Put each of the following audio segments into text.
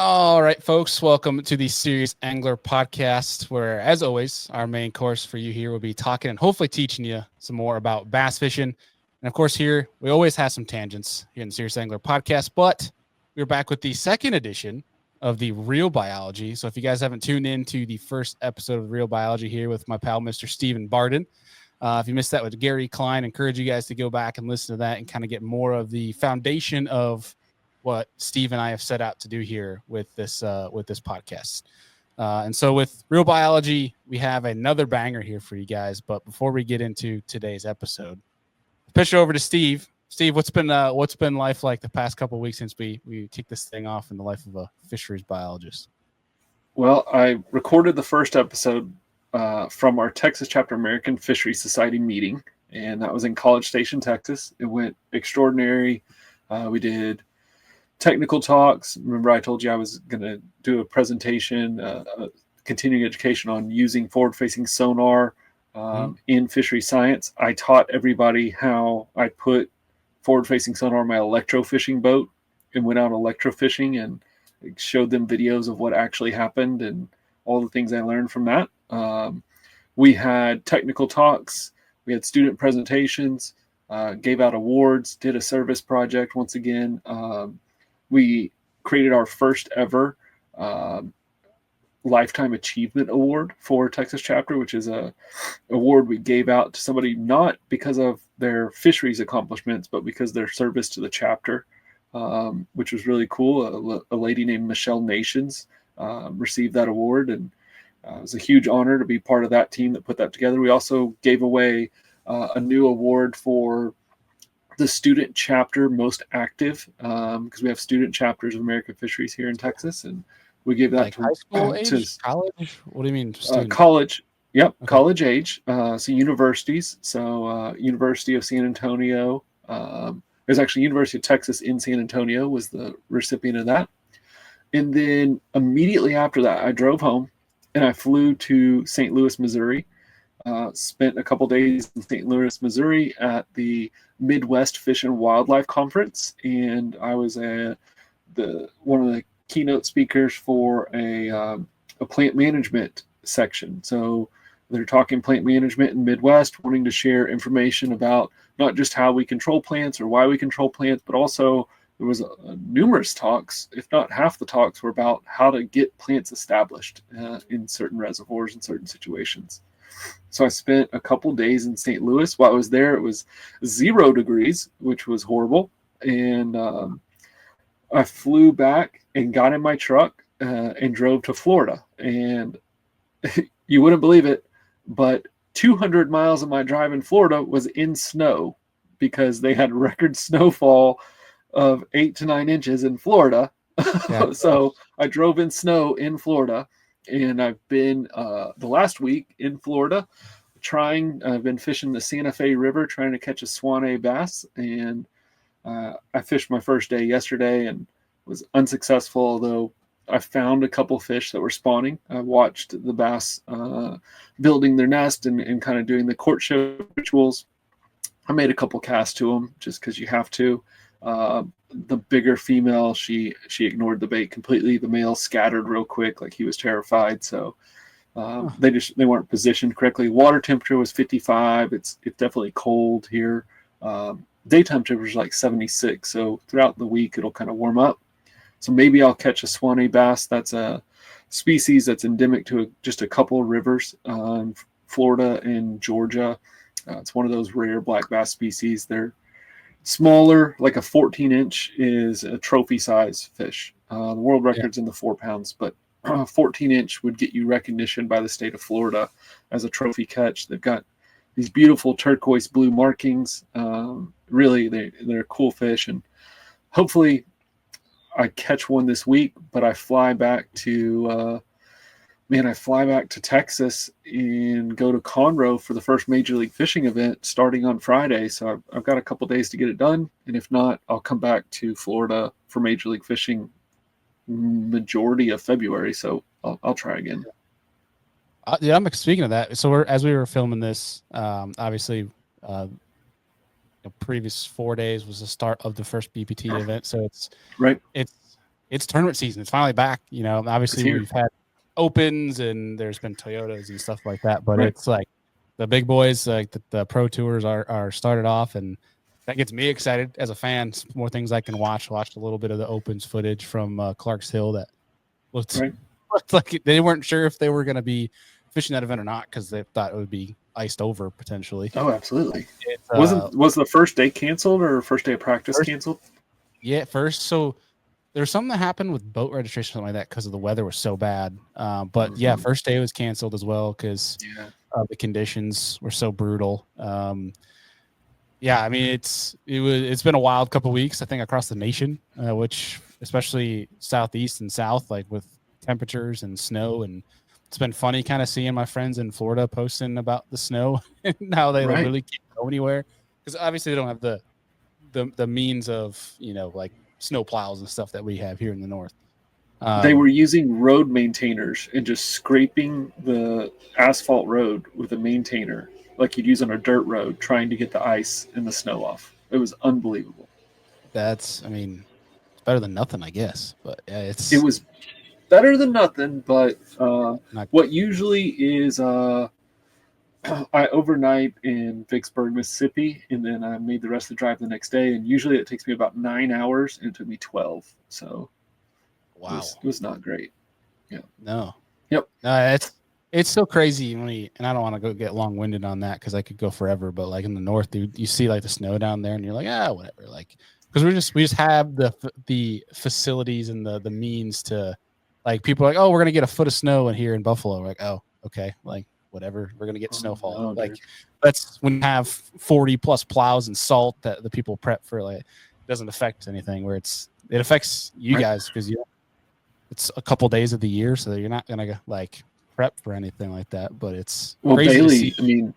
All right, folks, welcome to the Serious Angler podcast, where, as always, our main course for you here will be talking and hopefully teaching you some more about bass fishing. And of course, here we always have some tangents here in the Serious Angler podcast, but we're back with the second edition of the Real Biology. So if you guys haven't tuned in to the first episode of Real Biology here with my pal, Mr. Stephen Bardin, if you missed that with Gary Klein, I encourage you guys to go back and listen to that and kind of get more of the foundation of what Steve and I have set out to do here with this podcast. And so with Real Biology, we have another banger here for you guys. But before we get into today's episode, I'll pitch it over to Steve. Steve, what's been life like the past couple of weeks since we kicked this thing off in the life of a fisheries biologist? Well, I recorded the first episode from our Texas Chapter American Fisheries Society meeting, and that was in College Station, Texas. It went extraordinary. We did technical talks. Remember, I told you I was going to do a presentation, continuing education on using forward-facing sonar in fishery science. I taught everybody how I put forward-facing sonar on my electrofishing boat and went out electrofishing and showed them videos of what actually happened and all the things I learned from that. We had technical talks. We had student presentations, gave out awards, did a service project once again. We created our first ever Lifetime Achievement Award for Texas Chapter, which is a award we gave out to somebody not because of their fisheries accomplishments, but because of their service to the chapter, which was really cool. A lady named Michelle Nations received that award, and it was a huge honor to be part of that team that put that together. We also gave away a new award for the student chapter most active, because we have student chapters of American Fisheries here in Texas, and we gave that like to high school age, college. What do you mean? College. Yep, okay. College age. So universities. So University of San Antonio. There's actually University of Texas in San Antonio was the recipient of that. And then immediately after that, I drove home and I flew to St. Louis, Missouri. Spent a couple days in St. Louis, Missouri at the Midwest Fish and Wildlife Conference, and I was one of the keynote speakers for a plant management section. So they're talking plant management in Midwest, wanting to share information about not just how we control plants or why we control plants, but also there was numerous talks, if not half the talks, were about how to get plants established in certain reservoirs in certain situations. So I spent a couple days in St. Louis. While I was there, it was 0 degrees, which was horrible. And I flew back and got in my truck and drove to Florida. And you wouldn't believe it, but 200 miles of my drive in Florida was in snow because they had record snowfall of 8 to 9 inches in Florida. Yeah. So I drove in snow in Florida. And I've been the last week in Florida I've been fishing the Santa Fe River trying to catch a Swanee bass. And I fished my first day yesterday and was unsuccessful, although I found a couple fish that were spawning. I watched the bass building their nest and kind of doing the courtship rituals. I made a couple casts to them just because you have to. The bigger female, she ignored the bait completely. The male scattered real quick, like he was terrified. So they weren't positioned correctly. Water temperature was 55. It's definitely cold here. Daytime temperature is like 76. So throughout the week it'll kind of warm up. So maybe I'll catch a Swanee bass. That's a species that's endemic to just a couple of rivers in Florida and Georgia. It's one of those rare black bass species. They're smaller, like a 14-inch is a trophy size fish. The world record's in the 4 pounds, but 14-inch would get you recognition by the state of Florida as a trophy catch. They've got these beautiful turquoise blue markings. Really, they're cool fish, and hopefully I catch one this week. But I fly back to Texas and go to Conroe for the first Major League Fishing event starting on Friday. So I've got a couple days to get it done. And if not, I'll come back to Florida for Major League Fishing majority of February. So I'll try again. Yeah, I'm speaking of that. So as we were filming this, obviously, the previous 4 days was the start of the first BPT event. So it's it's tournament season. It's finally back. You know, obviously here. we've had opens and there's been Toyotas and stuff like that, but Right. it's like the big boys, like the pro tours are started off, and that gets me excited as a fan. More things I can watch. Watched a little bit of the opens footage from Clark's Hill that looked, Right. looked like they weren't sure if they were going to be fishing that event or not because they thought it would be iced over potentially. Oh, absolutely. It's, Was the first day canceled or first day of practice canceled? Yeah, first. So there's something that happened with boat registration, something like that, because of the weather was so bad. But yeah, first day was canceled as well because the conditions were so brutal. Yeah, I mean it's been a wild couple of weeks, I think, across the nation, which especially southeast and south, like with temperatures and snow, and it's been funny kind of seeing my friends in Florida posting about the snow and how they really can't go anywhere because obviously they don't have the means of, you know, like snow plows and stuff that we have here in the north. They were using road maintainers and just scraping the asphalt road with a maintainer like you'd use on a dirt road, trying to get the ice and the snow off. It was unbelievable. I mean, it's better than nothing, I guess. But yeah, it was better than nothing. But what usually is I overnight in Vicksburg, Mississippi, and then I made the rest of the drive the next day. And usually it takes me about 9 hours, and it took me 12. So wow, it was not great. Yeah. No. Yep. No, it's so crazy and I don't want to go get long winded on that because I could go forever. But like in the north, you see like the snow down there, and you're like, whatever. Like because we just have the facilities and the means to, like, people are like, oh, we're gonna get a foot of snow in here in Buffalo. We're like, oh, okay, like whatever, we're gonna get snowfall. No, like that's when you have 40 plus plows and salt that the people prep for. Like it doesn't affect anything where it affects you guys because it's a couple days of the year, so you're not gonna like prep for anything like that. But it's crazy Bailey, to see. I mean,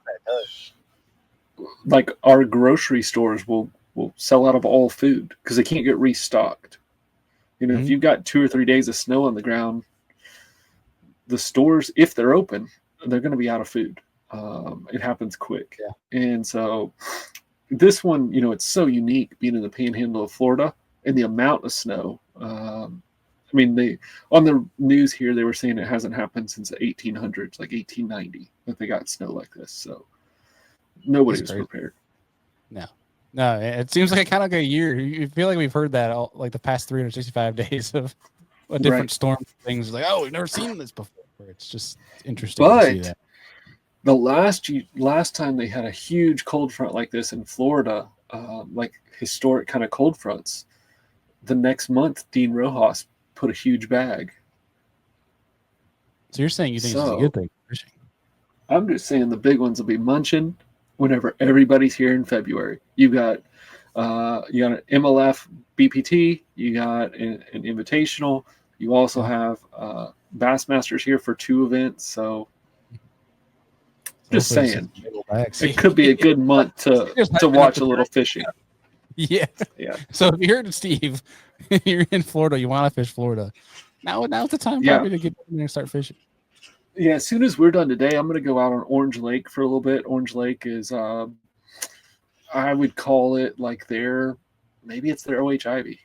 like our grocery stores will sell out of all food because they can't get restocked. You know, if you've got 2 or 3 days of snow on the ground, the stores, if they're open, they're going to be out of food. It happens quick. Yeah. And so this one, you know, it's so unique being in the panhandle of Florida and the amount of snow. I mean, they on the news here, they were saying it hasn't happened since the 1800s, like 1890, that they got snow like this. So nobody was prepared. No, it seems like kind of like a year. You feel like we've heard that all, like the past 365 days of a different storm things. Like, oh, we've never seen this before. It's just interesting to see that. The last time they had a huge cold front like this in Florida, like historic kind of cold fronts, the next month, Dean Rojas put a huge bag. So you're saying you think it's a good thing for fishing? I'm just saying the big ones will be munching whenever everybody's here in February. You got an MLF BPT, you got an invitational. You also have Bassmasters here for 2 events. So just saying, it could be a good month to watch a little fishing. Yeah. So if you're Steve, you're in Florida, you want to fish Florida. Now's the time probably to get in there and start fishing. Yeah, as soon as we're done today, I'm going to go out on Orange Lake for a little bit. Orange Lake is, I would call it like maybe it's their OH Ivy.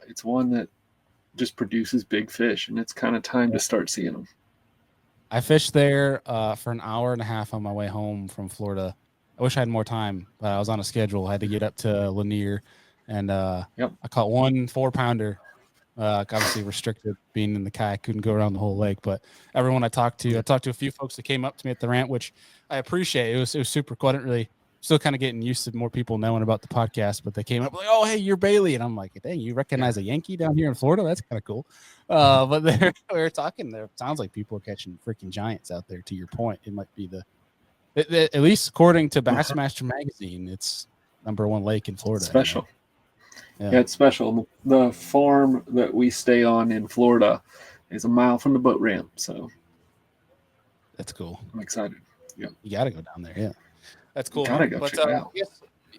It's one that just produces big fish, and it's kind of time to start seeing them. I fished there for an hour and a half on my way home from Florida. I wish I had more time, but I was on a schedule. I had to get up to Lanier, and I caught 1 4-pounder. Obviously restricted being in the kayak, couldn't go around the whole lake. But everyone I talked to a few folks that came up to me at the ramp, which I appreciate. It was super cool. I didn't really, still kind of getting used to more people knowing about the podcast, but they came up like, oh, hey, you're Bailey. And I'm like, dang, you recognize a Yankee down here in Florida? That's kind of cool. But we were talking there. It sounds like people are catching freaking giants out there. To your point, it might be at least according to Bassmaster Magazine, it's #1 lake in Florida. Special. Yeah, it's special. The farm that we stay on in Florida is a mile from the boat ramp, so that's cool. I'm excited. Yeah, you got to go down there. Yeah, that's cool. Gotta go check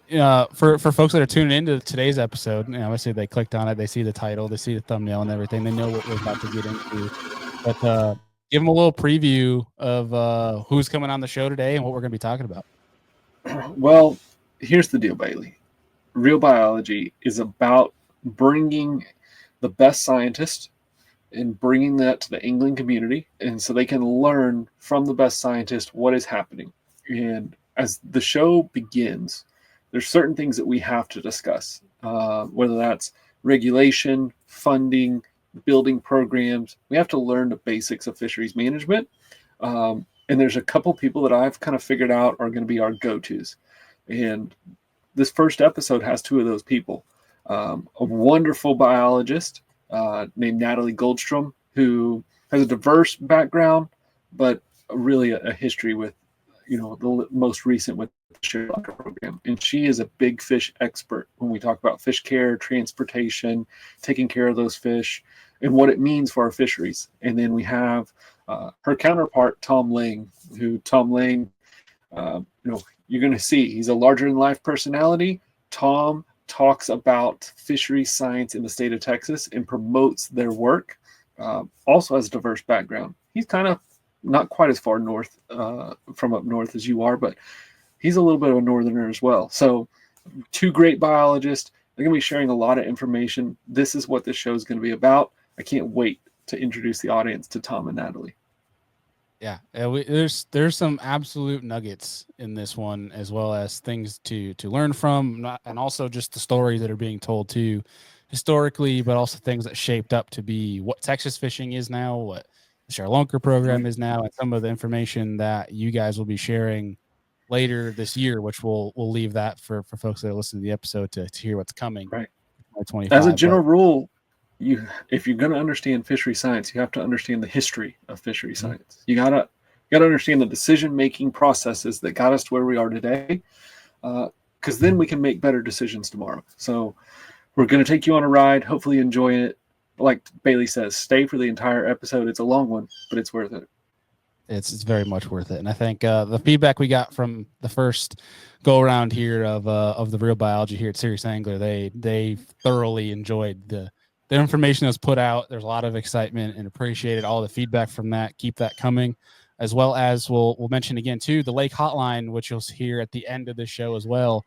it out. For folks that are tuning into today's episode, obviously they clicked on it, they see the title, they see the thumbnail and everything, they know what we're about to get into. But give them a little preview of who's coming on the show today and what we're going to be talking about. Well, here's the deal, Bailey. Real biology is about bringing the best scientists and bringing that to the angling community, and so they can learn from the best scientists what is happening. And as the show begins, there's certain things that we have to discuss, whether that's regulation, funding, building programs. We have to learn the basics of fisheries management. And there's a couple people that I've kind of figured out are going to be our go-tos. And this first episode has two of those people. A wonderful biologist named Natalie Goldstrohm, who has a diverse background, but really a history with, the most recent with the Sharelunker program. And she is a big fish expert when we talk about fish care, transportation, taking care of those fish, and what it means for our fisheries. And then we have her counterpart, Tom Lang, you're going to see he's a larger than life personality. Tom talks about fisheries science in the state of Texas and promotes their work. Also has a diverse background. He's kind of not quite as far north from up north as you are, but he's a little bit of a northerner as well. So two great biologists. They're going to be sharing a lot of information. This is what this show is going to be about. I can't wait to introduce the audience to Tom and Natalie. Yeah, there's some absolute nuggets in this one, as well as things to learn from, and also just the stories that are being told too, historically, but also things that shaped up to be what Texas fishing is now, what the Sharelunker program is now, and some of the information that you guys will be sharing later this year, which we'll leave that for folks that listen to the episode to hear what's coming. Right. 2025. As a general rule, if you're going to understand fishery science, you have to understand the history of fishery science. You gotta understand the decision making processes that got us to where we are today, because then we can make better decisions tomorrow. So we're going to take you on a ride. Hopefully you enjoy it. Like Bailey says, stay for the entire episode. It's a long one, but it's worth it. It's very much worth it. And I think the feedback we got from the first go around here of the real biology here at Serious Angler, they thoroughly enjoyed the information that was put out. There's a lot of excitement and appreciated all the feedback from that. Keep that coming, as well as we'll mention again too the Lake Hotline, which you'll hear at the end of the show as well.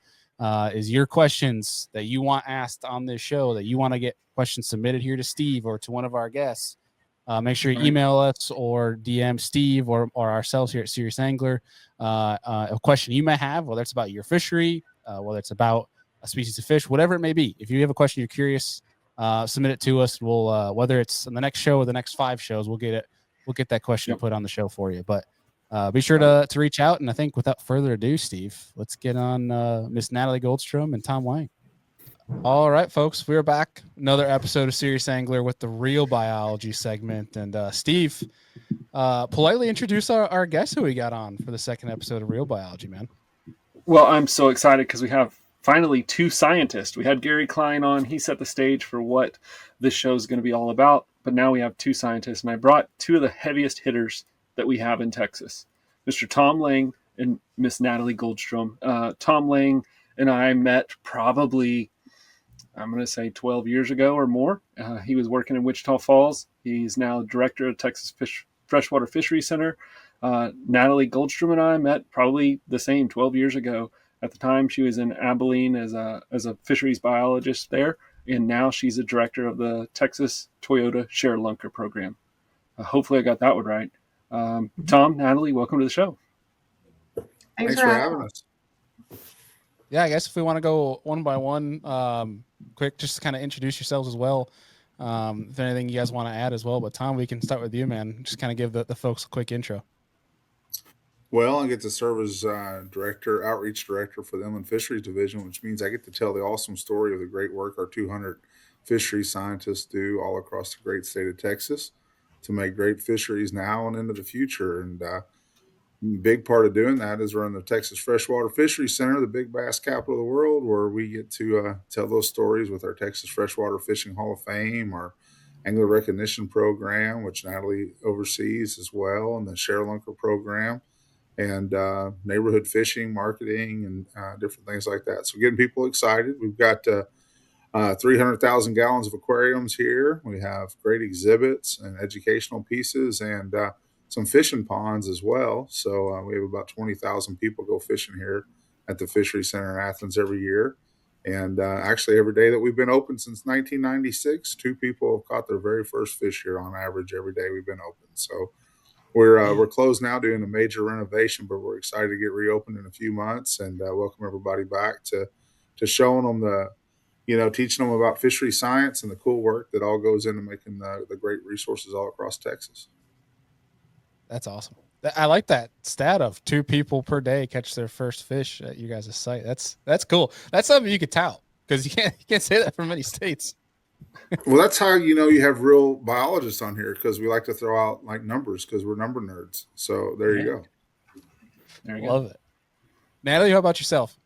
Is your questions that you want asked on this show, that you want to get questions submitted here to Steve or to one of our guests. Make sure you email us or DM Steve or ourselves here at Serious Angler. A question you may have, whether it's about your fishery, whether it's about a species of fish, whatever it may be. If you have a question you're curious, submit it to us. We'll whether it's on the next show or the next 5 shows, we'll get that question put on the show for you. But be sure to reach out. And I think without further ado, Steve, let's get on Miss Natalie Goldstrohm and Tom Lang. All right, folks, we're back. Another episode of Serious Angler with the real biology segment. And Steve, politely introduce our guest who we got on for the second episode of Real Biology, man. Well, I'm so excited because we have finally 2 scientists. We had Gary Klein on. He set the stage for what this show is going to be all about. But now we have 2 scientists, and I brought 2 of the heaviest hitters that we have in Texas, Mr. Tom Lang and Miss Natalie Goldstrohm. Tom Lang and I met probably, I'm going to say 12 years ago or more. He was working in Wichita Falls. He's now director of Texas Freshwater Fisheries Center. Natalie Goldstrohm and I met probably the same 12 years ago. At the time, she was in Abilene as a fisheries biologist there, and now she's a director of the Texas Toyota Sharelunker program. Hopefully I got that one right. Tom, Natalie, welcome to the show. Thanks for having us. Yeah, I guess if we want to go one by one, quick, just kind of introduce yourselves as well. If anything you guys want to add as well. But Tom, we can start with you, man. Just kind of give the folks a quick intro. Well, I get to serve as outreach director for the Inland Fisheries Division, which means I get to tell the awesome story of the great work our 200 fisheries scientists do all across the great state of Texas to make great fisheries now and into the future. And big part of doing that is running the Texas Freshwater Fisheries Center, the big bass capital of the world, where we get to tell those stories with our Texas Freshwater Fishing Hall of Fame, our Angler Recognition Program, which Natalie oversees as well, and the Sharelunker Program, and neighborhood fishing, marketing, and different things like that. So getting people excited. We've got 300,000 gallons of aquariums here. We have great exhibits and educational pieces, and some fishing ponds as well. So we have about 20,000 people go fishing here at the Fisheries Center in Athens every year. And actually, every day that we've been open since 1996, 2 people have caught their very first fish here on average every day we've been open. So we're closed now doing a major renovation, but we're excited to get reopened in a few months and welcome everybody back to showing them teaching them about fishery science and the cool work that all goes into making the great resources all across Texas. That's awesome. I like that stat of 2 people per day catch their first fish at you guys' site. That's cool. That's something you could tout because you can't say that for many states. Well, that's how you have real biologists on here, because we like to throw out like numbers because we're number nerds. So there you go. There you Love it. Natalie, how about yourself?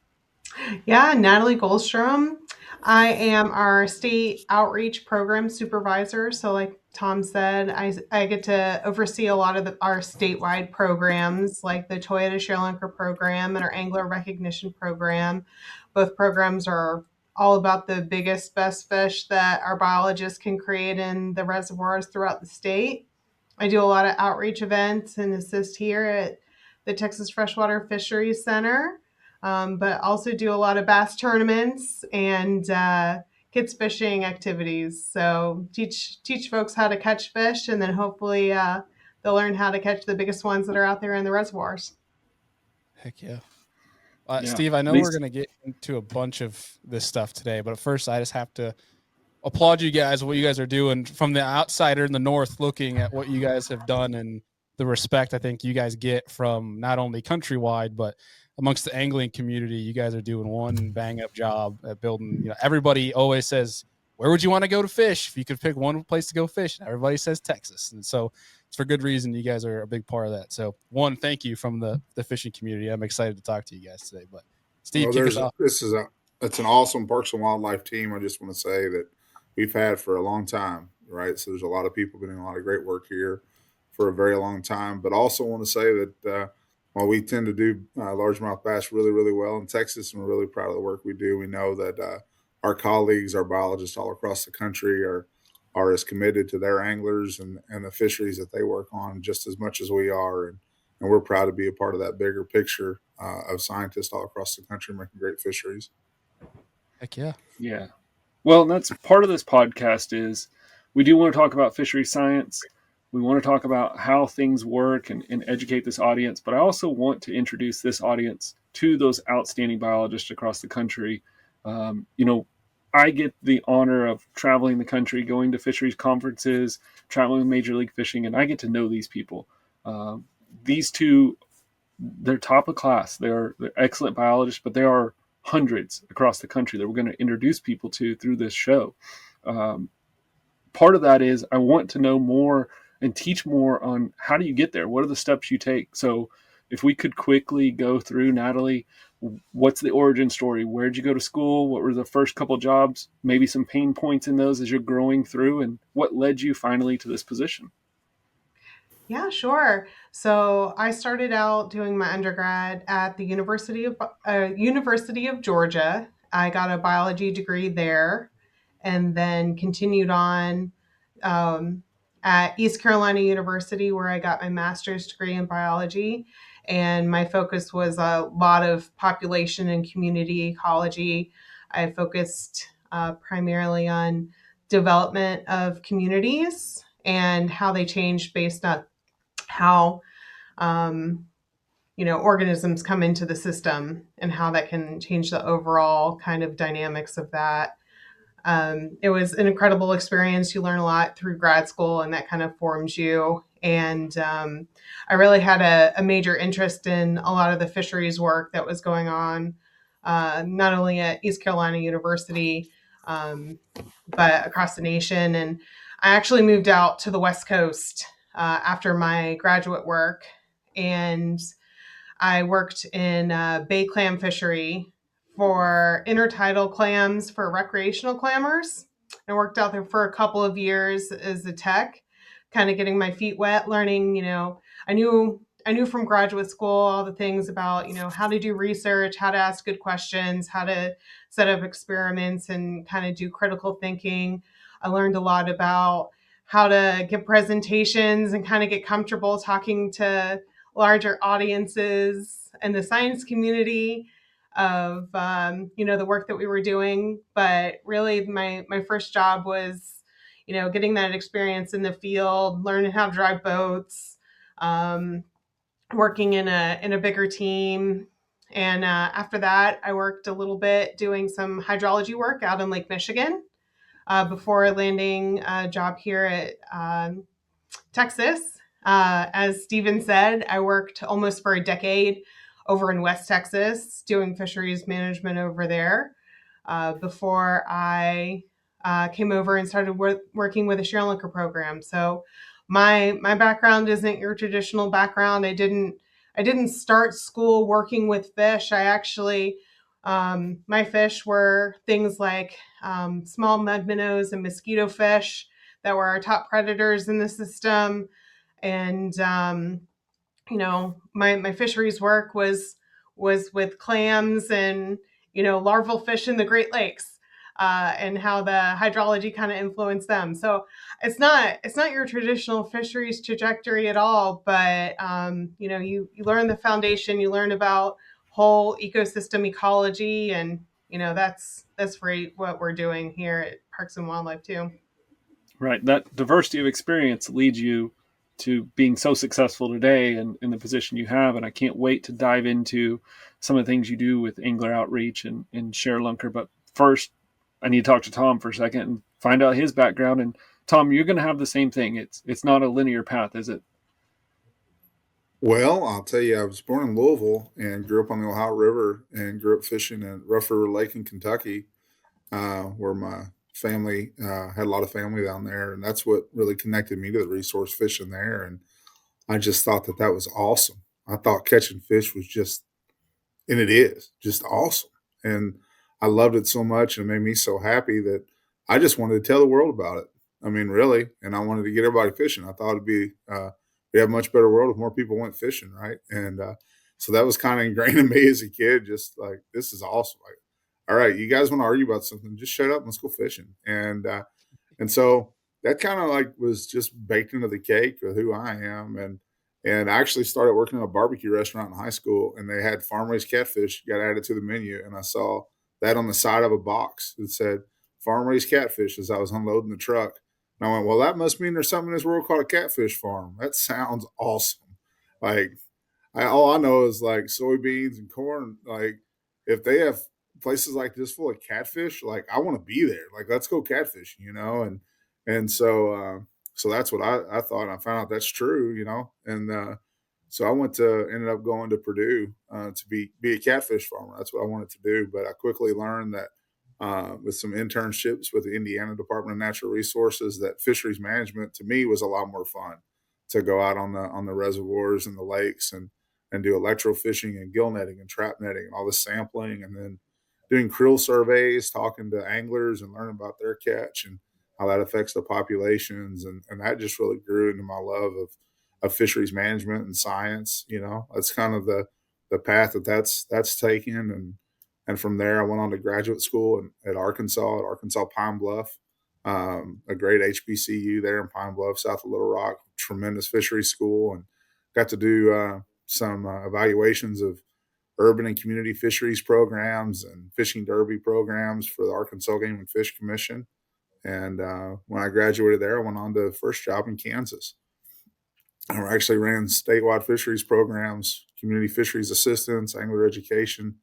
Yeah, Natalie Goldstrohm. I am our state outreach program supervisor. So, like Tom said, I get to oversee a lot of our statewide programs, like the Toyota Sharelunker program and our angler recognition program. Both programs are all about the biggest, best fish that our biologists can create in the reservoirs throughout the state. I do a lot of outreach events and assist here at the Texas Freshwater Fisheries Center, but also do a lot of bass tournaments and kids fishing activities. So teach folks how to catch fish, and then hopefully they'll learn how to catch the biggest ones that are out there in the reservoirs. Heck yeah. Yeah. Steve, I know we're going to get into a bunch of this stuff today, but first I just have to applaud you guys, what you guys are doing from the outsider in the north, looking at what you guys have done and the respect I think you guys get from not only countrywide, but amongst the angling community. You guys are doing one bang up job at building. Everybody always says, where would you want to go to fish if you could pick one place to go fish? And everybody says Texas. And so it's for good reason. You guys are a big part of that. So one, thank you from the fishing community. I'm excited to talk to you guys today, but Steve, kick us off. It's an awesome Parks and Wildlife team. I just want to say that we've had for a long time, right? So there's a lot of people doing a lot of great work here for a very long time, but also want to say that while we tend to do largemouth bass really, really well in Texas, and we're really proud of the work we do, we know that our colleagues, our biologists all across the country are as committed to their anglers and the fisheries that they work on just as much as we are. And we're proud to be a part of that bigger picture of scientists all across the country making great fisheries. Heck yeah. Yeah. Well, that's part of this podcast is we do want to talk about fishery science. We want to talk about how things work and educate this audience, but I also want to introduce this audience to those outstanding biologists across the country. I get the honor of traveling the country, going to fisheries conferences, traveling with Major League Fishing, and I get to know these people. These two, they're top of class. They're excellent biologists, but there are hundreds across the country that we're going to introduce people to through this show. Part of that is I want to know more and teach more on how do you get there? What are the steps you take? So if we could quickly go through, Natalie, what's the origin story? Where'd you go to school? What were the first couple jobs? Maybe some pain points in those as you're growing through, and what led you finally to this position? Yeah, sure. So I started out doing my undergrad at the University of Georgia. I got a biology degree there, and then continued on at East Carolina University, where I got my master's degree in biology. And my focus was a lot of population and community ecology. I focused primarily on development of communities and how they changed based on how organisms come into the system and how that can change the overall kind of dynamics of that. It was an incredible experience. You learn a lot through grad school, and that kind of forms you. And I really had a major interest in a lot of the fisheries work that was going on, not only at East Carolina University, but across the nation. And I actually moved out to the West Coast after my graduate work, and I worked in bay clam fishery for intertidal clams for recreational clammers. I worked out there for a couple of years as a tech, kind of getting my feet wet, learning, I knew from graduate school all the things about, how to do research, how to ask good questions, how to set up experiments and kind of do critical thinking. I learned a lot about how to give presentations and kind of get comfortable talking to larger audiences and the science community. of the work that we were doing. But really, my first job was getting that experience in the field, learning how to drive boats, um, working in a bigger team. And after that, I worked a little bit doing some hydrology work out in Lake Michigan before landing a job here at Texas. As Stephen said, I worked almost for a decade over in West Texas doing fisheries management over there before I came over and started working with the Sharelunker program. So my background isn't your traditional background. I didn't start school working with fish. I actually my fish were things like small mud minnows and mosquito fish that were our top predators in the system. And my fisheries work was with clams and larval fish in the Great Lakes, and how the hydrology kind of influenced them. So it's not your traditional fisheries trajectory at all, but you learn the foundation, you learn about whole ecosystem ecology, and that's what we're doing here at Parks and Wildlife too. Right. That diversity of experience leads you to being so successful today and in the position you have. And I can't wait to dive into some of the things you do with angler outreach and Sharelunker. But first, I need to talk to Tom for a second and find out his background. And Tom, you're going to have the same thing. It's not a linear path, is it? Well, I'll tell you, I was born in Louisville and grew up on the Ohio River and grew up fishing at Rough River Lake in Kentucky, where my family had a lot of family down there. And that's what really connected me to the resource fishing there. And I just thought that was awesome. I thought catching fish was and it is just awesome. And I loved it so much and it made me so happy that I just wanted to tell the world about it. I mean, really. And I wanted to get everybody fishing. I thought we'd have a much better world if more people went fishing, right? And so that was kind of ingrained in me as a kid, just like, this is awesome. Like, all right, you guys want to argue about something, just shut up and let's go fishing. And so that kind of like was just baked into the cake of who I am. And I actually started working in a barbecue restaurant in high school, and they had farm raised catfish got added to the menu. And I saw that on the side of a box that said farm raised catfish as I was unloading the truck. And I went, well, that must mean there's something in this world called a catfish farm. That sounds awesome. Like, all I know is like soybeans and corn. Like, if they have places like this full of catfish, like, I want to be there. Like, let's go catfishing. And so that's what I thought. And I found out that's true. And so I ended up going to Purdue to be a catfish farmer. That's what I wanted to do. But I quickly learned that with some internships with the Indiana Department of Natural Resources, that fisheries management to me was a lot more fun, to go out on the reservoirs and the lakes and do electrofishing and gill netting and trap netting and all the sampling, and then doing creel surveys, talking to anglers and learning about their catch and how that affects the populations. And that just really grew into my love of fisheries management and science. That's kind of the path that's taken. And from there, I went on to graduate school at Arkansas Pine Bluff, a great HBCU there in Pine Bluff, south of Little Rock, tremendous fisheries school, and got to do some evaluations of urban and community fisheries programs and fishing derby programs for the Arkansas Game and Fish Commission. And when I graduated there, I went on to the first job in Kansas. I actually ran statewide fisheries programs, community fisheries assistance, angler education.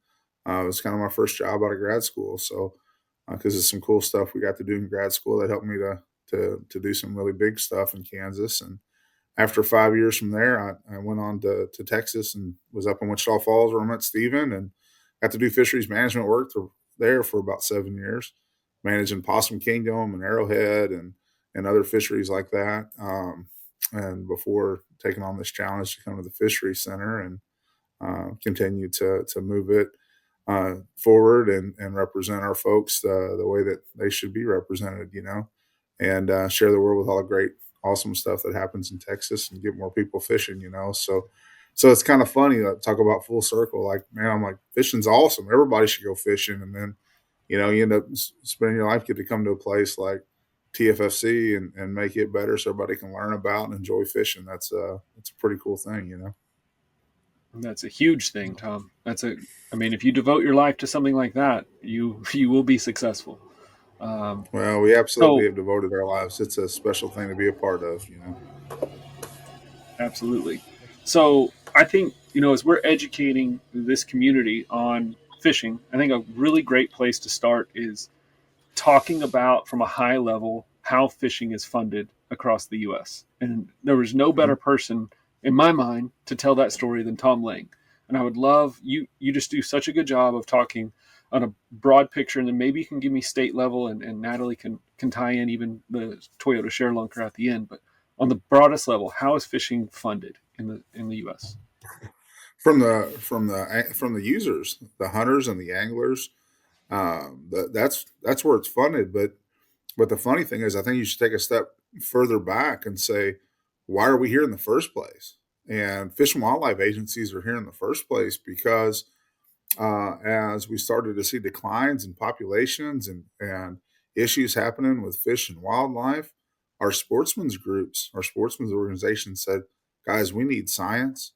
It was kind of my first job out of grad school. So, because of some cool stuff we got to do in grad school that helped me to do some really big stuff in Kansas. And after 5 years from there, I went on to Texas and was up in Wichita Falls where I met Stephen and got to do fisheries management work there for about 7 years, managing Possum Kingdom and Arrowhead and other fisheries like that. And before taking on this challenge to come to the Fisheries Center and continue to move it forward and represent our folks the way that they should be represented, and share the world with all the great, awesome stuff that happens in Texas and get more people fishing. So it's kind of funny to talk about full circle. Like, man, I'm like, fishing's awesome. Everybody should go fishing. And then, you end up spending your life, get to come to a place like TFFC and make it better so everybody can learn about and enjoy fishing. That's a pretty cool thing. And that's a huge thing, Tom. I mean, if you devote your life to something like that, you will be successful. Um, Well, we absolutely so have devoted our lives. It's a special thing to be a part of, you know. absolutely. So I think, as we're educating this community on fishing, I think a really great place to start is talking about from a high level how fishing is funded across the U.S. And there was no better Mhm. person in my mind to tell that story than Tom Lang. And I would love you. You just do such a good job of talking on a broad picture, and then maybe you can give me state level, and Natalie can tie in even the Toyota Sharelunker at the end. But on the broadest level, how is fishing funded in the U.S.? From the users, the hunters and the anglers. That's where it's funded. But the funny thing is, I think you should take a step further back and say, why are we here in the first place? And Fish and Wildlife agencies are here in the first place because as we started to see declines in populations and issues happening with fish and wildlife, our sportsmen's groups, our sportsmen's organizations said, guys, we need science,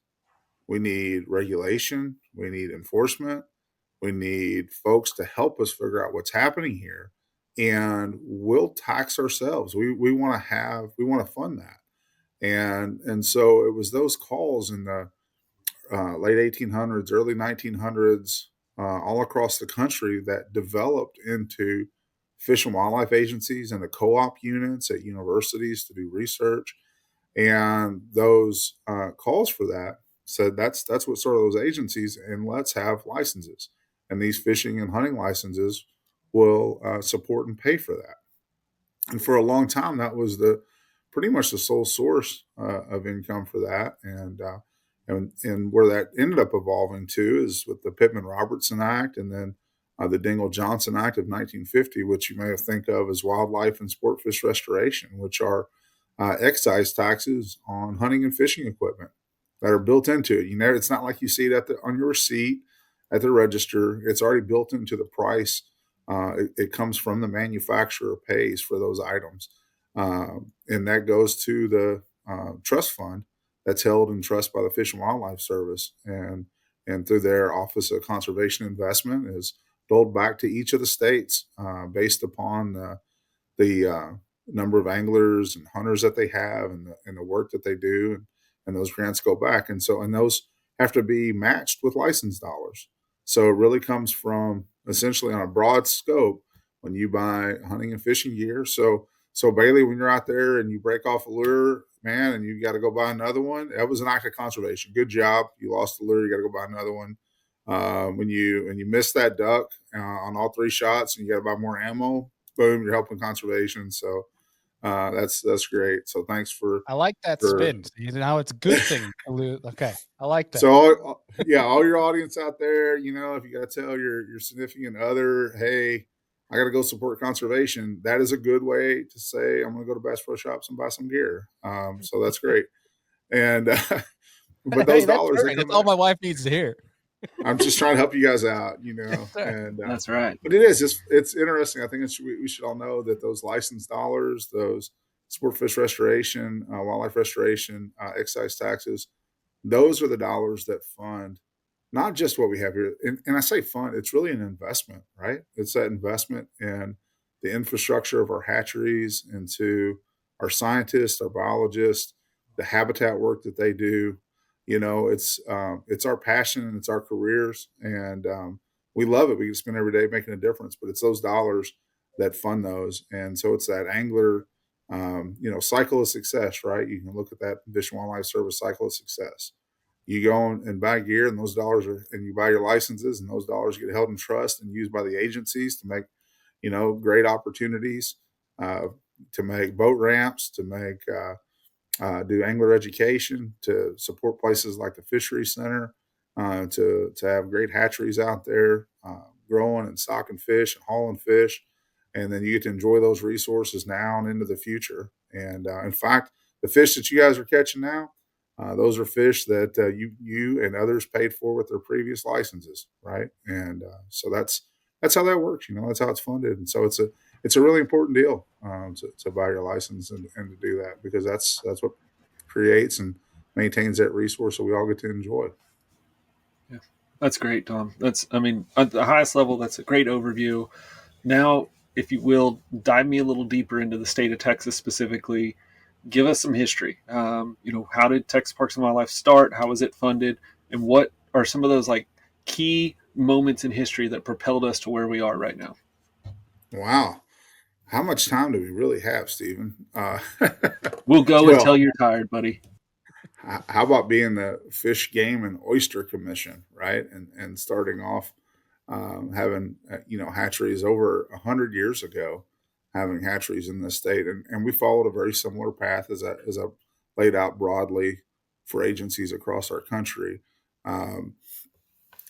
we need regulation, we need enforcement, we need folks to help us figure out what's happening here. And we'll tax ourselves. We want we want to fund that. And so it was those calls in the late 1800s, early 1900s, all across the country that developed into fish and wildlife agencies and the co-op units at universities to do research. And those calls for that said that's what sort of those agencies, and let's have licenses. And these fishing and hunting licenses will support and pay for that. And for a long time, that was the pretty much the sole source of income for that. And where that ended up evolving to is with the Pittman Robertson Act, and then the Dingell Johnson Act of 1950, which you may have think of as wildlife and sport fish restoration, which are excise taxes on hunting and fishing equipment that are built into it. You know, it's not like you see it on your receipt at the register. It's already built into the price. It comes from the manufacturer pays for those items, and that goes to the trust fund that's held in trust by the Fish and Wildlife Service, and through their Office of Conservation Investment is doled back to each of the states based upon the number of anglers and hunters that they have, and the work that they do, and those grants go back, and those have to be matched with license dollars. So it really comes from essentially on a broad scope when you buy hunting and fishing gear. So Bailey, when you're out there and you break off a lure, man, and you got to go buy another one, that was an act of conservation. Good job. You lost the lure, you got to go buy another one. When you miss that duck on all three shots and you got to buy more ammo, boom, you're helping conservation. So that's great. So thanks I like that for spin. Now it's a good thing. Okay, I like that. so yeah, all your audience out there, you know, if you got to tell your significant other, hey, I got to go support conservation, that is a good way to say I'm going to go to Bass Pro Shops and buy some gear. So that's great. And but Hey, those that's dollars they perfect. come That's all back. my wife needs to hear. I'm just trying to help you guys out, you Yes, know. sir. And That's right. but it's interesting. I think we should all know that those license dollars, those sport fish restoration, wildlife restoration, excise taxes, those are the dollars that fund not just what we have here. And I say fund, it's really an investment, right? It's that investment in the infrastructure of our hatcheries, into our scientists, our biologists, the habitat work that they do. You know, it's our passion and it's our careers, and we love it. We can spend every day making a difference, but it's those dollars that fund those. And so it's that angler, cycle of success, right? You can look at that Fish and Wildlife Service cycle of success. You go and buy gear, and those dollars and you buy your licenses, and those dollars get held in trust and used by the agencies to make, great opportunities, uh, to make boat ramps, to make do angler education, to support places like the Fisheries Center, to have great hatcheries out there, growing and stocking fish and hauling fish, and then you get to enjoy those resources now and into the future. And in fact, the fish that you guys are catching now, those are fish that you and others paid for with their previous licenses, right? And so that's how that works. That's how it's funded, and so it's a really important deal to buy your license and to do that, because that's what creates and maintains that resource that we all get to enjoy. Yeah, that's great, Tom. I mean, at the highest level, that's a great overview. Now, if you will, dive me a little deeper into the state of Texas specifically. Give us some history. How did Texas Parks and Wildlife start? How was it funded? And what are some of those like key moments in history that propelled us to where we are right now? Wow. How much time do we really have, Stephen? We'll go until Well, you're tired, buddy. how about being the Fish, Game, and Oyster Commission, right? And starting off having hatcheries over 100 years ago, having hatcheries in this state, and we followed a very similar path as I laid out broadly for agencies across our country. Um,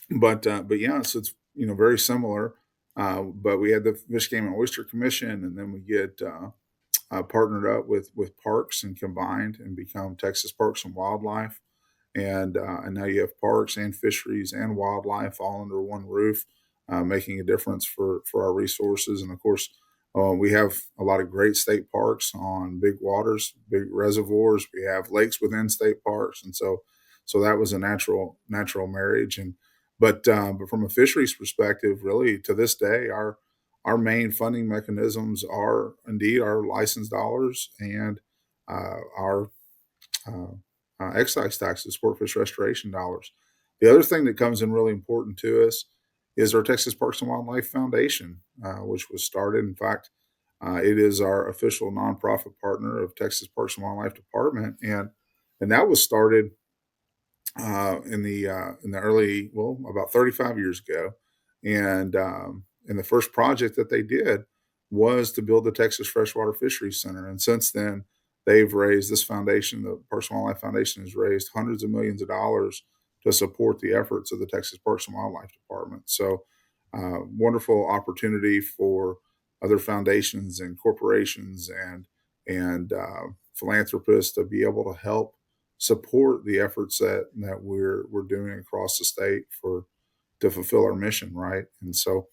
but yeah, so it's very similar. But we had the Fish, Game, and Oyster Commission, and then we get partnered up with parks and combined and become Texas Parks and Wildlife, and now you have parks and fisheries and wildlife all under one roof, making a difference for our resources. And of course, we have a lot of great state parks on big waters, big reservoirs. We have lakes within state parks, and so that was a natural marriage. But from a fisheries perspective, really to this day, our main funding mechanisms are indeed our license dollars and our uh, excise taxes, sportfish restoration dollars. The other thing that comes in really important to us is our Texas Parks and Wildlife Foundation, which was started. In fact, it is our official nonprofit partner of Texas Parks and Wildlife Department, and that was started in the early, well, about 35 years ago, and the first project that they did was to build the Texas Freshwater Fisheries Center. And since then, they've raised this foundation, the Parks and Wildlife Foundation, has raised hundreds of millions of dollars to support the efforts of the Texas Parks and Wildlife Department. So, wonderful opportunity for other foundations and corporations and philanthropists to be able to help support the efforts that we're doing across the state for to fulfill our mission, right? And so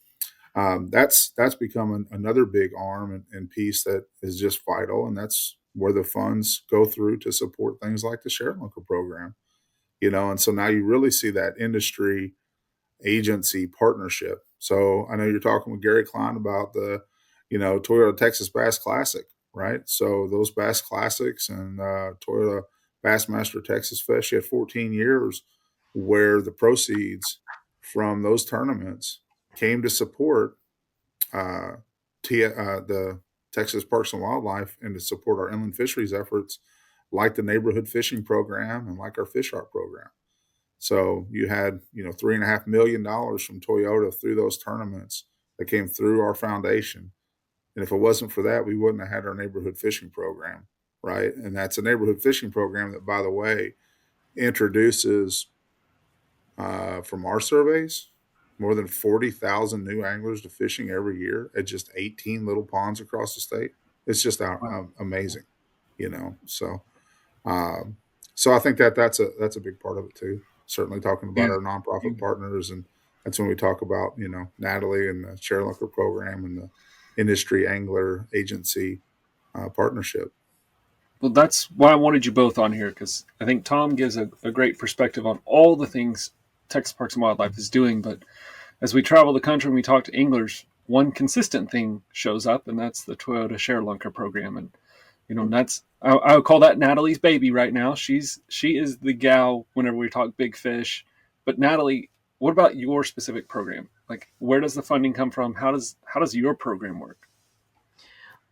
that's become another big arm and piece that is just vital, and that's where the funds go through to support things like the Sharelunker program, And so now you really see that industry agency partnership. So I know you're talking with Gary Klein about the, Toyota Texas Bass Classic, right? So those Bass Classics and Toyota Bassmaster Texas Fest, you had 14 years where the proceeds from those tournaments came to support uh, the Texas Parks and Wildlife and to support our inland fisheries efforts, like the neighborhood fishing program and like our fish art program. So you had, $3.5 million from Toyota through those tournaments that came through our foundation. And if it wasn't for that, we wouldn't have had our neighborhood fishing program, right? And that's a neighborhood fishing program that, by the way, introduces, from our surveys, more than 40,000 new anglers to fishing every year at just 18 little ponds across the state. It's just Wow. amazing, So, um, so I think that's a big part of it too. Certainly talking about Yeah. our nonprofit partners, and that's when we talk about Natalie and the Sharelunker program and the industry angler agency partnership. Well, that's why I wanted you both on here, because I think Tom gives a great perspective on all the things Texas Parks and Wildlife is doing. But as we travel the country and we talk to anglers, one consistent thing shows up, and that's the Toyota Sharelunker program. And that's I would call that Natalie's baby right now. She is the gal whenever we talk big fish. But Natalie, what about your specific program? Like, where does the funding come from? How does your program work?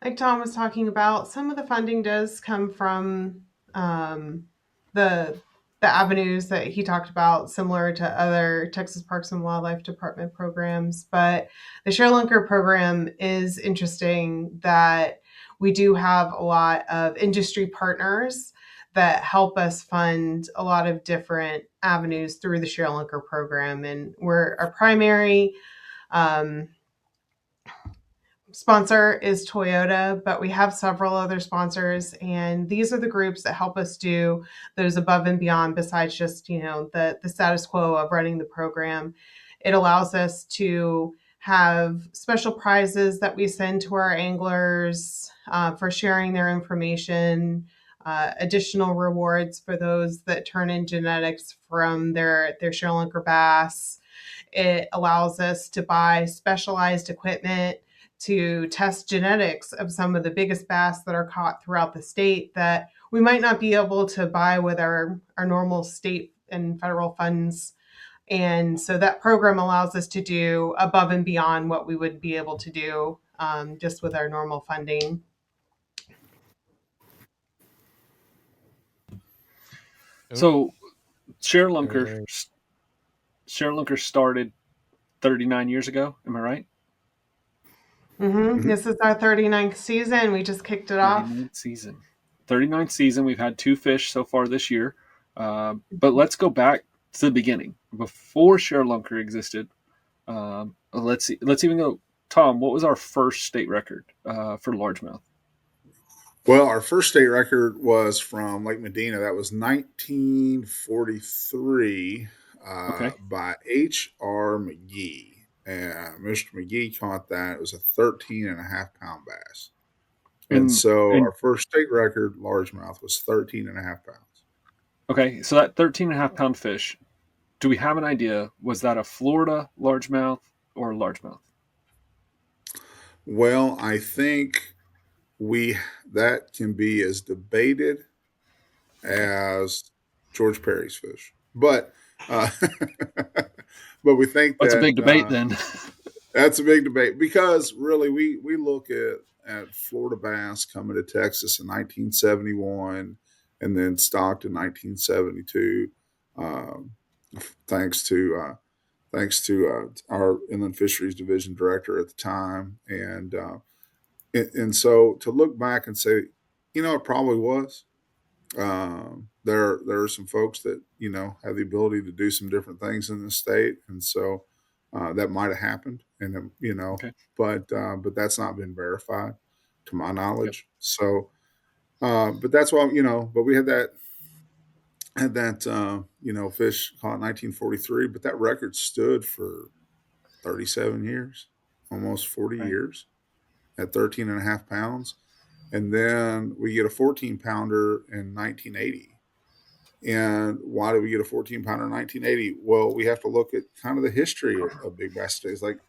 Like Tom was talking about, some of the funding does come from the avenues that he talked about, similar to other Texas Parks and Wildlife Department programs. But the Sharelunker program is interesting that we do have a lot of industry partners that help us fund a lot of different avenues through the Sharelunker program. And our primary sponsor is Toyota, but we have several other sponsors, and these are the groups that help us do those above and beyond besides just, the status quo of running the program. It allows us to have special prizes that we send to our anglers for sharing their information, additional rewards for those that turn in genetics from their Sharelunker bass. It allows us to buy specialized equipment to test genetics of some of the biggest bass that are caught throughout the state that we might not be able to buy with our normal state and federal funds. And so that program allows us to do above and beyond what we would be able to do just with our normal funding. So Sharelunker started 39 years ago. Am I right? Mm-hmm. This is our 39th season. We just kicked it off. 39th season. We've had 2 fish so far this year. But let's go back to the beginning. Before Sharelunker existed, let's even go. Tom, what was our first state record for largemouth? Well, our first state record was from Lake Medina. That was 1943 by H.R. McGee. And Mr. McGee caught that. It was a 13.5-pound bass. And so our first state record largemouth was 13.5 pounds. Okay, so that 13.5-pound fish, do we have an idea? Was that a Florida largemouth or a largemouth? Well, I think that can be as debated as George Perry's fish, but but we think that's a big debate. Then that's a big debate because really we look at Florida bass coming to Texas in 1971 and then stocked in 1972, thanks to our inland fisheries division director at the time, and so to look back and say, it probably was. There are some folks that have the ability to do some different things in the state, and so that might have happened, and but that's not been verified to my knowledge. Yep. So, but that's why but we had that fish caught in 1943, but that record stood for 37 years, almost 40 years at 13.5 pounds. And then we get a 14-pounder in 1980. And why did we get a 14-pounder in 1980? Well, we have to look at kind of the history of big bass days. Like,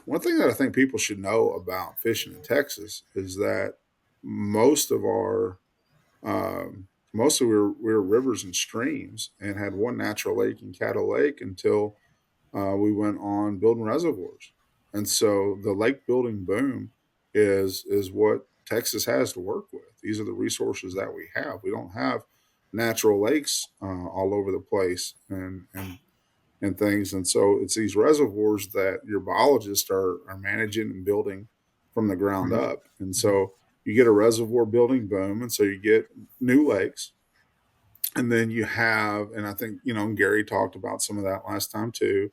one thing that I think people should know about fishing in Texas is that most of our we're rivers and streams and had one natural lake in Caddo Lake until we went on building reservoirs. And so the lake building boom is what Texas has to work with. These are the resources that we have. We don't have natural lakes all over the place and things. And so it's these reservoirs that your biologists are managing and building from the ground up. And so you get a reservoir building boom, and so you get new lakes. And then you have, and I think, Gary talked about some of that last time too.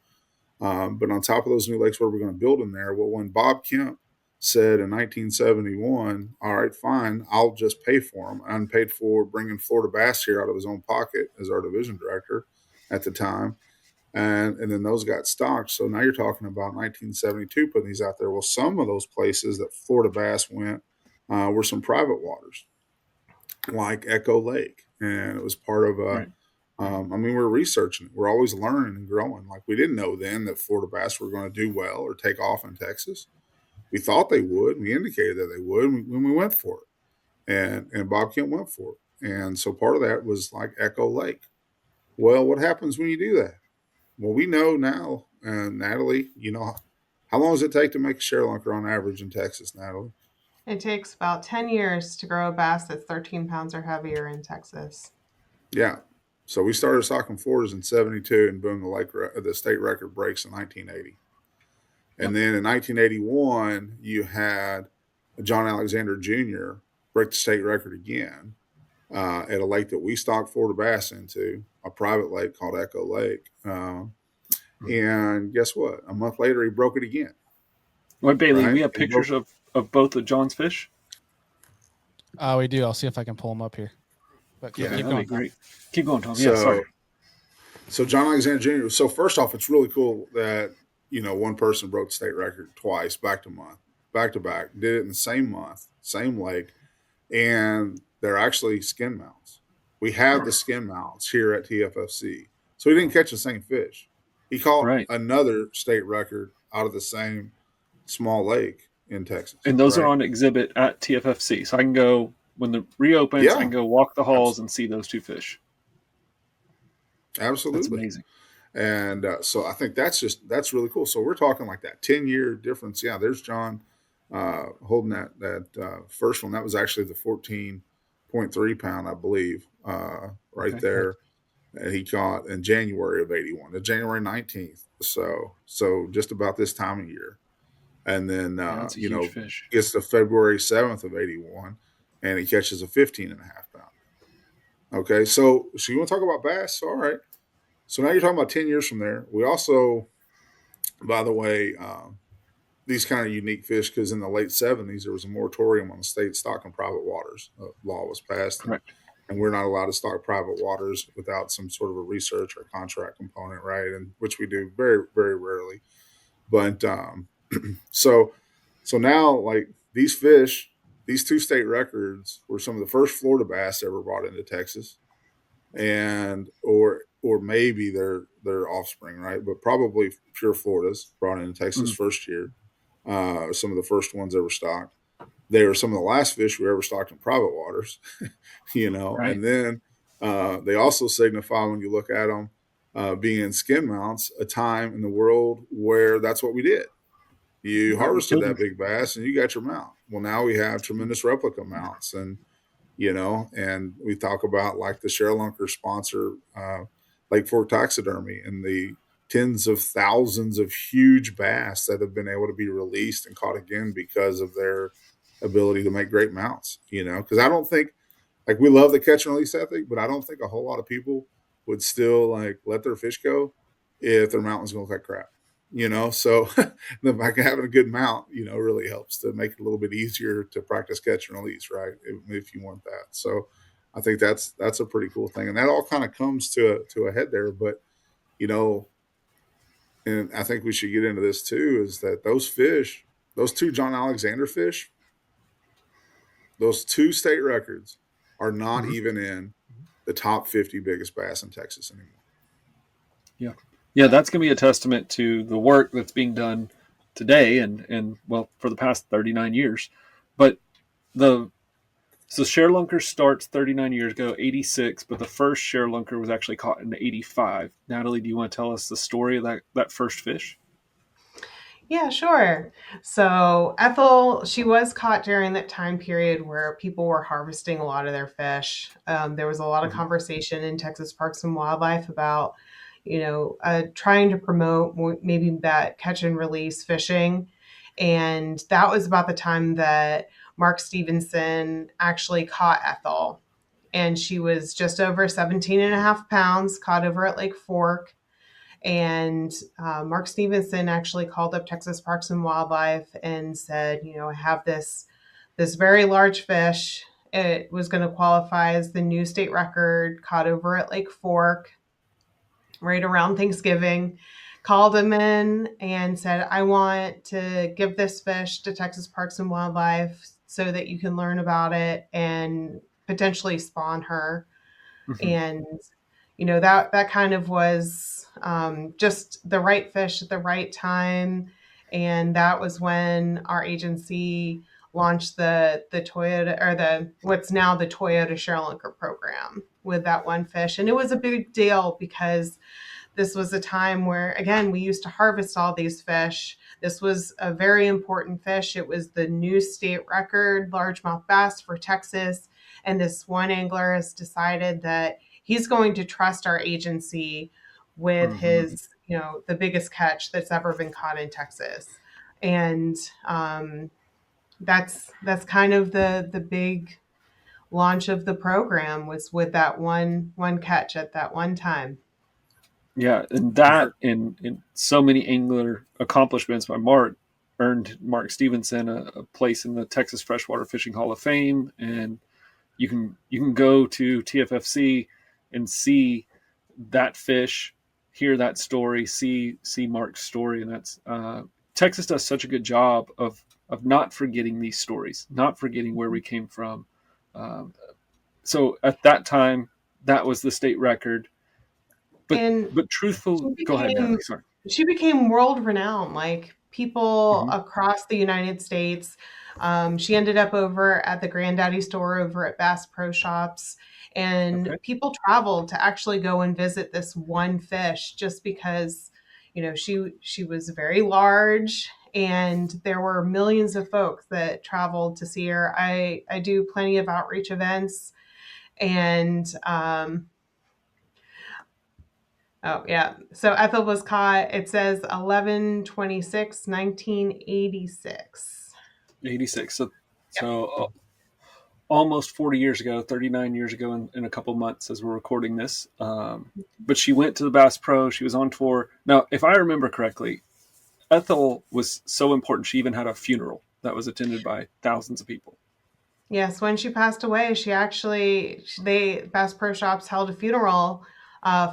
But on top of those new lakes, what are we going to build in there? Well, when Bob Kemp said in 1971, all right, fine, I'll just pay for them, unpaid for bringing Florida bass here out of his own pocket as our division director at the time. And then those got stocked. So now you're talking about 1972 putting these out there. Well, some of those places that Florida bass went were some private waters, like Echo Lake. And it was part of a, we're researching it. We're always learning and growing. Like, we didn't know then that Florida bass were going to do well or take off in Texas. We thought they would. We indicated that they would when we went for it. And Bob Kemp went for it. And so part of that was like Echo Lake. Well, what happens when you do that? Well, we know now, Natalie, how long does it take to make a Sharelunker on average in Texas, Natalie? It takes about 10 years to grow a bass that's 13 pounds or heavier in Texas. Yeah. So we started stocking Floridas in 72, and boom, the state record breaks in 1980. And then in 1981, you had John Alexander Jr. break the state record again at a lake that we stocked Florida bass into, a private lake called Echo Lake. And guess what? A month later, he broke it again. Well, Bailey, we have pictures of both of John's fish? We do. I'll see if I can pull them up here. But keep going. Great. Keep going, Tom. Sorry. So John Alexander Jr. So first off, it's really cool that, one person broke the state record twice, back to back. Did it in the same month, same lake. And They're actually skin mounts. We have the skin mounts here at TFFC. So he didn't catch the same fish. He caught Right. another state record out of the same small lake in Texas. And those are right? on exhibit at TFFC. So I can go, when the reopens, I Yeah. can go walk the halls and see those two fish. Absolutely. That's amazing. And so I think that's really cool. So we're talking like that 10-year difference. Yeah, there's John holding that first one. That was actually the 14.3 pound, I believe, right there. And he caught in January of 81, January 19th. So just about this time of year. And then, That's a huge fish. gets to February 7th of 81, and he catches a 15.5 pound. Okay, so you want to talk about bass? All right. So now you're talking about 10 years from there. We also, by the way, these kind of unique fish, because in the late 70s, there was a moratorium on the state stocking private waters. A law was passed, Correct. and we're not allowed to stock private waters without some sort of a research or contract component, right? And which we do very, very rarely. But so now, like, these fish, these two state records were some of the first Florida bass ever brought into Texas, and or maybe their offspring, right? But probably pure Floridas brought into Texas first year. Some of the first ones ever stocked. They were some of the last fish we ever stocked in private waters, Right. And then they also signify, when you look at them being skin mounts, a time in the world where that's what we did. You harvested that big bass and you got your mount. Well, now we have tremendous replica mounts, and and we talk about, like, the Sharelunker sponsor Lake Fork Taxidermy and the tens of thousands of huge bass that have been able to be released and caught again because of their ability to make great mounts. Because I don't think, like, we love the catch and release ethic, but I don't think a whole lot of people would still, like, let their fish go if their mount was going to look like crap. So like, having a good mount, really helps to make it a little bit easier to practice catch and release, right? If you want that. So I think that's a pretty cool thing. And that all kind of comes to a head there. But, and I think we should get into this too, is that those fish, those two John Alexander fish, those two state records are not even in the top 50 biggest bass in Texas anymore. Yeah, that's going to be a testament to the work that's being done today and well, for the past 39 years. But so Sharelunker starts 39 years ago, 86, but the first Sharelunker was actually caught in 85. Natalie, do you want to tell us the story of that first fish? Yeah, sure. So Ethel, she was caught during that time period where people were harvesting a lot of their fish. There was a lot of conversation in Texas Parks and Wildlife about, trying to promote maybe that catch and release fishing. And that was about the time that Mark Stevenson actually caught Ethel. And she was just over 17.5 pounds, caught over at Lake Fork. And Mark Stevenson actually called up Texas Parks and Wildlife and said, I have this very large fish. It was going to qualify as the new state record, caught over at Lake Fork right around Thanksgiving. Called him in and said, I want to give this fish to Texas Parks and Wildlife so that you can learn about it and potentially spawn her. And that kind of was just the right fish at the right time. And that was when our agency launched the Toyota, or what's now the Toyota Sharelunker program, with that one fish. And it was a big deal because this was a time where, again, we used to harvest all these fish. This was a very important fish. It was the new state record largemouth bass for Texas. And this one angler has decided that he's going to trust our agency with his, the biggest catch that's ever been caught in Texas. And that's kind of the big launch of the program, was with that one catch at that one time. Yeah, and that and so many angler accomplishments by Mark earned Mark Stevenson a place in the Texas Freshwater Fishing Hall of Fame. And you can go to TFFC and see that fish, hear that story, see Mark's story. And that's Texas does such a good job of not forgetting these stories, not forgetting where we came from. So at that time, that was the state record. And But truthful, go ahead, Natalie. Sorry. she became world renowned. Like people Mhm. across the United States. She ended up over at the Granddaddy store over at Bass Pro Shops, and Okay. people traveled to actually go and visit this one fish just because, she was very large, and there were millions of folks that traveled to see her. I do plenty of outreach events, and oh, yeah. So Ethel was caught, it says 11/26/1986. 86. So, Yep. so almost 40 years ago, 39 years ago in a couple months as we're recording this. But she went to the Bass Pro. She was on tour. Now, if I remember correctly, Ethel was so important, she even had a funeral that was attended by thousands of people. Yes, when she passed away, Bass Pro Shops held a funeral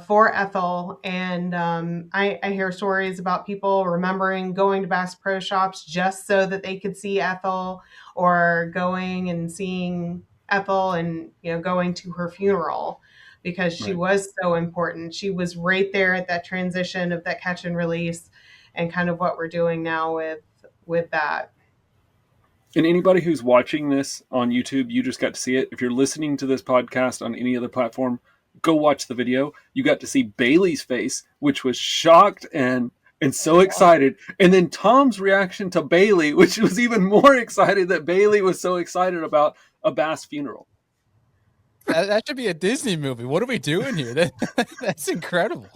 for Ethel, and I hear stories about people remembering going to Bass Pro Shops just so that they could see Ethel, or going and seeing Ethel, and going to her funeral because she Right. was so important. She was right there at that transition of that catch and release, and kind of what we're doing now with that. And anybody who's watching this on YouTube, you just got to see it. If you're listening to this podcast on any other platform, go watch the video. You got to see Bailey's face, which was shocked and so excited. And then Tom's reaction to Bailey, which was even more excited that Bailey was so excited about a bass funeral. That should be a Disney movie. What are we doing here? That's incredible.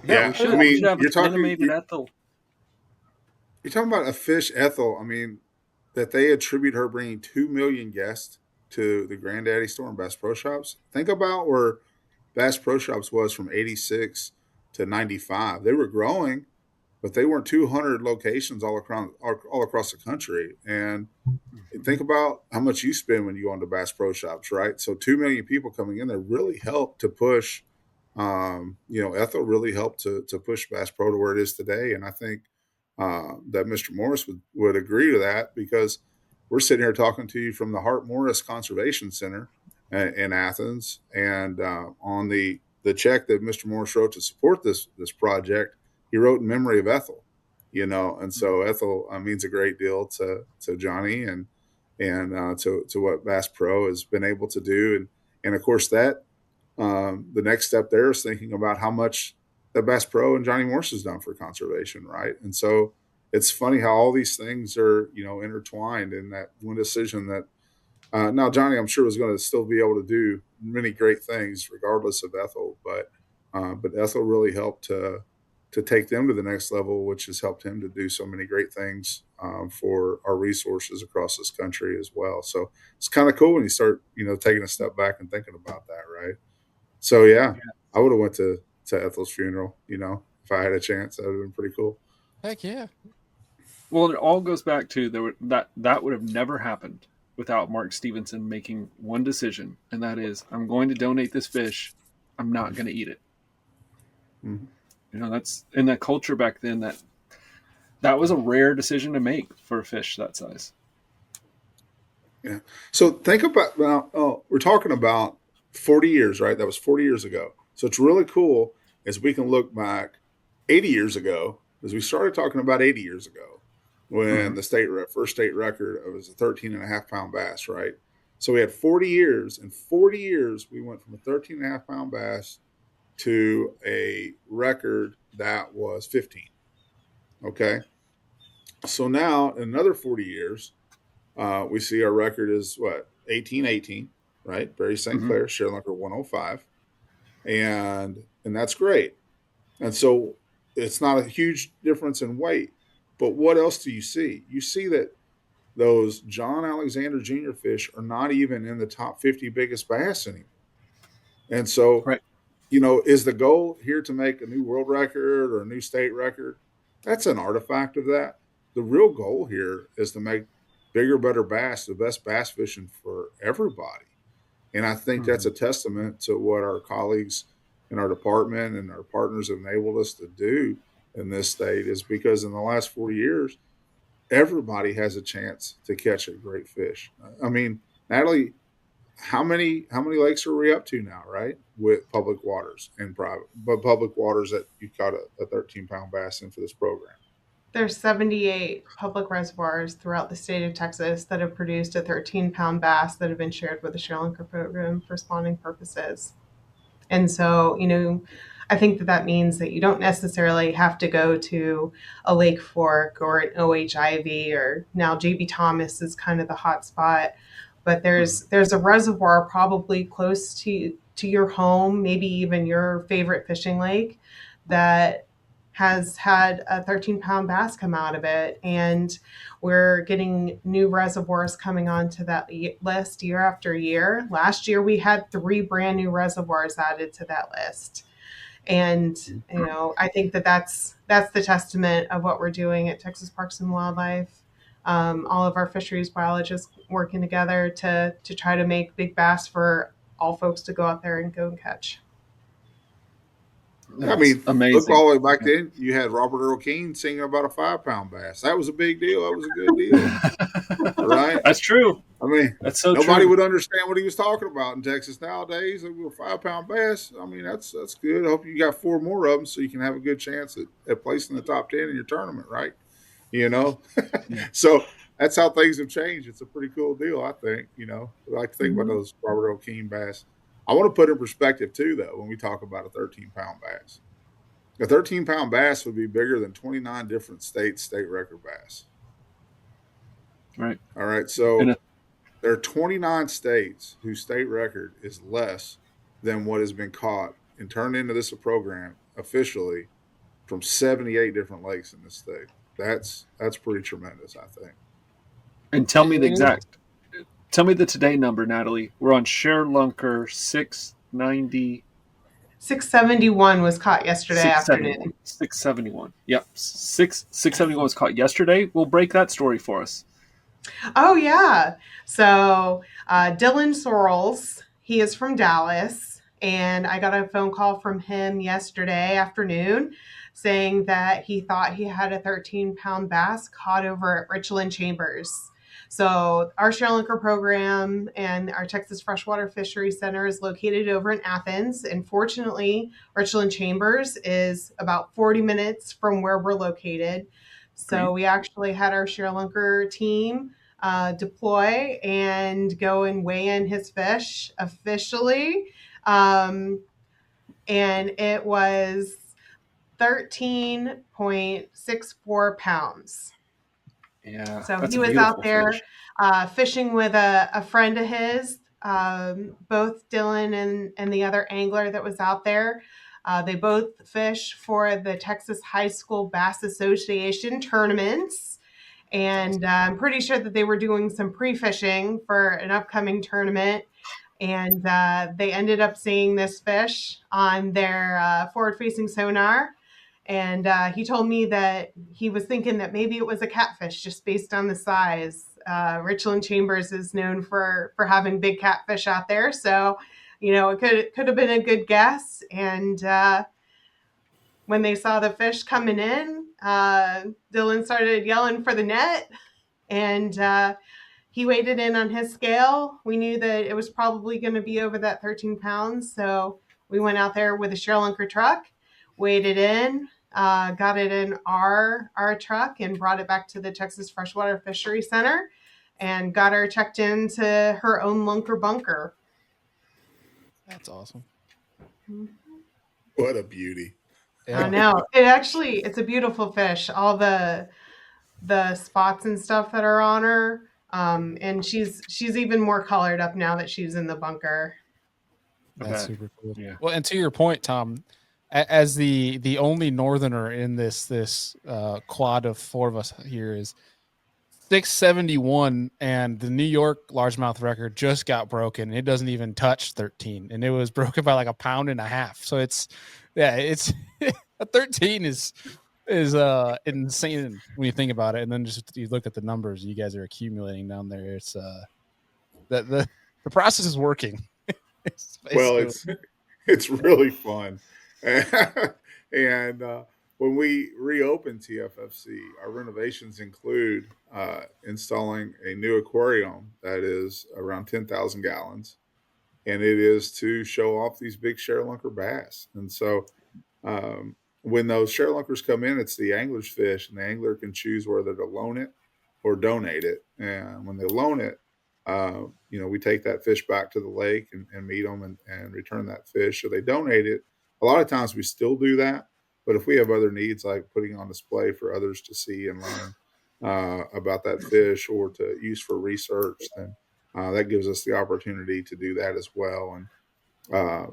Yeah, we should. We should have you're an talking animated Ethel. you're talking about a fish, Ethel. I mean, that they attribute her bringing 2 million guests to the Granddaddy store and Bass Pro Shops. Think about where Bass Pro Shops was from 86 to 95. They were growing, but they weren't 200 locations all across the country. And think about how much you spend when you go into Bass Pro Shops, right? So 2 million people coming in there really helped to push. Ethel really helped to push Bass Pro to where it is today. And I think that Mr. Morris would agree to that, because we're sitting here talking to you from the Hart Morris Conservation Center in Athens, and on the check that Mr. Morris wrote to support this project, he wrote in memory of Ethel. And so Ethel means a great deal to Johnny and to what Bass Pro has been able to do, and of course that the next step there is thinking about how much that Bass Pro and Johnny Morse has done for conservation, right? And so it's funny how all these things are intertwined in that one decision that now Johnny, I'm sure, was going to still be able to do many great things regardless of Ethel, but Ethel really helped to take them to the next level, which has helped him to do so many great things for our resources across this country as well. So it's kind of cool when you start taking a step back and thinking about that, right? So yeah, I would have went to Ethel's funeral. If I had a chance, that would have been pretty cool. Heck yeah. Well, it all goes back to that would have never happened without Mark Stevenson making one decision, and that is, I'm going to donate this fish. I'm not going to eat it. Mm-hmm. That's in that culture back then. That was a rare decision to make for a fish that size. Yeah. So think about now. Oh, we're talking about 40 years, right? That was 40 years ago. So it's really cool as we can look back 80 years ago, as we started talking about 80 years ago, when the first state record was a 13.5 pound bass, right? So we had 40 years. In 40 years, we went from a 13.5 pound bass to a record that was 15. Okay. So now in another 40 years, we see our record is what, 1818, right? Barry St. Mm-hmm. Clair, Sharelunker 105. And that's great. And so it's not a huge difference in weight. But what else do you see? You see that those John Alexander Jr. fish are not even in the top 50 biggest bass anymore. And so, Right. Is the goal here to make a new world record or a new state record? That's an artifact of that. The real goal here is to make bigger, better bass, the best bass fishing for everybody. And I think that's a testament to what our colleagues in our department and our partners have enabled us to do in this state, is because in the last 40 years, everybody has a chance to catch a great fish. I mean, Natalie, how many lakes are we up to now, right? With public waters and private, but public waters that you caught a 13-pound bass in for this program. There's 78 public reservoirs throughout the state of Texas that have produced a 13-pound bass that have been shared with the Sharelunker program for spawning purposes. And so, I think that means that you don't necessarily have to go to a Lake Fork or an OHIV, or now JB Thomas is kind of the hot spot. But there's a reservoir probably close to your home, maybe even your favorite fishing lake, that has had a 13-pound bass come out of it. And we're getting new reservoirs coming onto that list year after year. Last year, we had 3 brand new reservoirs added to that list. And, I think that's the testament of what we're doing at Texas Parks and Wildlife. All of our fisheries biologists working together to try to make big bass for all folks to go out there and go and catch. I mean, amazing. look all the way back then. You had Robert Earl Keen singing about a 5-pound bass. That was a big deal. That was a good deal, right? That's true. I mean, that's so nobody true. would understand what he was talking about in Texas nowadays. A 5-pound bass. I mean, that's good. I hope you got 4 more of them so you can have a good chance at placing the top 10 in your tournament, right? So that's how things have changed. It's a pretty cool deal, I think. I like to think about those Robert Earl Keen bass. I want to put in perspective too, though, when we talk about a 13-pound bass. A 13-pound bass would be bigger than 29 different states' state record bass. Right. All right. So there are 29 states whose state record is less than what has been caught and turned into this program officially from 78 different lakes in this state. That's pretty tremendous, I think. And tell me the today number, Natalie. We're on Sharelunker 690. 671 was caught yesterday afternoon. 671. Yep. 671 was caught yesterday. We'll break that story for us. Oh, yeah. So Dylan Sorrells, he is from Dallas, and I got a phone call from him yesterday afternoon saying that he thought he had a 13-pound bass caught over at Richland Chambers. So our Sharelunker program and our Texas Freshwater Fisheries Center is located over in Athens. And fortunately, Richland Chambers is about 40 minutes from where we're located. So we actually had our Sharelunker team deploy and go and weigh in his fish officially. And it was 13.64 pounds. Yeah. So he was out there fishing with a friend of his, both Dylan and the other angler that was out there. They both fish for the Texas High School Bass Association tournaments. And I'm pretty sure that they were doing some pre-fishing for an upcoming tournament. And they ended up seeing this fish on their forward-facing sonar. And he told me that he was thinking that maybe it was a catfish just based on the size. Richland Chambers is known for having big catfish out there. So, it could have been a good guess. And when they saw the fish coming in, Dylan started yelling for the net. And he weighed it in on his scale. We knew that it was probably going to be over that 13 pounds. So we went out there with a Sharelunker truck, weighed it in, got it in our truck and brought it back to the Texas Freshwater Fisheries Center and got her checked into her own lunker bunker. That's awesome. What a beauty. Yeah. I know. It's a beautiful fish. All the spots and stuff that are on her. And she's even more colored up now that she's in the bunker. That's super cool. Yeah. Well, and to your point, Tom, as the only northerner in this quad of 4 of us here is 671, and the New York largemouth record just got broken. It doesn't even touch 13, and it was broken by like 1.5 pounds. So it's a 13 is insane when you think about it. And then just you look at the numbers you guys are accumulating down there. It's the process is working. It's really fun. And when we reopen TFFC, our renovations include installing a new aquarium that is around 10,000 gallons. and it is to show off these big Sharelunker bass. And so when those Sharelunkers come in, it's the angler's fish, and the angler can choose whether to loan it or donate it. And when they loan it, we take that fish back to the lake and meet them and return that fish. Or they donate it. A lot of times we still do that, but if we have other needs like putting on display for others to see and learn about that fish or to use for research, then that gives us the opportunity to do that as well. And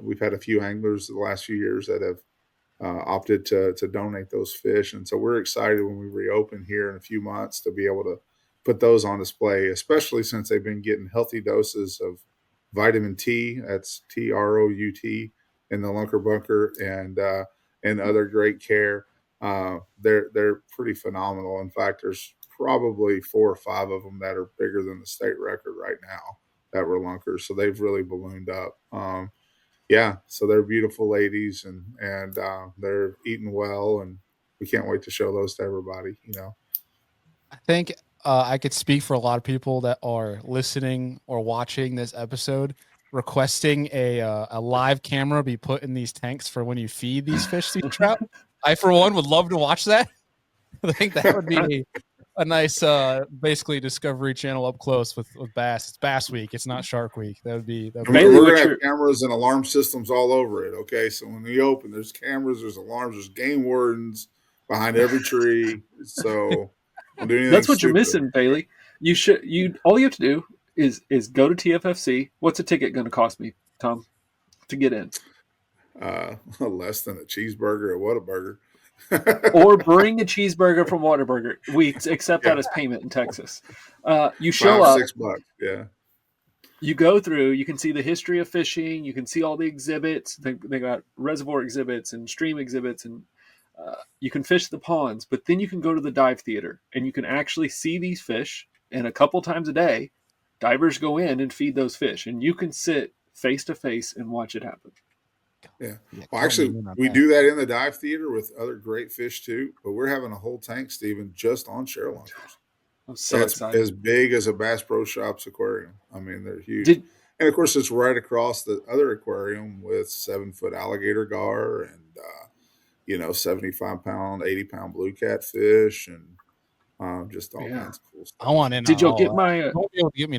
we've had a few anglers the last few years that have opted to donate those fish. And so we're excited when we reopen here in a few months to be able to put those on display, especially since they've been getting healthy doses of vitamin T, that's TROUT, in the Lunker Bunker, and other great care. They're pretty phenomenal. In fact, there's probably 4 or 5 of them that are bigger than the state record right now that were Lunkers. So they've really ballooned up. So they're beautiful ladies, and they're eating well, and we can't wait to show those to everybody. I think I could speak for a lot of people that are listening or watching this episode, requesting a live camera be put in these tanks for when you feed these fish, these trout. I, for one, would love to watch that. I think that would be a nice, basically Discovery Channel up close with bass. It's Bass Week. It's not Shark Week. We're going to have cameras and alarm systems all over it. Okay, so when we open, there's cameras, there's alarms, there's game wardens behind every tree. So that's what you're missing, Bailey. All you have to do is go to TFFC. What's a ticket going to cost me, Tom, to get in? Less than a cheeseburger at Whataburger. Or bring a cheeseburger from Whataburger. We accept that as payment in Texas. You show up. $5-6. Yeah. You go through. You can see the history of fishing. You can see all the exhibits. They got reservoir exhibits and stream exhibits, and you can fish the ponds. But then you can go to the dive theater, and you can actually see these fish. And a couple times a day, divers go in and feed those fish, and you can sit face to face and watch it happen. Yeah. Well, actually, we do that in the dive theater with other great fish too. But we're having a whole tank, Stephen, just on Sharelunkers. I'm so That's excited. as big as a Bass Pro Shops aquarium. I mean, they're huge. And of course, it's right across the other aquarium with 7-foot alligator gar and 75-pound, 80-pound blue catfish and just all kinds of cool stuff. I want in. Did you get my? Did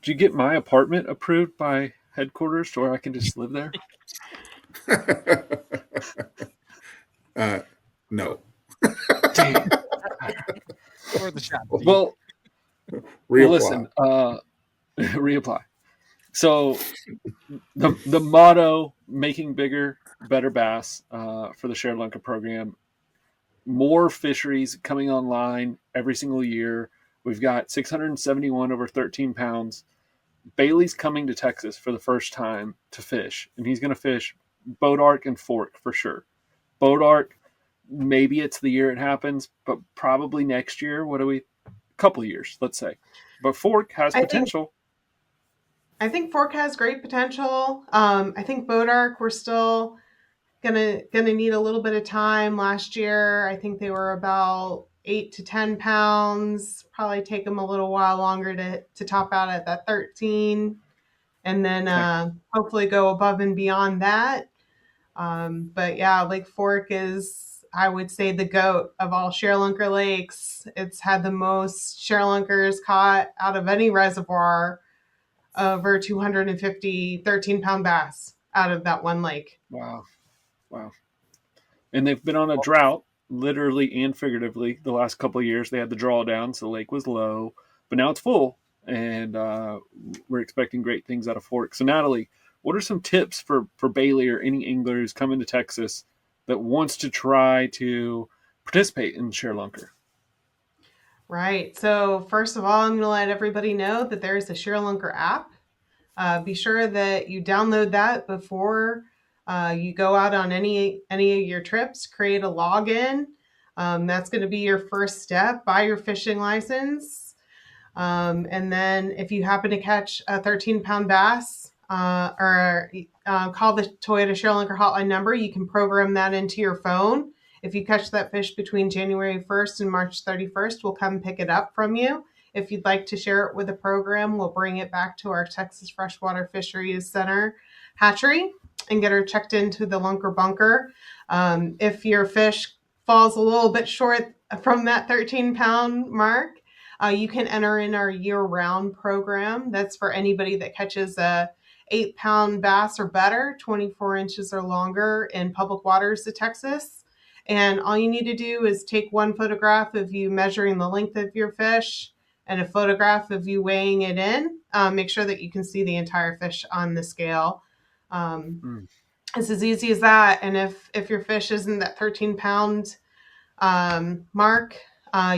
you get my apartment approved by headquarters to where I can just live there? No. Well, listen, reapply. So the motto, making bigger, better bass for the Sharelunker program. More fisheries coming online every single year. We've got 671 over 13 pounds. Bailey's coming to Texas for the first time to fish, and he's going to fish boat arc and fork for sure. Boat arc, maybe it's the year it happens, but probably next year. Couple of years, let's say. But fork has potential. I think fork has great potential. I think boat arc, we're still gonna need a little bit of time. Last year, I think they were about 8 to 10 pounds. Probably take them a little while longer to top out at that 13, and then hopefully go above and beyond that. But yeah, Lake Fork is, I would say, the GOAT of all Sharelunker lakes. It's had the most Sharelunkers caught out of any reservoir, over 250 13-pound bass out of that one lake. Wow. And they've been on a drought, literally and figuratively, the last couple of years. They had the drawdown, so the lake was low, but now it's full, and we're expecting great things out of Fork. So Natalie, what are some tips for Bailey or any angler who's coming to Texas that wants to try to participate in Sharelunker? Right. So first of all, I'm going to let everybody know that there's a Sharelunker app. Be sure that you download that before you go out on any of your trips. Create a login. That's going to be your first step. Buy your fishing license. And then if you happen to catch a 13-pound bass, or call the Toyota Sharelunker hotline number, you can program that into your phone. If you catch that fish between January 1st and March 31st, we'll come pick it up from you. If you'd like to share it with the program, we'll bring it back to our Texas Freshwater Fisheries Center hatchery and get her checked into the lunker bunker. If your fish falls a little bit short from that 13-pound mark, you can enter in our year-round program. That's for anybody that catches a 8-pound bass or better, 24 inches or longer in public waters of Texas. And all you need to do is take one photograph of you measuring the length of your fish and a photograph of you weighing it in. Make sure that you can see the entire fish on the scale. It's as easy as that. And if your fish isn't that 13-pound mark,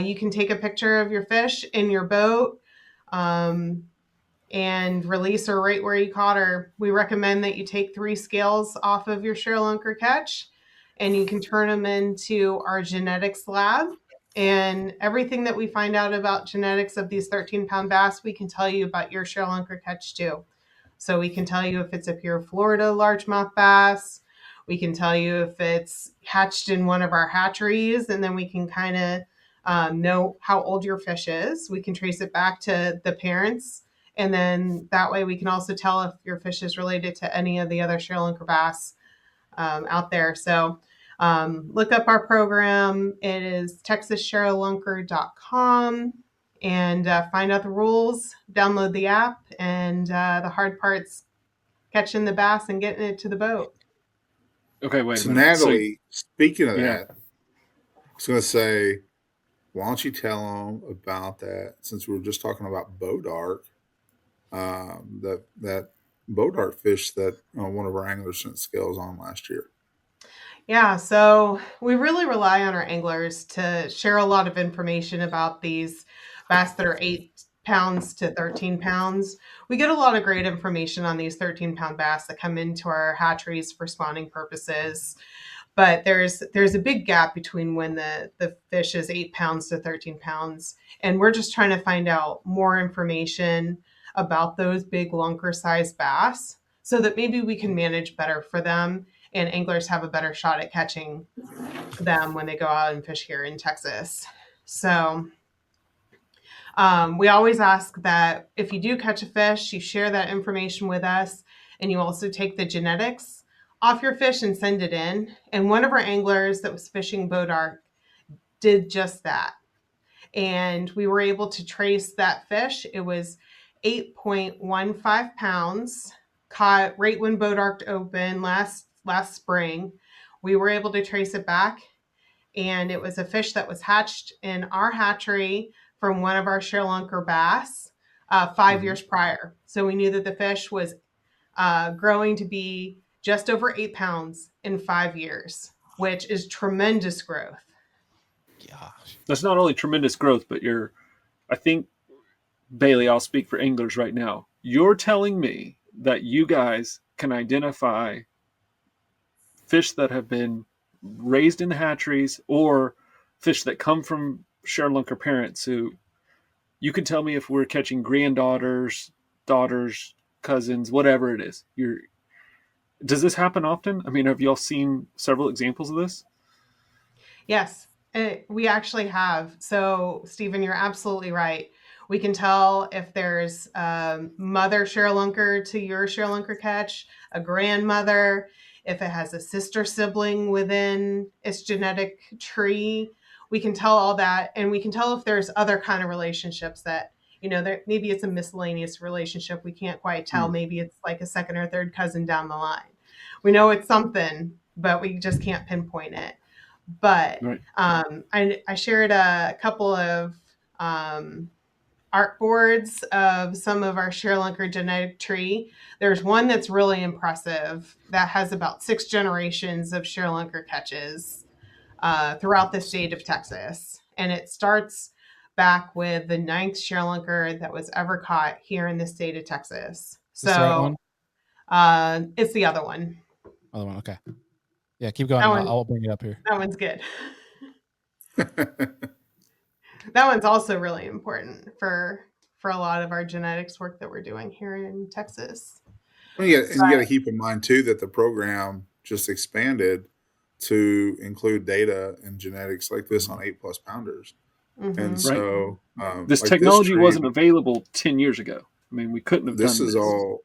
you can take a picture of your fish in your boat and release her right where you caught her. We recommend that you take 3 scales off of your Sharelunker catch, and you can turn them into our genetics lab. And everything that we find out about genetics of these 13-pound bass, we can tell you about your Sharelunker catch too. So we can tell you if it's a pure Florida largemouth bass. We can tell you if it's hatched in one of our hatcheries, and then we can kind of know how old your fish is. We can trace it back to the parents, and then that way we can also tell if your fish is related to any of the other Sharelunker bass out there. So look up our program. It is texassharelunker.com, and find out the rules, download the app, and the hard part's catching the bass and getting it to the boat. Okay, wait So a minute. Natalie, speaking of Yeah. that, I was going to say, why don't you tell them about that, since we were just talking about bow dart, that bow dart fish that one of our anglers sent scales on last year. Yeah, so we really rely on our anglers to share a lot of information about these bass that are 8 pounds to 13 pounds. We get a lot of great information on these 13-pound bass that come into our hatcheries for spawning purposes. But there's a big gap between when the fish is 8 pounds to 13 pounds. And we're just trying to find out more information about those big lunker-sized bass so that maybe we can manage better for them and anglers have a better shot at catching them when they go out and fish here in Texas. So we always ask that if you do catch a fish, you share that information with us, and you also take the genetics off your fish and send it in. And one of our anglers that was fishing bow dart did just that. And we were able to trace that fish. It was 8.15 pounds, caught right when bow dart opened last spring. We were able to trace it back, and it was a fish that was hatched in our hatchery from one of our Sharelunker bass 5 years prior. So we knew that the fish was growing to be just over 8 pounds in 5 years, which is tremendous growth. Gosh. That's not only tremendous growth, but I think, Bailey, I'll speak for anglers right now. You're telling me that you guys can identify fish that have been raised in the hatcheries or fish that come from Sharelunker parents who you can tell me if we're catching granddaughters, daughters, cousins, whatever it is. Does this happen often? I mean, have y'all seen several examples of this? Yes, we actually have. So, Stephen, you're absolutely right. We can tell if there's a mother Sharelunker to your Sharelunker catch, a grandmother, if it has a sister sibling within its genetic tree. We can tell all that, and we can tell if there's other kind of relationships that, maybe it's a miscellaneous relationship. We can't quite tell. Maybe it's like a second or third cousin down the line. We know it's something, but we just can't pinpoint it. But Right. I shared a couple of art boards of some of our Sharelunker genetic tree. There's one that's really impressive that has about 6 generations of Sharelunker catches throughout the state of Texas. And it starts back with the 9th Sharelunker that was ever caught here in the state of Texas. So Is this the right one? It's the other one. Other one. Okay. Yeah, keep going. I'll bring it up here. That one's good. That one's also really important for a lot of our genetics work that we're doing here in Texas. Well, yeah, and you got to keep in mind too that the program just expanded to include data and genetics like this on 8+ pounders. And Mm-hmm. Right. so, This like this technology tree, wasn't available 10 years ago. I mean, we couldn't have this done is this. all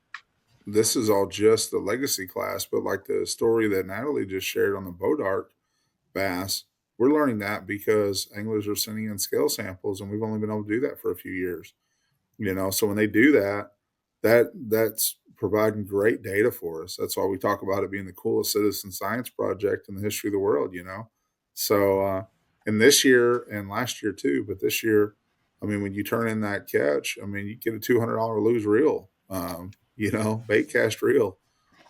this is all just the legacy class, but like the story that Natalie just shared on the Bodart bass, we're learning that because anglers are sending in scale samples, and we've only been able to do that for a few years. So when they do that, that's providing great data for us. That's why we talk about it being the coolest citizen science project in the history of the world. So and this year and last year too, but this year, I mean, when you turn in that catch, I mean, you get a $200 lose reel, bait cast reel.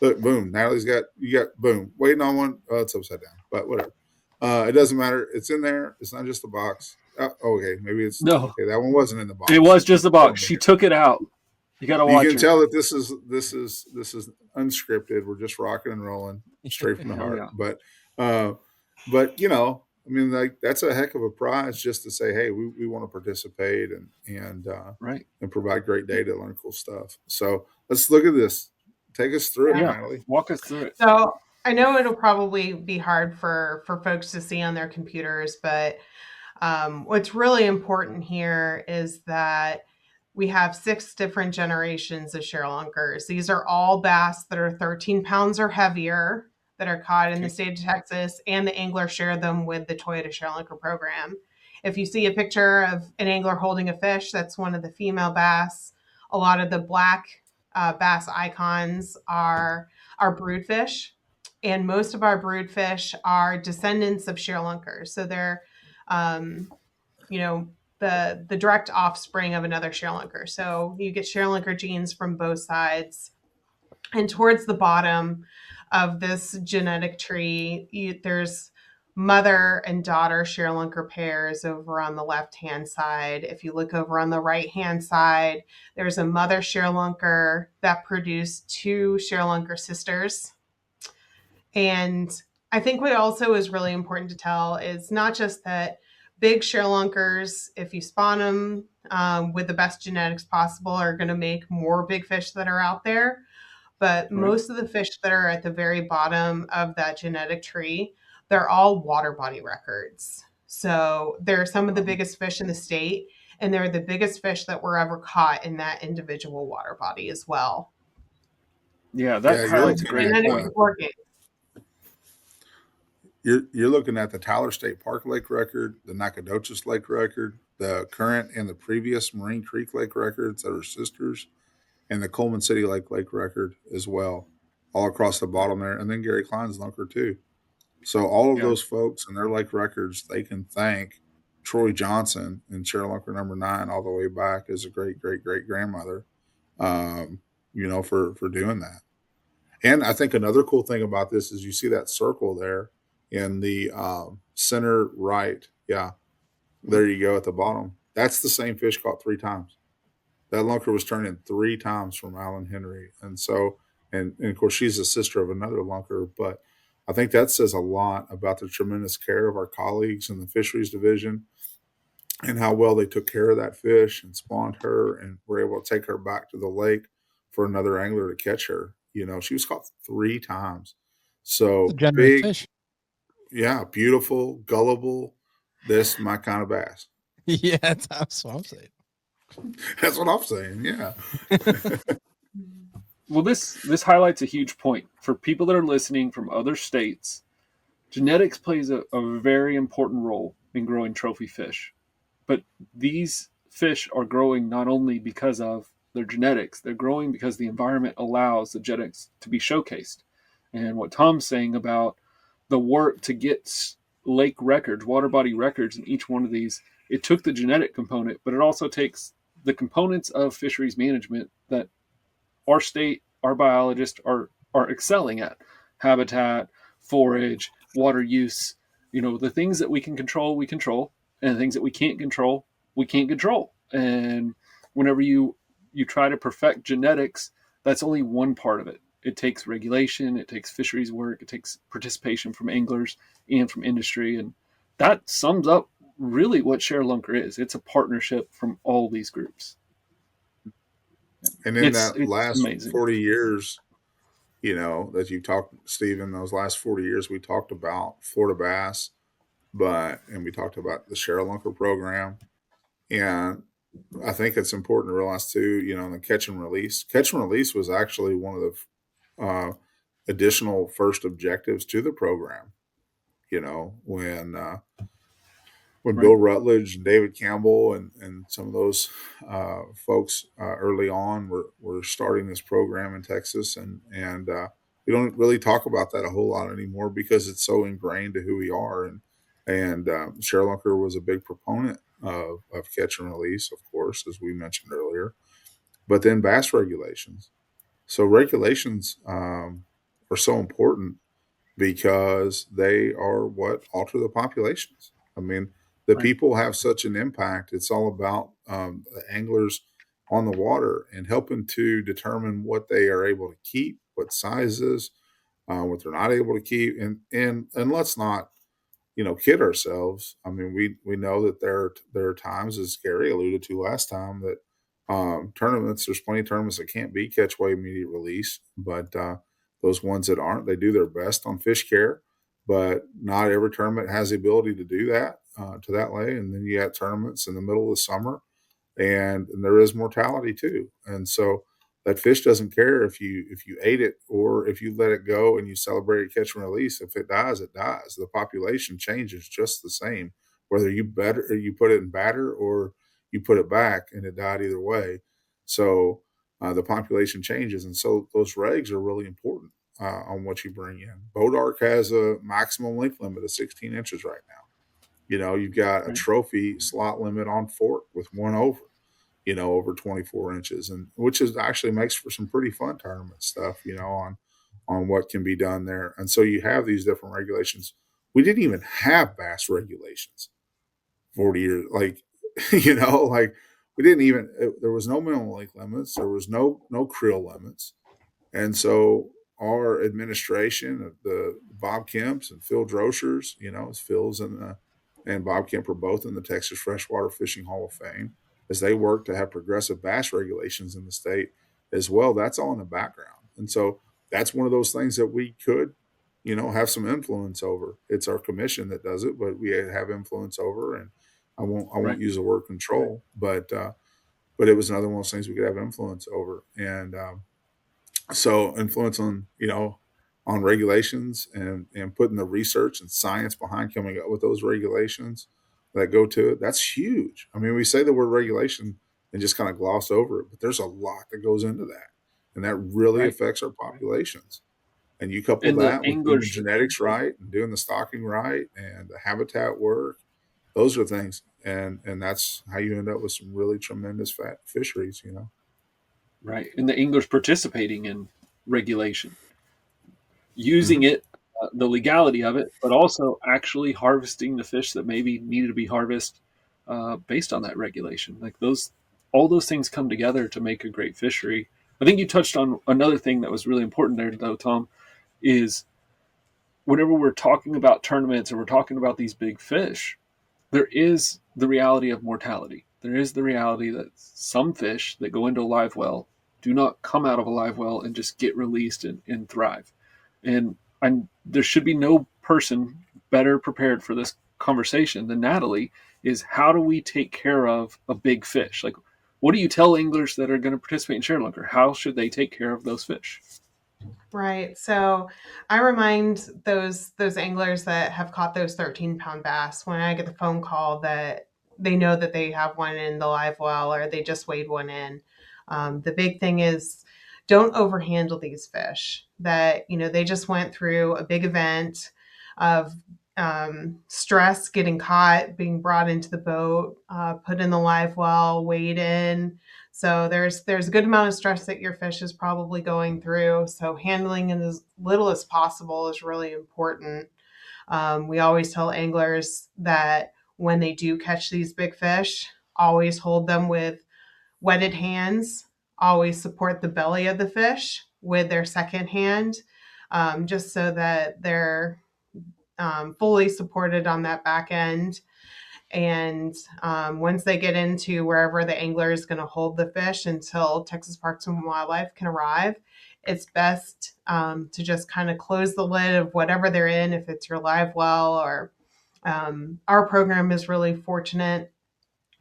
Look, boom, Natalie's got, you got, boom, waiting on one. Oh, it's upside down, but whatever. It doesn't matter. It's in there. It's not just a box. Okay, maybe it's No, okay. That one wasn't in the box. it was just a box. Going She there. took it out. You got to You watch can her. tell that this is unscripted. We're just rocking and rolling straight from the Hell heart. yeah. But I mean, like that's a heck of a prize just to say, hey, we want to participate and Right. and provide great data, learn cool stuff. So let's look at this. Take us through it, Yeah. Natalie. Walk us through it. So I know it'll probably be hard for folks to see on their computers, but what's really important here is that we have 6 different generations of Sharelunkers. These are all bass that are 13 pounds or heavier that are caught in the state of Texas, and the angler shared them with the Toyota Sharelunker program. If you see a picture of an angler holding a fish, that's one of the female bass. A lot of the black bass icons are broodfish, and most of our broodfish are descendants of Sharelunkers. So they're you know, the direct offspring of another Sharelunker. So you get Sharelunker genes from both sides. And towards the bottom of this genetic tree, there's mother and daughter Sharelunker pairs over on the left hand side. If you look over on the right hand side, there's a mother Sharelunker that produced 2 Sharelunker sisters. And I think what also is really important to tell is not just that big Sharelunkers, if you spawn them with the best genetics possible, are going to make more big fish that are out there. But most of the fish that are at the very bottom of that genetic tree, they're all water body records. So they're some of the biggest fish in the state, and they're the biggest fish that were ever caught in that individual water body as well. Yeah, that Yeah, you're highlights a looking great at Genetics point. is working. you're looking at the Tyler State Park Lake record, the Nacogdoches Lake record, the current and the previous Marine Creek Lake records that are sisters, and the Coleman City Lake record as well, all across the bottom there, and then Gary Klein's Lunker too. So all of Yeah. those folks and their lake records, they can thank Troy Johnson and Sharelunker number 9 all the way back as a great grandmother, for doing that. And I think another cool thing about this is you see that circle there in the center right. Yeah, there you go at the bottom. That's the same fish caught 3 times. That lunker was turned in 3 times from Alan Henry. And so, and of course, she's a sister of another lunker. But I think that says a lot about the tremendous care of our colleagues in the fisheries division and how well they took care of that fish and spawned her and were able to take her back to the lake for another angler to catch her. She was caught 3 times. It's a So generous big, fish. yeah, beautiful, gullible. This my kind of bass. Yeah, that's what I'm saying. That's what I'm saying. Yeah. Well, this highlights a huge point for people that are listening from other states. Genetics plays a very important role in growing trophy fish, but these fish are growing not only because of their genetics, they're growing because the environment allows the genetics to be showcased. And what Tom's saying about the work to get lake records, water body records in each one of these, it took the genetic component, but it also takes the components of fisheries management that our state, our biologists are excelling at: habitat, forage, water use. The things that we can control, we control, and the things that we can't control, we can't control. And whenever you try to perfect genetics, that's only one part of it. It takes regulation, it takes fisheries work, it takes participation from anglers and from industry, and that sums up really what Sharelunker is. It's a partnership from all these groups. And in It's that last amazing. 40 years, that you talked, Stephen, those last 40 years, we talked about Florida bass and we talked about the Sharelunker program. And I think it's important to realize too, the catch and release. Catch and release was actually one of the additional first objectives to the program. When Right. Bill Rutledge and David Campbell and some of those folks early on were starting this program in Texas, and we don't really talk about that a whole lot anymore because it's so ingrained to who we are. And Sharelunker was a big proponent of catch and release, of course, as we mentioned earlier, but then bass regulations. So regulations are so important because they are what alter the populations. I mean, the Right. people have such an impact. It's all about the anglers on the water and helping to determine what they are able to keep, what sizes, what they're not able to keep, and let's not kid ourselves. I mean, we know that there are times, as Gary alluded to last time, that tournaments. There's plenty of tournaments that can't be catch weigh immediate release, but those ones that aren't, they do their best on fish care. But not every tournament has the ability to do that to that way. And then you have tournaments in the middle of the summer and there is mortality too. And so that fish doesn't care if you ate it or if you let it go and you celebrate it, catch and release. If it dies, it dies. The population changes just the same, whether you put it in batter or you put it back, and it died either way. So the population changes, and so those regs are really important on what you bring in. Bodark has a maximum length limit of 16 inches right now. You've got a Right. trophy slot limit on fork with one over, over 24 inches, and which is actually makes for some pretty fun tournament stuff, on what can be done there. And so you have these different regulations. We didn't even have bass regulations 40 years, like, like we didn't even, there was no minimum length limits. There was no creel limits. And so our administration, the Bob Kemps and Phil Droschers, Phil's and Bob Kemp are both in the Texas Freshwater Fishing Hall of Fame, as they work to have progressive bass regulations in the state as well. That's all in the background. And so that's one of those things that we could, have some influence over. It's our commission that does it, but we have influence over. And I Right. won't use the word control, but it was another one of those things we could have influence over. And so influence on regulations and putting the research and science behind coming up with those regulations that go to it, that's huge. I mean, we say the word regulation and just kind of gloss over it, but there's a lot that goes into that, and that really Right. affects our populations. And you couple And the that with doing the anglers, genetics right and doing the stocking right and the habitat work, those are things, and that's how you end up with some really tremendous fat fisheries. right, and the anglers participating in regulation, using Hmm. it, the legality of it, but also actually harvesting the fish that maybe needed to be harvested based on that regulation. Like all those things come together to make a great fishery. I think you touched on another thing that was really important there, though, Tom, is whenever we're talking about tournaments or we're talking about these big fish, there is the reality of mortality. There is the reality that some fish that go into a live well do not come out of a live well and just get released and thrive. And there should be no person better prepared for this conversation than Natalie. Is how do we take care of a big fish? Like, what do you tell anglers that are going to participate in Sharelunker? How should they take care of those fish? Right. So I remind those anglers that have caught those 13-pound bass when I get the phone call that they know that they have one in the live well or they just weighed one in. The big thing is don't overhandle these fish. That they just went through a big event of stress, getting caught, being brought into the boat, put in the live well, weighed in. So there's a good amount of stress that your fish is probably going through. So handling it as little as possible is really important. We always tell anglers that when they do catch these big fish, always hold them with wetted hands. Always support the belly of the fish with their second hand, just so that they're fully supported on that back end. And once they get into wherever the angler is going to hold the fish until Texas Parks and Wildlife can arrive, it's best to just kind of close the lid of whatever they're in, if it's your live well or Our program is really fortunate.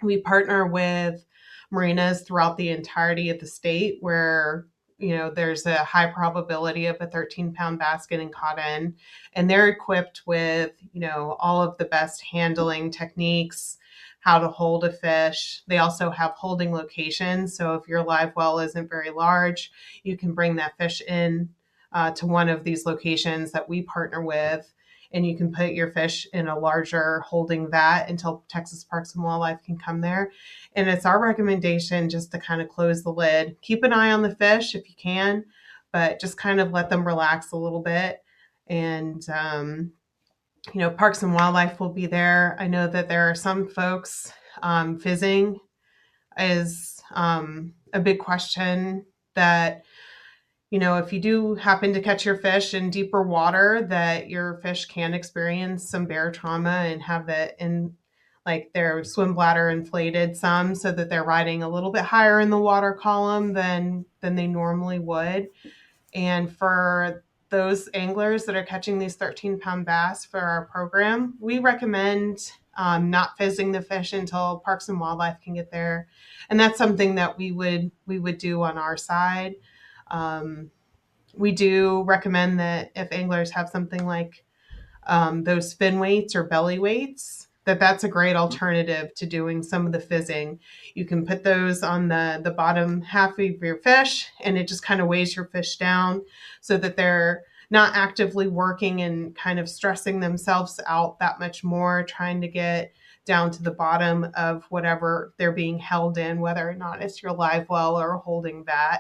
We partner with marinas throughout the entirety of the state where there's a high probability of a 13-pound bass getting caught in, and they're equipped with all of the best handling techniques, how to hold a fish. They also have holding locations, so if your live well isn't very large, you can bring that fish in to one of these locations that we partner with, and you can put your fish in a larger holding vat until Texas Parks and Wildlife can come there. And it's our recommendation just to kind of close the lid. Keep an eye on the fish if you can, but just kind of let them relax a little bit. And, Parks and Wildlife will be there. I know that there are some folks, fizzing is a big question that if you do happen to catch your fish in deeper water, that your fish can experience some barotrauma and have it in like their swim bladder inflated some, so that they're riding a little bit higher in the water column than they normally would. And for those anglers that are catching these 13-pound bass for our program, we recommend not fizzing the fish until Parks and Wildlife can get there. And that's something that we would do on our side. We do recommend that if anglers have something like those fin weights or belly weights, that's a great alternative to doing some of the fizzing. You can put those on the bottom half of your fish, and it just kind of weighs your fish down so that they're not actively working and kind of stressing themselves out that much more, trying to get down to the bottom of whatever they're being held in, whether or not it's your live well or a holding vat.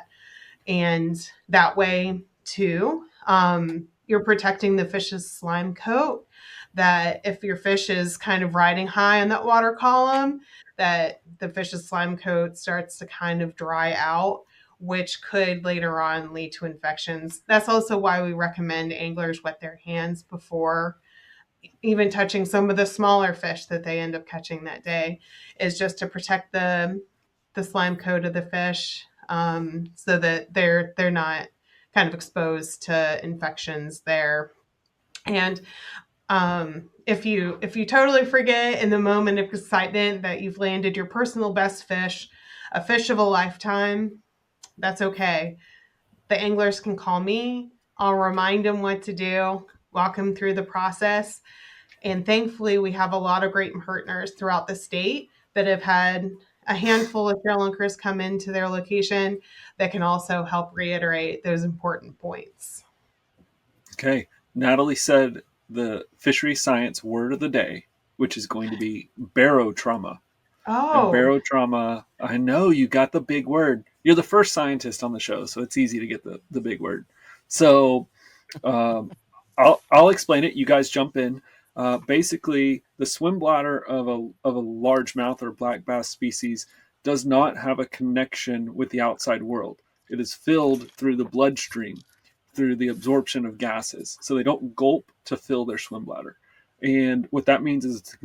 And that way, too, you're protecting the fish's slime coat, that if your fish is kind of riding high in that water column, that the fish's slime coat starts to kind of dry out, which could later on lead to infections. That's also why we recommend anglers wet their hands before even touching some of the smaller fish that they end up catching that day, is just to protect the slime coat of the fish, so that they're not kind of exposed to infections there. And if you totally forget in the moment of excitement that you've landed your personal best fish, a fish of a lifetime, that's okay. The anglers can call me. I'll remind them what to do, walk them through the process. And thankfully, we have a lot of great partners throughout the state that have had a handful of Sharelunkers come into their location that can also help reiterate those important points. Okay. Natalie said the fishery science word of the day, which is going to be barotrauma. Oh. And barotrauma, I know you got the big word. You're the first scientist on the show, so it's easy to get the big word. So I'll explain it. You guys jump in. Basically, the swim bladder of a largemouth or black bass species does not have a connection with the outside world. It is filled through the bloodstream, through the absorption of gases. So they don't gulp to fill their swim bladder. And what that means is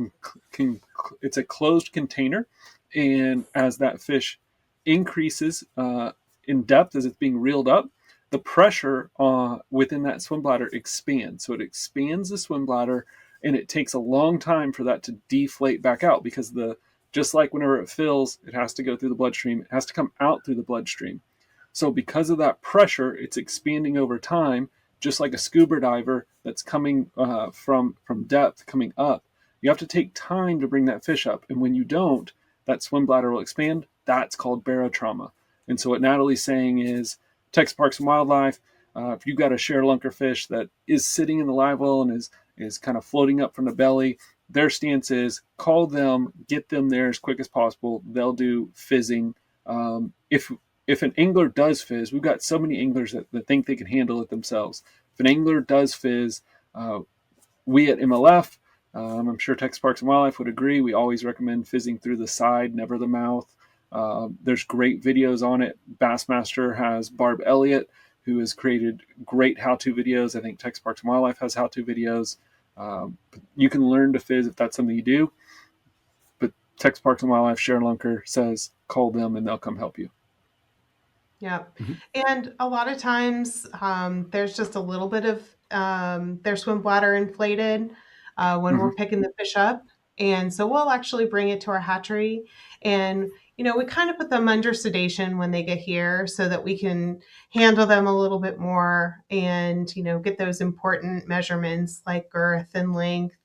it's a closed container. And as that fish increases in depth, as it's being reeled up, the pressure within that swim bladder expands. So it expands the swim bladder, and it takes a long time for that to deflate back out, because just like whenever it fills, it has to go through the bloodstream. It has to come out through the bloodstream. So because of that pressure, it's expanding over time, just like a scuba diver that's coming from depth, coming up. You have to take time to bring that fish up. And when you don't, that swim bladder will expand. That's called barotrauma. And so what Natalie's saying is, Texas Parks and Wildlife, if you've got a Sharelunker fish that is sitting in the live well and is kind of floating up from the belly, their stance is call them, get them there as quick as possible. They'll do fizzing. If an angler does fizz, we've got so many anglers that think they can handle it themselves. If an angler does fizz, we at MLF, I'm sure Texas Parks and Wildlife would agree, we always recommend fizzing through the side, never the mouth. There's great videos on it. Bassmaster has Barb Elliott, who has created great how-to videos. I think Texas Parks and Wildlife has how-to videos. You can learn to fizz if that's something you do. But Texas Parks and Wildlife Sharelunker says call them and they'll come help you. Yeah. Mm-hmm. And a lot of times there's just a little bit of their swim bladder inflated. when we're picking the fish up. And so we'll actually bring it to our hatchery, and we kind of put them under sedation when they get here so that we can handle them a little bit more and get those important measurements like girth and length.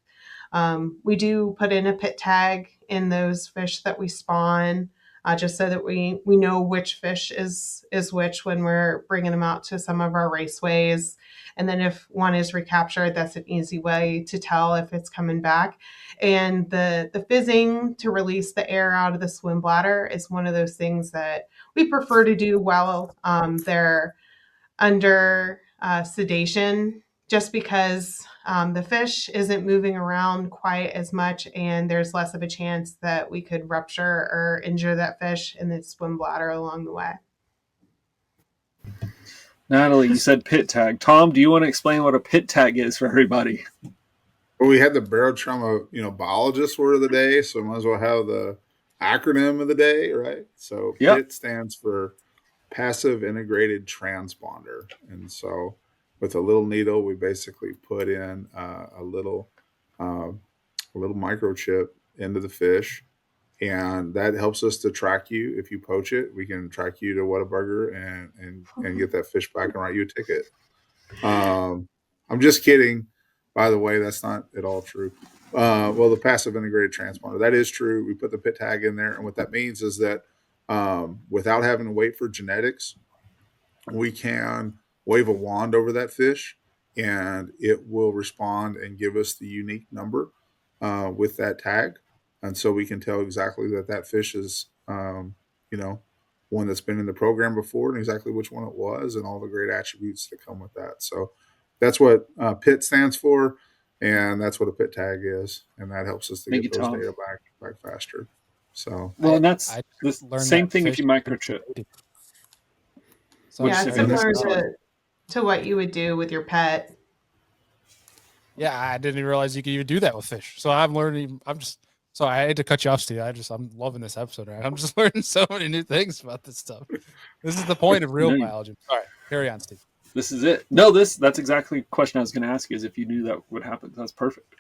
We do put in a pit tag in those fish that we spawn, just so that we know which fish is which when we're bringing them out to some of our raceways. And then if one is recaptured, that's an easy way to tell if it's coming back. And the fizzing to release the air out of the swim bladder is one of those things that we prefer to do while they're under sedation, just because the fish isn't moving around quite as much, and there's less of a chance that we could rupture or injure that fish in the swim bladder along the way. Natalie, you said pit tag. Tom, do you want to explain what a pit tag is for everybody? Well, we had the barotrauma, biologist word of the day, so might as well have the acronym of the day, right? So PIT stands for passive integrated transponder. And so with a little needle, we basically put in a little microchip into the fish, and that helps us to track you. If you poach it, we can track you to Whataburger and get that fish back and write you a ticket. I'm just kidding. By the way, that's not at all true. Well, the passive integrated transponder, that is true. We put the pit tag in there. And what that means is that without having to wait for genetics, we can wave a wand over that fish and it will respond and give us the unique number with that tag. And so we can tell exactly that fish is, one that's been in the program before and exactly which one it was and all the great attributes that come with that. So that's what PIT stands for, and that's what a PIT tag is, and that helps us to get those data back faster. So, well, and that's the same thing if you microchip. Yeah, it's similar to what you would do with your pet. Yeah, I didn't even realize you could even do that with fish. So I'm learning. So I had to cut you off, Steve. I'm loving this episode. Right? I'm just learning so many new things about this stuff. This is the point of real biology. All right, carry on, Steve. This is it. No, that's exactly the question I was going to ask you, is if you knew that would happen. That's perfect.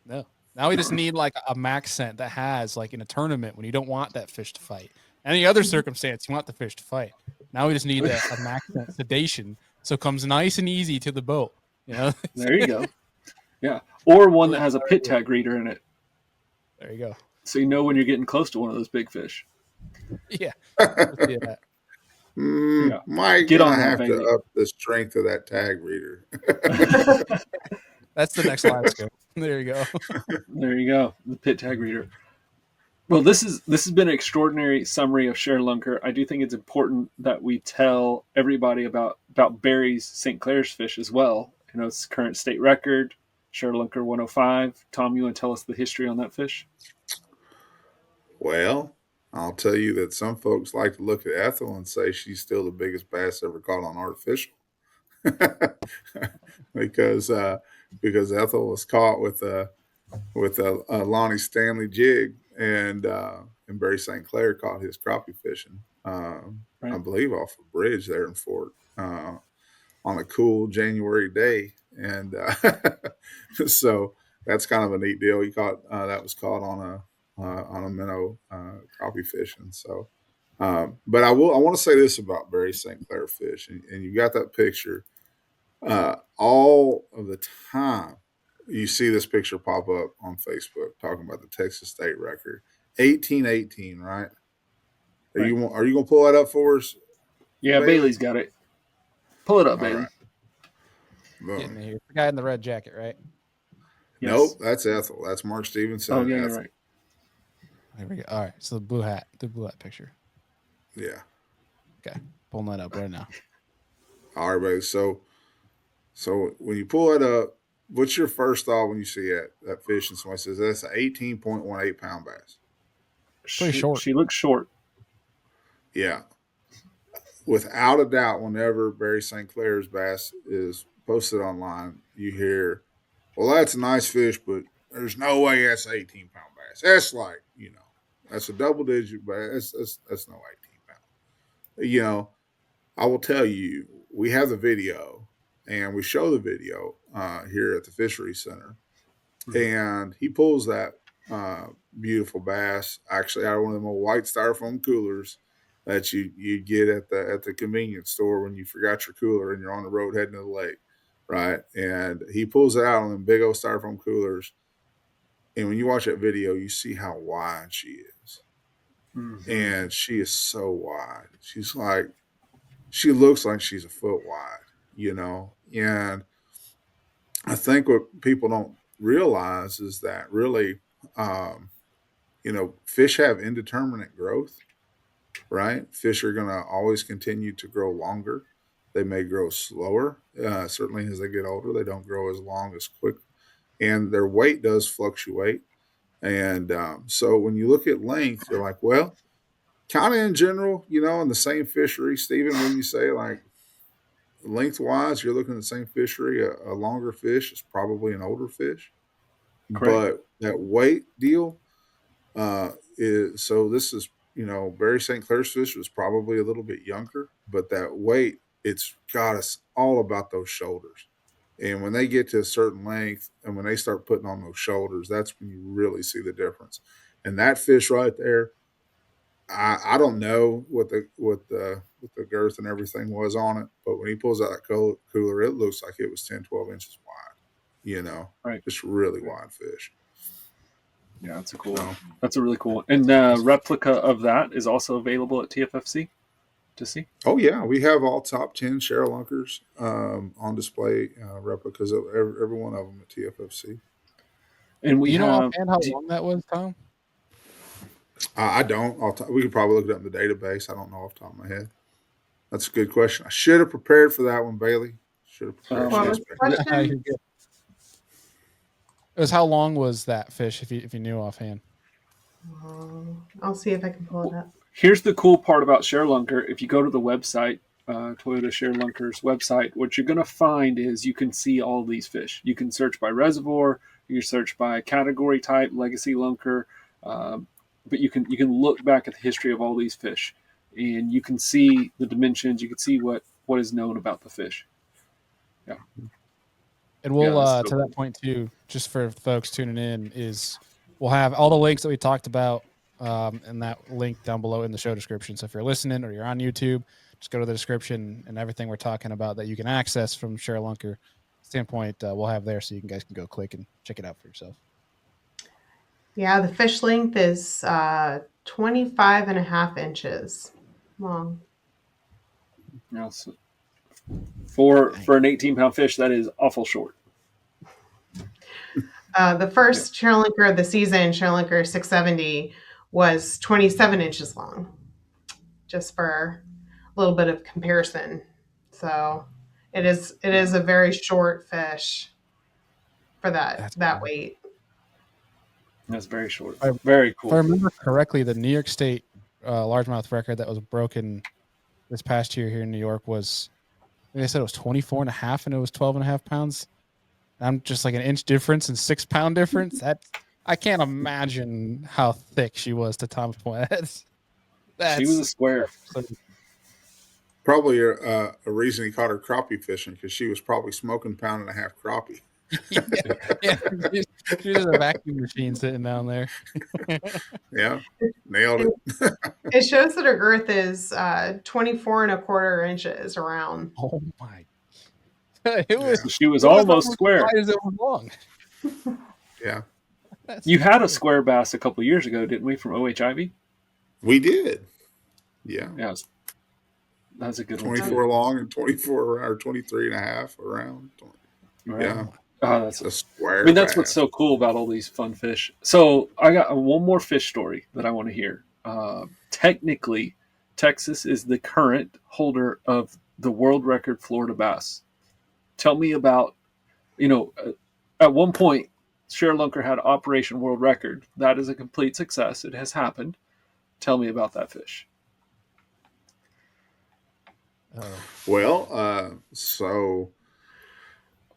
No. Now we just need like a max scent that has, like in a tournament when you don't want that fish to fight. Any other circumstance, you want the fish to fight. Now we just need a max scent sedation so it comes nice and easy to the boat. There you go. Yeah. Or one that has a pit tag reader in it. There you go. So you know when you're getting close to one of those big fish. Yeah. Mike, get on I that, have baby. to up the strength of that tag reader. That's the next live skill. There you go. There you go. The pit tag reader. Well, this has been an extraordinary summary of Sharelunker. I do think it's important that we tell everybody about Barry's St. Clair's fish as well. It's current state record, Sharelunker 105. Tom, you want to tell us the history on that fish? Well, I'll tell you that some folks like to look at Ethel and say she's still the biggest bass ever caught on artificial, because Ethel was caught with a Lonnie Stanley jig, and Barry St. Clair caught his crappie fishing, I believe off a bridge there in Fort on a cool January day, and so that's kind of a neat deal. He caught that was caught on a minnow crappie fishing. So, but I want to say this about Barry St. Clair fish, and you got that picture. All of the time, you see this picture pop up on Facebook talking about the Texas state record, 1818, right? Are you going to pull that up for us? Yeah, Bailey's got it. Pull it up, Bailey. Right. Getting here. The guy in the red jacket, right? Yes. Nope, that's Ethel. That's Mark Stevenson. Oh, yeah, you're right. There we go. All right. So the blue hat picture. Yeah. Okay. Pulling that up right now. All right, baby. So when you pull it up, what's your first thought when you see that fish and somebody says that's an 18.18 pound bass? Pretty short. She looks short. Yeah. Without a doubt, whenever Barry St. Clair's bass is posted online, you hear, well, that's a nice fish, but there's no way that's an 18-pound bass. That's like, that's a double-digit bass. That's no 18-pound. I will tell you, we have the video, and we show the video here at the Fisheries Center. and he pulls that beautiful bass actually out of one of them old white styrofoam coolers that you get at the convenience store when you forgot your cooler and you're on the road heading to the lake, right? And he pulls it out on them big old styrofoam coolers, and when you watch that video, you see how wide she is, and she is so wide. She looks like she's a foot wide, and I think what people don't realize is that really, um, fish have indeterminate growth, right? Fish are going to always continue to grow longer. They may grow slower. Certainly, as they get older, they don't grow as long as quick, and their weight does fluctuate. And so, when you look at length, you're like, well, kind of in general, in the same fishery, Stephen, when you say like lengthwise, you're looking at the same fishery, a longer fish is probably an older fish. Correct. But that weight deal is so this is, Barry St. Clair's fish was probably a little bit younger, but that weight, it's got us all about those shoulders. And when they get to a certain length and when they start putting on those shoulders, that's when you really see the difference. And that fish right there, I don't know what the girth and everything was on it, but when he pulls out that cooler, it looks like it was 10, 12 inches wide, Right. just really wide fish. Yeah, that's a cool So, one. That's a really cool one. And replica of that is also available at TFFC to see. oh yeah, we have all top 10 Sharelunkers on display, replicas of every one of them at TFFC. And we Do you know have offhand how long that was, Tom? I don't. We could probably look it up in the database. I don't know off the top of my head. That's a good question. I should have prepared for that one, Bailey. Should have prepared. What was the question? You're good. It was how long was that fish, if you knew offhand? I'll see if I can pull it up. Here's the cool part about Sharelunker. If you go to the website, Toyota Sharelunker's website, what you're going to find is you can see all these fish. You can search by reservoir, you can search by category type, legacy lunker, but you can look back at the history of all these fish, and you can see the dimensions. You can see what is known about the fish. Yeah. And we'll Yeah, to that point too, just for folks tuning in, is we'll have all the links that we talked about and that link down below in the show description. So if you're listening or you're on YouTube, just go to the description, and everything we're talking about that you can access from Sharelunker standpoint, we'll have there, so you guys can go click and check it out for yourself. Yeah, the fish length is 25 and a half inches long. Yeah, so for an 18-pound fish, that is awful short. The first Sharelunker of the season, Sharelunker 670, was 27 inches long, just for a little bit of comparison. So it is a very short fish for that weight. That's very short. Very cool. If I remember correctly, the New York State largemouth record that was broken this past year here in New York was, I think they said it was 24 and a half, and it was 12 and a half pounds. I'm just like an inch difference and 6 pound difference. I can't imagine how thick she was, to Tom's point. She was a square. Probably a reason he caught her crappie fishing, because she was probably smoking pound and a half crappie. yeah. She was a vacuum machine sitting down there. Yeah, nailed it. It shows that her girth is 24 and a quarter inches around. Oh my! It was. She was almost square. As it was long. Yeah. You had a square bass a couple years ago, didn't we, from OH Ivy? We did. Yeah. Yeah. That's a good 24 one. long and 24 or 23 and a half around. Right. Yeah. Oh, that's a square. I mean, that's bass. what's so cool about all these fun fish. So I got one more fish story that I want to hear. Technically, Texas is the current holder of the world record Florida bass. Tell me about, at one point, Sharelunker had Operation World Record. That is a complete success. It has happened. Tell me about that fish. Well, so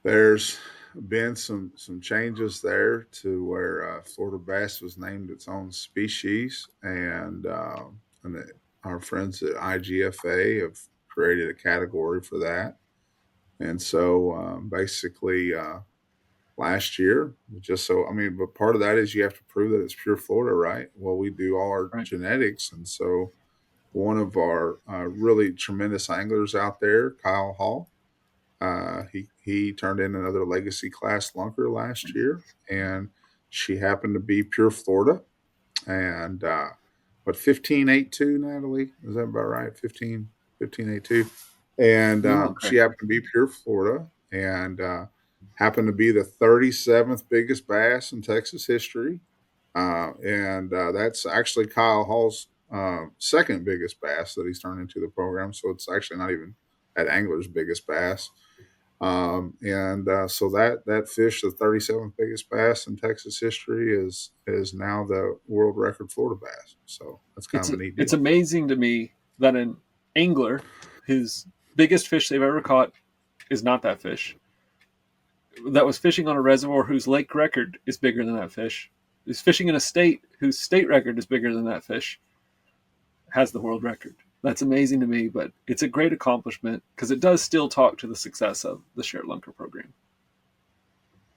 there's been some changes there to where Florida bass was named its own species, and our friends at IGFA have created a category for that. And so basically, last year. Just so, I mean, but part of that is you have to prove that it's pure Florida, right? Well, we do all our Right. genetics. And so one of our really tremendous anglers out there, Kyle Hall, he turned in another legacy class lunker last year, and she happened to be pure Florida. And what 15.82, Natalie? Is that about right? 15.82. And she happened to be pure Florida, and happened to be the 37th biggest bass in Texas history. And that's actually Kyle Hall's second biggest bass that he's turned into the program. So it's actually not even that angler's biggest bass. So that fish, the 37th biggest bass in Texas history, is now the world record Florida bass. So that's kind of a neat deal. It's amazing to me that an angler, his biggest fish they've ever caught is not that fish. That was fishing on a reservoir whose lake record is bigger than that fish. Is fishing in a state whose state record is bigger than that fish. Has the world record. That's amazing to me, but it's a great accomplishment because it does still talk to the success of the Sharelunker program.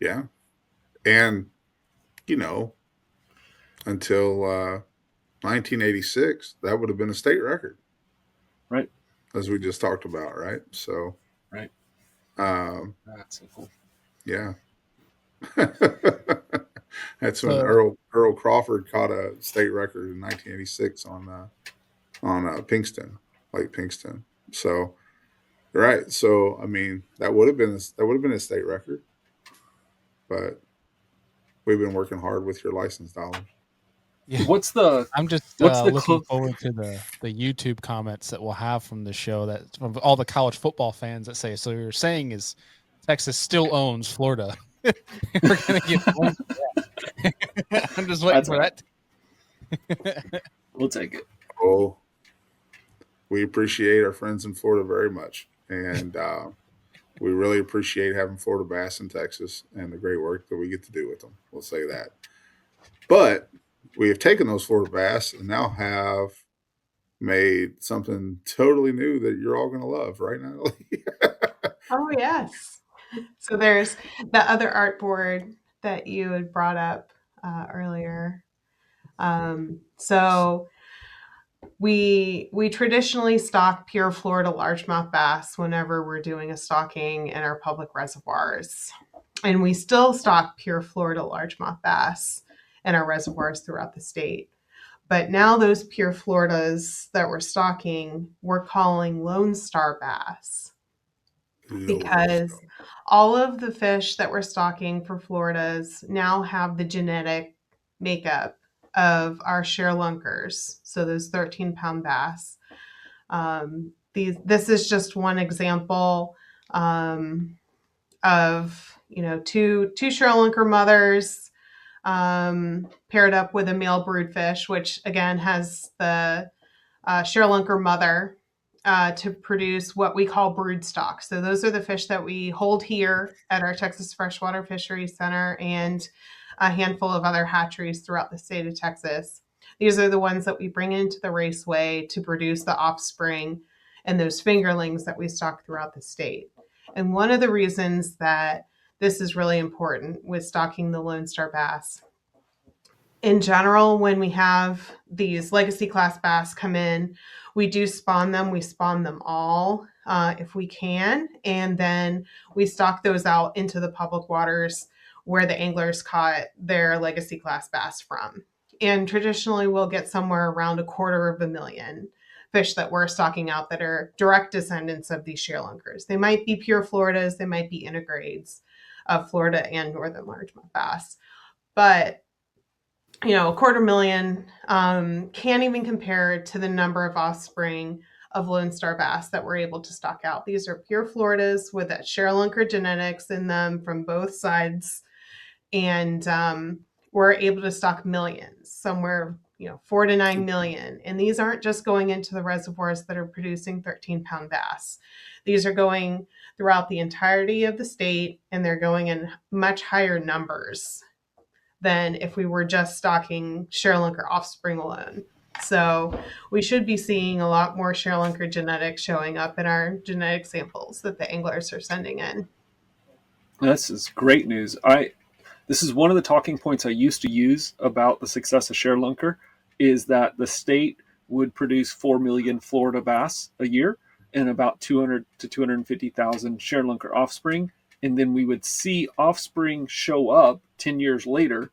Yeah. And, until 1986, that would have been a state record. Right. As we just talked about, right? So. Right. That's so cool. Yeah. That's when Earl Crawford caught a state record in 1986 on Pinkston, Lake Pinkston. So, right. So, I mean, that would have been a state record, but we've been working hard with your license dollars. Yeah. I'm just looking forward to the YouTube comments that we'll have from the show, that from all the college football fans that say, so you're saying is Texas still owns Florida. We're going to get one. I'm just waiting for that. We'll take it. Oh, we appreciate our friends in Florida very much. And we really appreciate having Florida bass in Texas and the great work that we get to do with them. We'll say that. But we have taken those Florida bass and now have made something totally new that you're all going to love, right, Natalie? Oh, yes. So there's the other art board that you had brought up earlier. So we traditionally stock pure Florida largemouth bass whenever we're doing a stocking in our public reservoirs. And we still stock pure Florida largemouth bass in our reservoirs throughout the state. But now those pure Floridas that we're stocking, we're calling Lone Star bass. Because all of the fish that we're stocking for Floridas now have the genetic makeup of our Sharelunkers, so those 13-pound bass. This is just one example of two Sharelunker mothers paired up with a male broodfish, which again has the Sharelunker mother to produce what we call brood stock. So those are the fish that we hold here at our Texas Freshwater Fisheries Center and a handful of other hatcheries throughout the state of Texas. These are the ones that we bring into the raceway to produce the offspring and those fingerlings that we stock throughout the state. And one of the reasons that this is really important with stocking the Lone Star bass, in general, when we have these legacy class bass come in, we do spawn them. We spawn them all if we can. And then we stock those out into the public waters where the anglers caught their legacy class bass from. And traditionally, we'll get somewhere around 250,000 fish that we're stocking out that are direct descendants of these Sharelunkers. They might be pure Floridas. They might be intergrades of Florida and northern largemouth bass. But 250,000 can't even compare to the number of offspring of Lone Star bass that we're able to stock out. These are pure Floridas with that Sharelunker genetics in them from both sides. And we're able to stock millions, somewhere 4 to 9 million. And these aren't just going into the reservoirs that are producing 13-pound bass. These are going throughout the entirety of the state, and they're going in much higher numbers than if we were just stocking Sharelunker offspring alone. So we should be seeing a lot more Sharelunker genetics showing up in our genetic samples that the anglers are sending in. This is great news. This is one of the talking points I used to use about the success of Sharelunker, is that the state would produce 4 million Florida bass a year and about 200 to 250,000 Sharelunker offspring. And then we would see offspring show up 10 years later.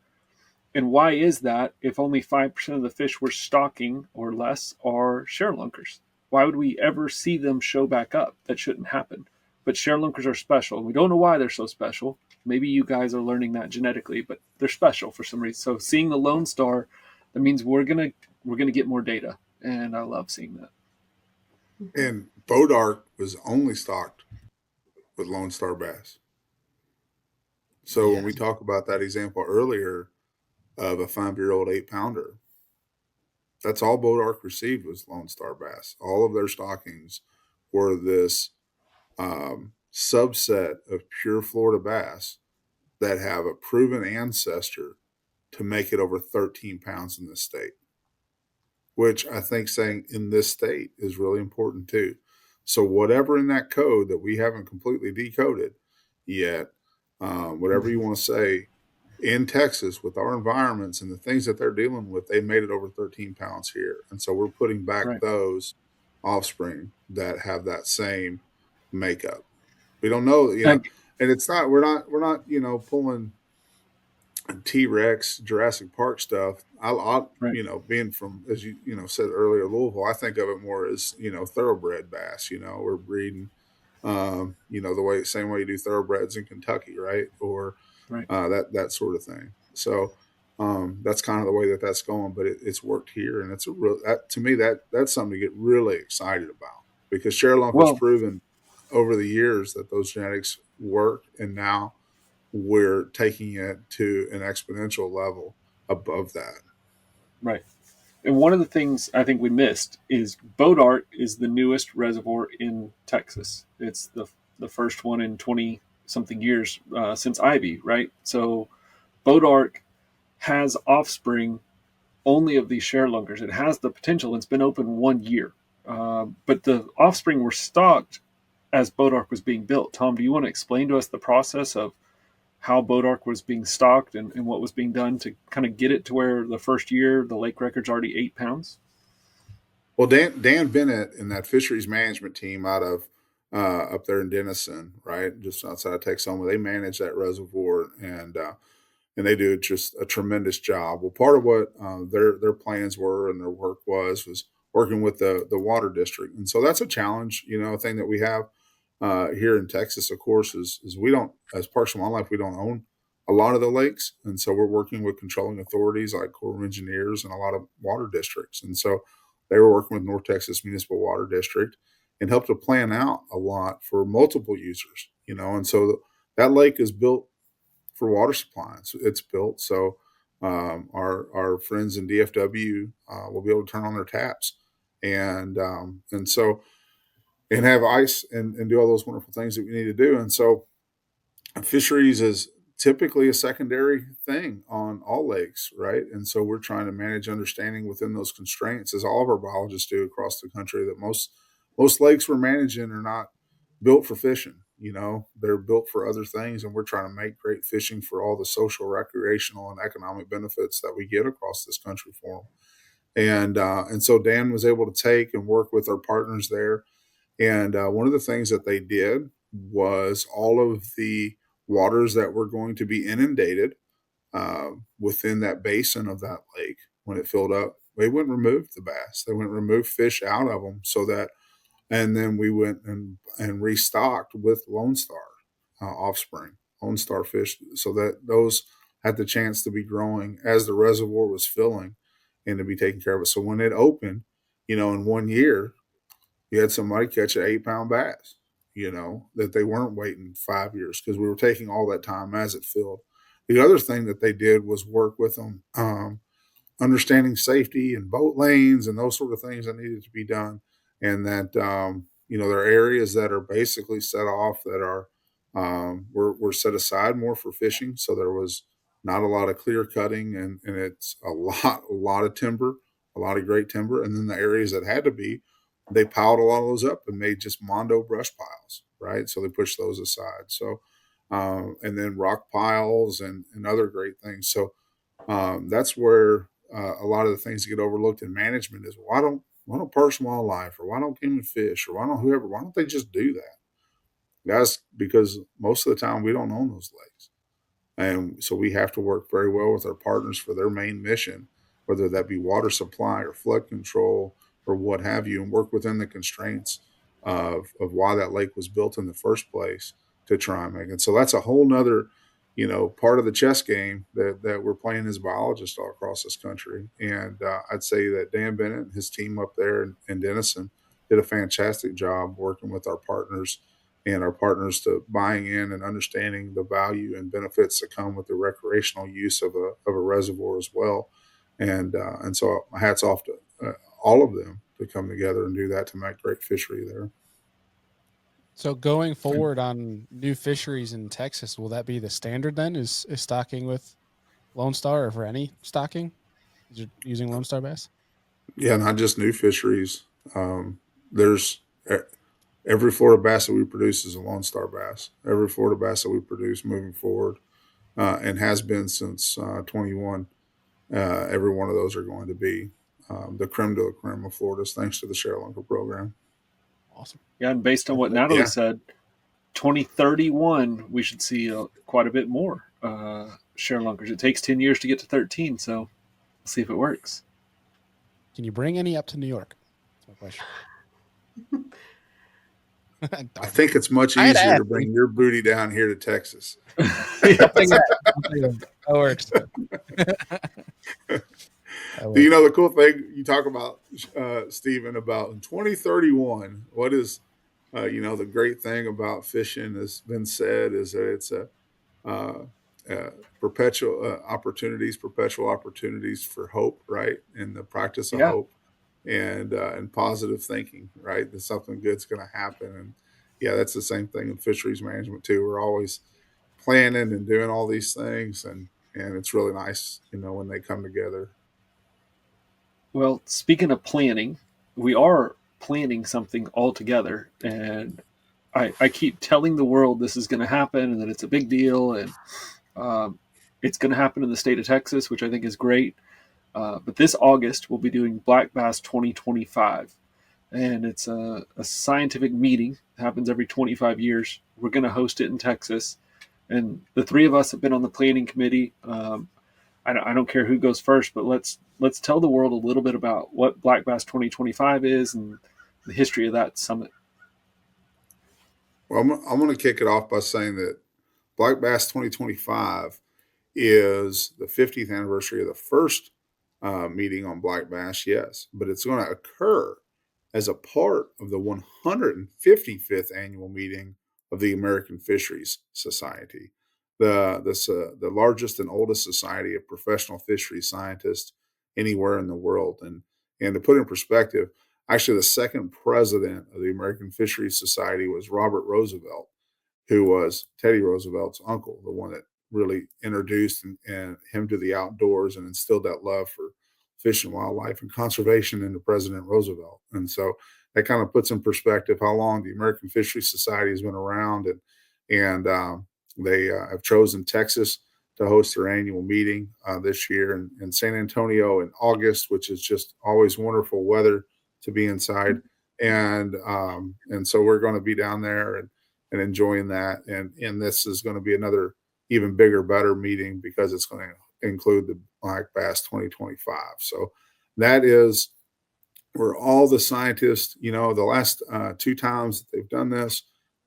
And why is that if only 5% of the fish we're stocking or less are Sharelunkers? Why would we ever see them show back up? That shouldn't happen. But Sharelunkers are special. We don't know why they're so special. Maybe you guys are learning that genetically, but they're special for some reason. So seeing the Lone Star, that means we're gonna get more data, and I love seeing that. And Bodark was only stocked with Lone Star bass. So when we talk about that example earlier of a 5-year-old 8-pounder, that's all Bodark received was Lone Star bass. All of their stockings were this subset of pure Florida bass that have a proven ancestor to make it over 13 pounds in this state, which I think saying in this state is really important too. So whatever in that code that we haven't completely decoded yet, whatever you want to say, in Texas with our environments and the things that they're dealing with, they made it over 13 pounds here. And so we're putting back Right. those offspring that have that same makeup. We don't know, and it's not, we're not, pulling T-Rex, Jurassic Park stuff. Right. Being from, as you said earlier, Louisville, I think of it more as, thoroughbred bass. We're breeding, same way you do thoroughbreds in Kentucky, right? Or Right. that sort of thing. So that's kind of the way that's going. But it's worked here, and it's to me that's something to get really excited about, because Sharelunker's proven over the years that those genetics work, and now we're taking it to an exponential level above that. Right. And one of the things I think we missed is Bodart is the newest reservoir in Texas. It's the first one in 20 something years since Ivy, right? So Bodart has offspring only of these Sharelunkers. It has the potential. It's been open 1 year. But the offspring were stocked as Bodart was being built. Tom, do you want to explain to us the process of how Bodark was being stocked and what was being done to kind of get it to where the first year the lake record's already 8 pounds? Well, Dan Bennett and that fisheries management team out of up there in Denison, right, just outside of Texoma, they manage that reservoir, and they do just a tremendous job. Well, part of what their plans were and their work was working with the water district, and so that's a challenge, a thing that we have here in Texas. Of course, is we don't, as Parks and Wildlife, we don't own a lot of the lakes, and so we're working with controlling authorities like Corps of Engineers and a lot of water districts, and so they were working with North Texas Municipal Water District and helped to plan out a lot for multiple users, and so that lake is built for water supply. It's built so our friends in DFW will be able to turn on their taps and so and have ice and do all those wonderful things that we need to do. And so fisheries is typically a secondary thing on all lakes, right? And so we're trying to manage understanding within those constraints, as all of our biologists do across the country, that most lakes we're managing are not built for fishing. They're built for other things, and we're trying to make great fishing for all the social, recreational, and economic benefits that we get across this country for them. And so Dan was able to take and work with our partners there. And one of the things that they did was all of the waters that were going to be inundated within that basin of that lake, when it filled up, they went and removed the bass. They went and removed fish out of them so that, and then we went and restocked with Lone Star offspring, Lone Star fish, so that those had the chance to be growing as the reservoir was filling and to be taken care of. So when it opened, in 1 year, you had somebody catch an 8-pound bass, that they weren't waiting 5 years, because we were taking all that time as it filled. The other thing that they did was work with them, understanding safety and boat lanes and those sort of things that needed to be done. And that, there are areas that are basically set off that are, were set aside more for fishing. So there was not a lot of clear cutting, and it's a lot of timber, a lot of great timber. And then the areas that had to be, they piled a lot of those up and made just mondo brush piles, right? So they pushed those aside. So and then rock piles and other great things. So that's where a lot of the things that get overlooked in management is why don't Parks and Wildlife or why don't Game and Fish or why don't they just do that? That's because most of the time we don't own those lakes. And so we have to work very well with our partners for their main mission, whether that be water supply or flood control or what have you, and work within the constraints of why that lake was built in the first place to try and make it. So that's a whole nother, part of the chess game that we're playing as biologists all across this country. And I'd say that Dan Bennett and his team up there in Denison did a fantastic job working with our partners and our partners to buying in and understanding the value and benefits that come with the recreational use of a reservoir as well. And so my hats off to all of them to come together and do that to make great fishery there. So going forward on new fisheries in Texas, will that be the standard then? Is stocking with Lone Star, or for any stocking? Is it using Lone Star bass? Yeah, not just new fisheries. There's every Florida bass that we produce is a Lone Star bass. Every Florida bass that we produce moving forward, and has been since 21, every one of those are going to be the creme de la creme of Florida's, thanks to the Sharelunker program. Awesome. Yeah, and based on what Natalie said, 2031 we should see quite a bit more Sharelunkers. It takes 10 years to get to 13, so we'll see if it works. Can you bring any up to New York? That's my question. I think it's much easier to bring your booty down here to Texas. That works. Do you know the cool thing you talk about, Stephen, about in 2031? What is, the great thing about fishing has been said is that it's a perpetual opportunities for hope, right? And the practice of hope and positive thinking, right? That something good's going to happen. And yeah, that's the same thing in fisheries management too. We're always planning and doing all these things, and it's really nice, when they come together. Well, speaking of planning, we are planning something all together, and I keep telling the world this is going to happen and that it's a big deal, and it's going to happen in the state of Texas, which I think is great. But this August, we'll be doing Black Bass 2025, and it's a scientific meeting. It happens every 25 years. We're going to host it in Texas, and the three of us have been on the planning committee. I don't care who goes first, but let's tell the world a little bit about what Black Bass 2025 is and the history of that summit. Well, I'm going to kick it off by saying that Black Bass 2025 is the 50th anniversary of the first meeting on Black Bass, yes, but it's going to occur as a part of the 155th annual meeting of the American Fisheries Society, the largest and oldest society of professional fisheries scientists anywhere in the world. And to put in perspective, actually the second president of the American Fisheries Society was Robert Roosevelt, who was Teddy Roosevelt's uncle, the one that really introduced and him to the outdoors and instilled that love for fish and wildlife and conservation into President Roosevelt. And so that kind of puts in perspective how long the American Fisheries Society has been around, and they have chosen Texas to host their annual meeting this year in San Antonio in August, which is just always wonderful weather to be inside. And so we're going to be down there and enjoying that. And this is going to be another even bigger, better meeting because it's going to include the Black Bass 2025. So that is where all the scientists, the last 2 times that they've done this,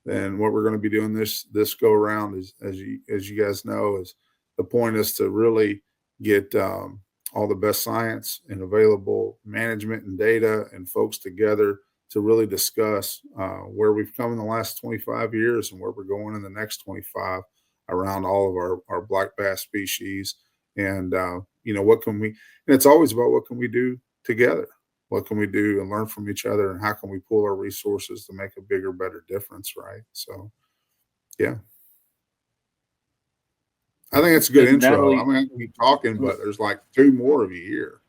then what we're going to be doing this go around is, as you guys know, is the point is to really get all the best science and available management and data and folks together to really discuss where we've come in the last 25 years and where we're going in the next 25 around all of our black bass species. And, what can we, and it's always about what can we do together? What can we do and learn from each other, and how can we pool our resources to make a bigger, better difference, right? So, yeah. I think it's a good intro. Natalie, I mean, I can keep talking, but there's like 2 more of you here.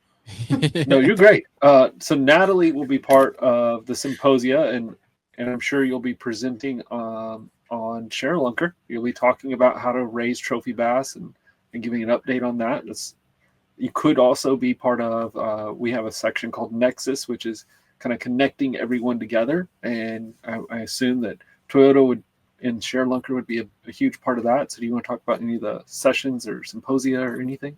No, you're great. So Natalie will be part of the symposia, and I'm sure you'll be presenting on Sharelunker. You'll be talking about how to raise trophy bass and giving an update on that. You could also be part of, we have a section called Nexus, which is kind of connecting everyone together. And I assume that Toyota and Sharelunker would be a huge part of that. So do you want to talk about any of the sessions or symposia or anything?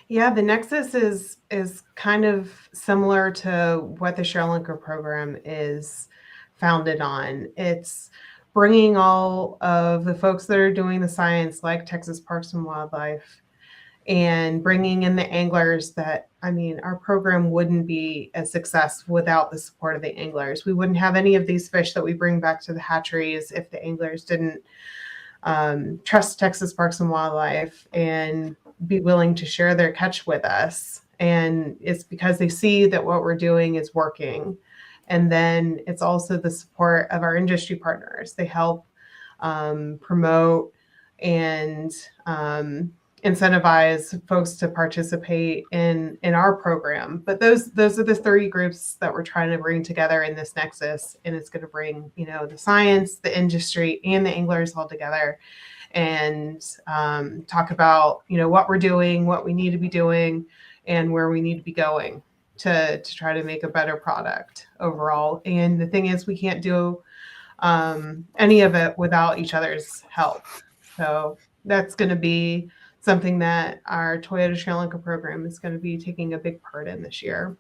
Yeah, the Nexus is kind of similar to what the Sharelunker program is founded on. It's bringing all of the folks that are doing the science, like Texas Parks and Wildlife, and bringing in the anglers that, I mean, our program wouldn't be a success without the support of the anglers. We wouldn't have any of these fish that we bring back to the hatcheries if the anglers didn't trust Texas Parks and Wildlife and be willing to share their catch with us. And it's because they see that what we're doing is working. And then it's also the support of our industry partners. They help promote and incentivize folks to participate in our program. But those are the three groups that we're trying to bring together in this Nexus, and it's going to bring, you know, the science, the industry, and the anglers all together, and talk about, you know, what we're doing, what we need to be doing, and where we need to be going to try to make a better product overall. And the thing is, we can't do any of it without each other's help. So that's going to be something that our Toyota Sharelunker program is going to be taking a big part in this year.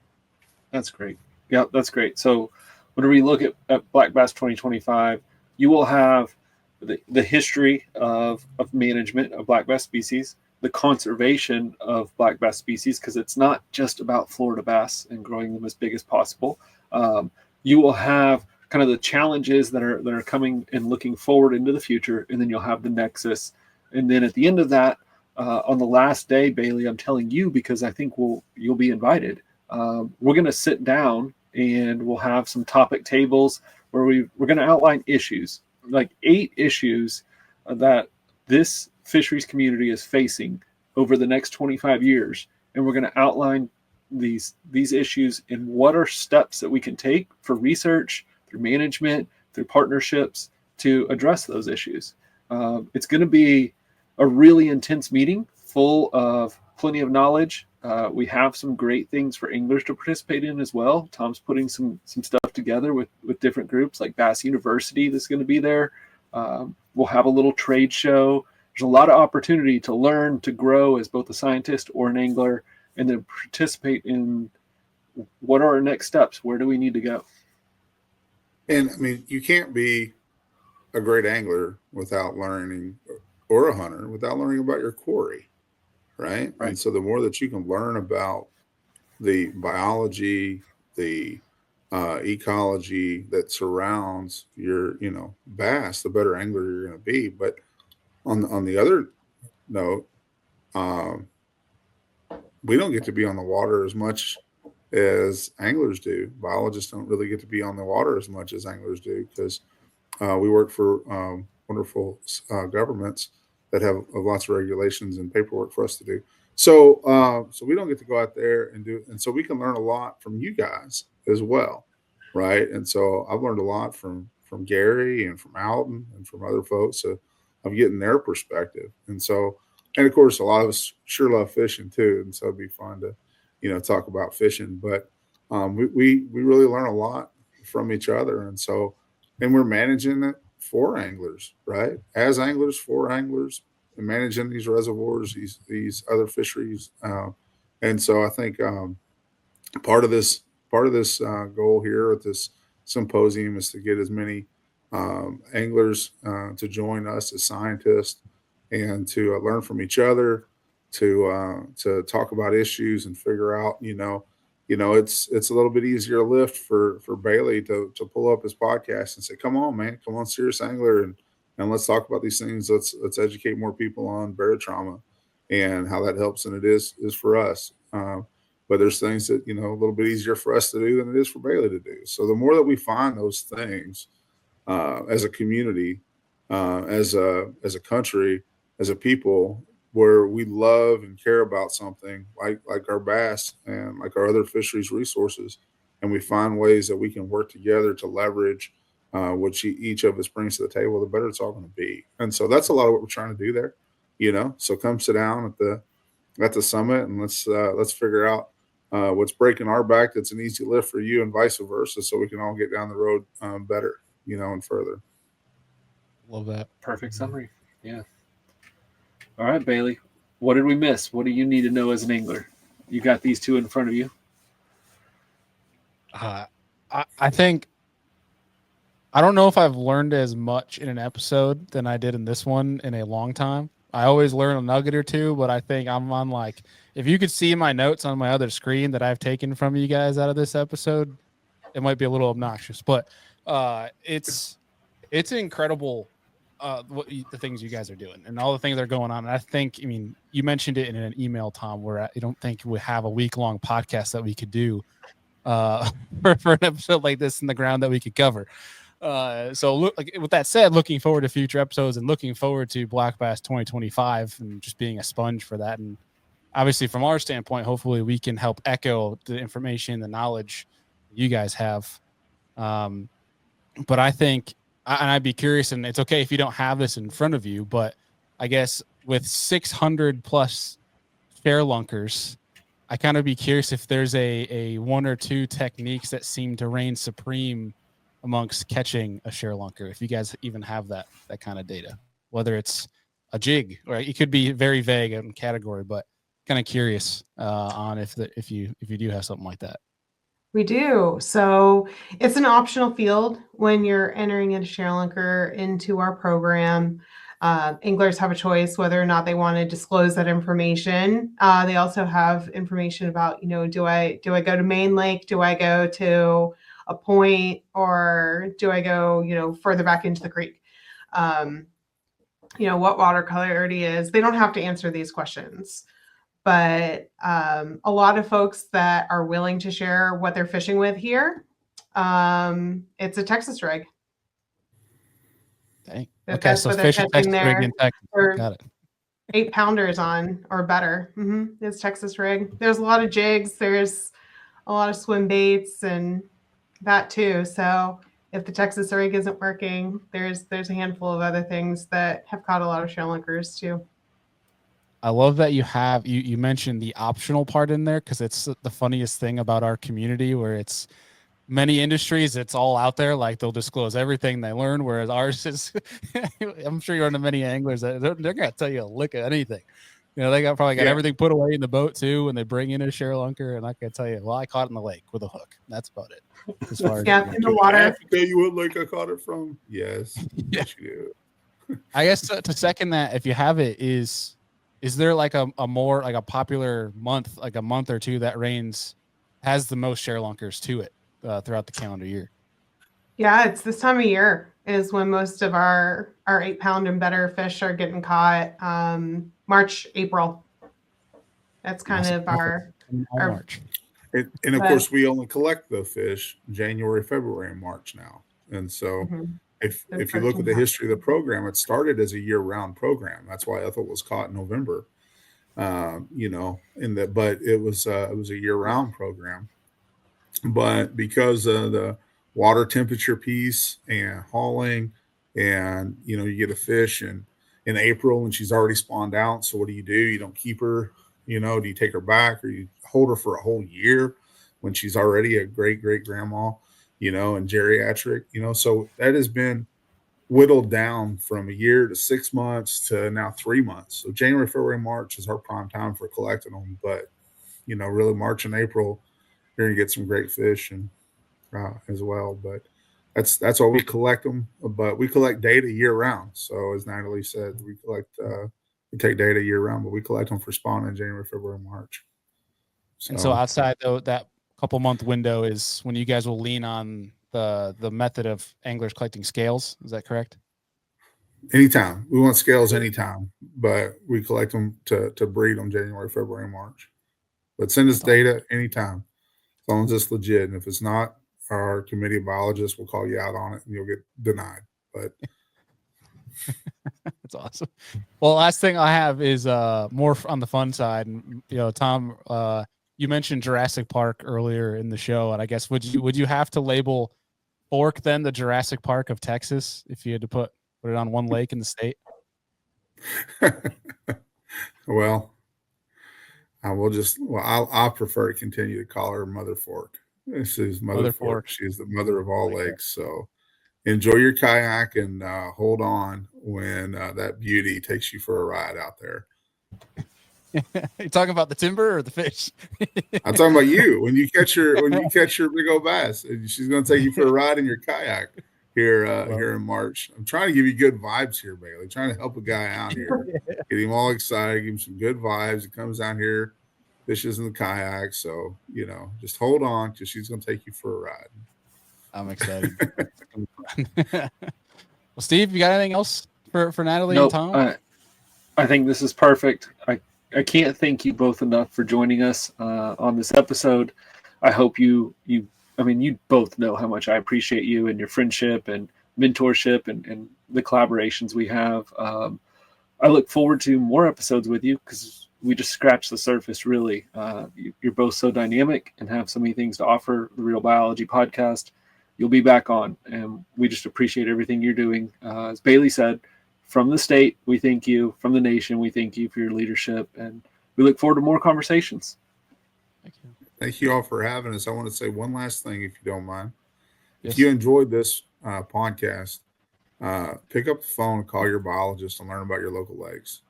That's great. Yeah, that's great. So when we look at Black Bass 2025, you will have the history of management of black bass species, the conservation of black bass species, because it's not just about Florida bass and growing them as big as possible. You will have kind of the challenges that are coming and looking forward into the future, and then you'll have the Nexus. And then at the end of that, on the last day, Bailey, I'm telling you because I think you'll be invited. We're going to sit down and we'll have some topic tables where we're going to outline issues, like 8 issues that this fisheries community is facing over the next 25 years. And we're going to outline these issues and what are steps that we can take for research, through management, through partnerships to address those issues. It's going to be a really intense meeting full of plenty of knowledge. We have some great things for anglers to participate in as well. Tom's putting some stuff together with different groups like Bass University that's going to be there. We'll have a little trade show. There's a lot of opportunity to learn, to grow as both a scientist or an angler, and then participate in what are our next steps? Where do we need to go? And I mean, you can't be a great angler without learning, or a hunter without learning about your quarry, right? And so the more that you can learn about the biology, the ecology that surrounds your, bass, the better angler you're going to be. But on the other note, we don't get to be on the water as much as anglers do. Biologists don't really get to be on the water as much as anglers do because we work for wonderful governments that have lots of regulations and paperwork for us to do. So we don't get to go out there and do, and so we can learn a lot from you guys as well, right? And so I've learned a lot from Gary and from Alton and from other folks of getting their perspective. And so, and of course, a lot of us sure love fishing too, and so it'd be fun to talk about fishing. But we really learn a lot from each other, and so, and we're managing it for anglers, right? As anglers, for anglers, and managing these reservoirs, these other fisheries, and so I think part of this goal here at this symposium is to get as many anglers to join us as scientists and to learn from each other, to talk about issues and figure out, it's a little bit easier lift for Bailey to pull up his podcast and say, come on, man, come on, Serious Angler, and let's talk about these things. Let's educate more people on barotrauma and how that helps than it is for us. But there's things that, a little bit easier for us to do than it is for Bailey to do. So the more that we find those things as a community, as a country, as a people, where we love and care about something like our bass and like our other fisheries resources, and we find ways that we can work together to leverage which each of us brings to the table, the better it's all going to be. And so that's a lot of what we're trying to do there, So come sit down at the summit and let's figure out what's breaking our back that's an easy lift for you, and vice versa, so we can all get down the road better, and further. Love that. Perfect summary. Yeah. All right, Bailey. What did we miss? What do you need to know as an angler? You got these two in front of you. I think I don't know if I've learned as much in an episode than I did in this one in a long time. I always learn a nugget or two, but I think I'm on like, if you could see my notes on my other screen that I've taken from you guys out of this episode, it might be a little obnoxious, but it's incredible the things you guys are doing and all the things that are going on. And I think, you mentioned it in an email, Tom, where I don't think we have a week-long podcast that we could do for an episode like this in the ground that we could cover. So look, with that said, looking forward to future episodes and looking forward to Black Bass 2025 and just being a sponge for that. And obviously from our standpoint, hopefully we can help echo the information, the knowledge you guys have. But I think, and I'd be curious, and it's okay if you don't have this in front of you, but I guess with 600 plus Sharelunkers, I kind of be curious if there's a one or two techniques that seem to reign supreme amongst catching a Sharelunker. If you guys even have that kind of data, whether it's a jig or it could be very vague in category, but kind of curious on if you do have something like that. We do. So it's an optional field when you're entering a Sharelunker into our program. Anglers have a choice whether or not they want to disclose that information. They also have information about, do I go to Main Lake? Do I go to a point, or do I go, further back into the creek? What water clarity is. They don't have to answer these questions. But a lot of folks that are willing to share what they're fishing with here, it's a Texas rig. Dang. That's okay, so what they're fishing catching Texas rig in Texas. Got it. 8 pounders on or better. It's Texas rig. There's a lot of jigs. There's a lot of swim baits and that too. So if the Texas rig isn't working, there's a handful of other things that have caught a lot of Sharelunkers too. I love that you mentioned the optional part in there, because it's the funniest thing about our community, where it's many industries, it's all out there. Like they'll disclose everything they learn, whereas ours is, I'm sure you're into many anglers that they're going to tell you a lick of anything. They probably got everything put away in the boat too, when they bring in a Sharelunker, and I can tell you, well, I caught it in the lake with a hook. That's about it. As far as in the water. I have to tell you what lake I caught it from. Yes. Yes, you do. I guess to second that, if you have it, is there like a more like a popular month, like a month or two that has the most Sharelunkers to it throughout the calendar year? Yeah, it's this time of year is when most of our 8 pound and better fish are getting caught. March, April. That's kind of our March. And of course, we only collect the fish January, February, and March now. And so if you look at the history of the program, it started as a year-round program. That's why Ethel was caught in November. But it was a year-round program. But because of the water temperature piece and hauling, and you get a fish in April and she's already spawned out. So what do? You don't keep her. Do you take her back, or you hold her for a whole year when she's already a great grandma? And geriatric. So that has been whittled down from a year to 6 months to now 3 months. So January, February, March is our prime time for collecting them. But, really March and April, you're going to get some great fish and as well. But that's why we collect them. But we collect data year round. So as Natalie said, we take data year round, but we collect them for spawn in January, February, March. And so outside that couple month window is when you guys will lean on the method of anglers collecting scales. Is that correct? Anytime. We want scales anytime, but we collect them to breed them January, February, and March. But send us data anytime, as long as it's legit. And if it's not, our committee of biologists will call you out on it and you'll get denied. But that's awesome. Well, last thing I have is more on the fun side. And Tom, you mentioned Jurassic Park earlier in the show, and I guess would you have to label Fork then the Jurassic Park of Texas if you had to put it on one lake in the state? Well, I'll prefer to continue to call her Mother Fork. This is Mother Mother Fork. Fork. She's the mother of all Like that. lakes. So enjoy your kayak and hold on when that beauty takes you for a ride out there. You talking about the timber or the fish? I'm talking about you when you catch your big old bass. She's going to take you for a ride in your kayak here in March. I'm trying to give you good vibes here, Bailey. Trying to help a guy out here, get him all excited, give him some good vibes. He comes out here, fishes in the kayak. So just hold on because she's going to take you for a ride. I'm excited. Well, Steve, you got anything else for Natalie Nope, and Tom? I think this is perfect. I can't thank you both enough for joining us on this episode. I hope you both know how much I appreciate you and your friendship and mentorship and the collaborations we have. I look forward to more episodes with you because we just scratched the surface, really. You're both so dynamic and have so many things to offer the Real Biology podcast. You'll be back on, and we just appreciate everything you're doing. As Bailey said, from the state, we thank you. From the nation, we thank you for your leadership, and we look forward to more conversations. Thank you. Thank you all for having us. I want to say one last thing, if you don't mind. Yes. If you enjoyed this podcast, pick up the phone and call your biologist and learn about your local lakes,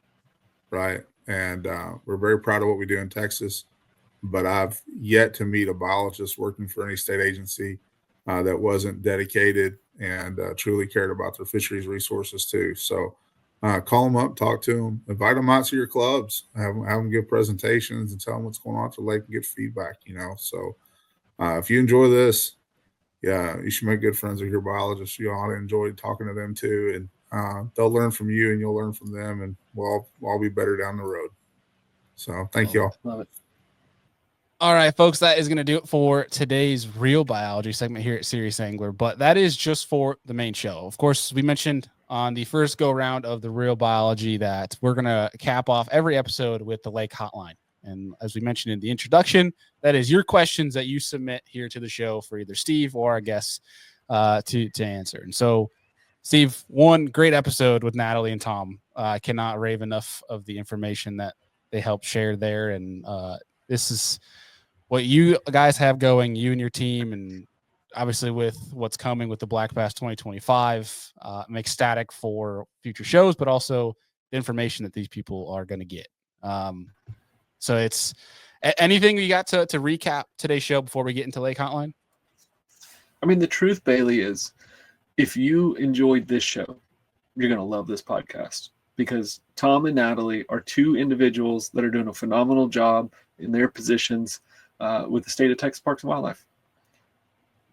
right? And we're very proud of what we do in Texas, but I've yet to meet a biologist working for any state agency that wasn't dedicated and truly cared about their fisheries resources too. So call them up, talk to them, invite them out to your clubs, have them give presentations and tell them what's going on at the lake and get feedback, So if you enjoy this, yeah, you should make good friends with your biologists. You ought to enjoy talking to them too. And they'll learn from you and you'll learn from them, and we'll all be better down the road. So thank you all. Love it. All right, folks, that is going to do it for today's Real Biology segment here at Serious Angler, but that is just for the main show. Of course, we mentioned on the first go round of the Real Biology that we're going to cap off every episode with the Lake Hotline. And as we mentioned in the introduction, that is your questions that you submit here to the show for either Steve or our guests to answer. And so, Steve, one great episode with Natalie and Tom. I cannot rave enough of the information that they helped share there. And this is what you guys have going, you and your team, and obviously with what's coming with the Black Bass 2025, I'm ecstatic for future shows, but also the information that these people are going to get. So it's anything you got to recap today's show before we get into Lake Hotline? I mean, the truth, Bailey, is if you enjoyed this show, you're going to love this podcast because Tom and Natalie are two individuals that are doing a phenomenal job in their positions with the state of Texas Parks and Wildlife.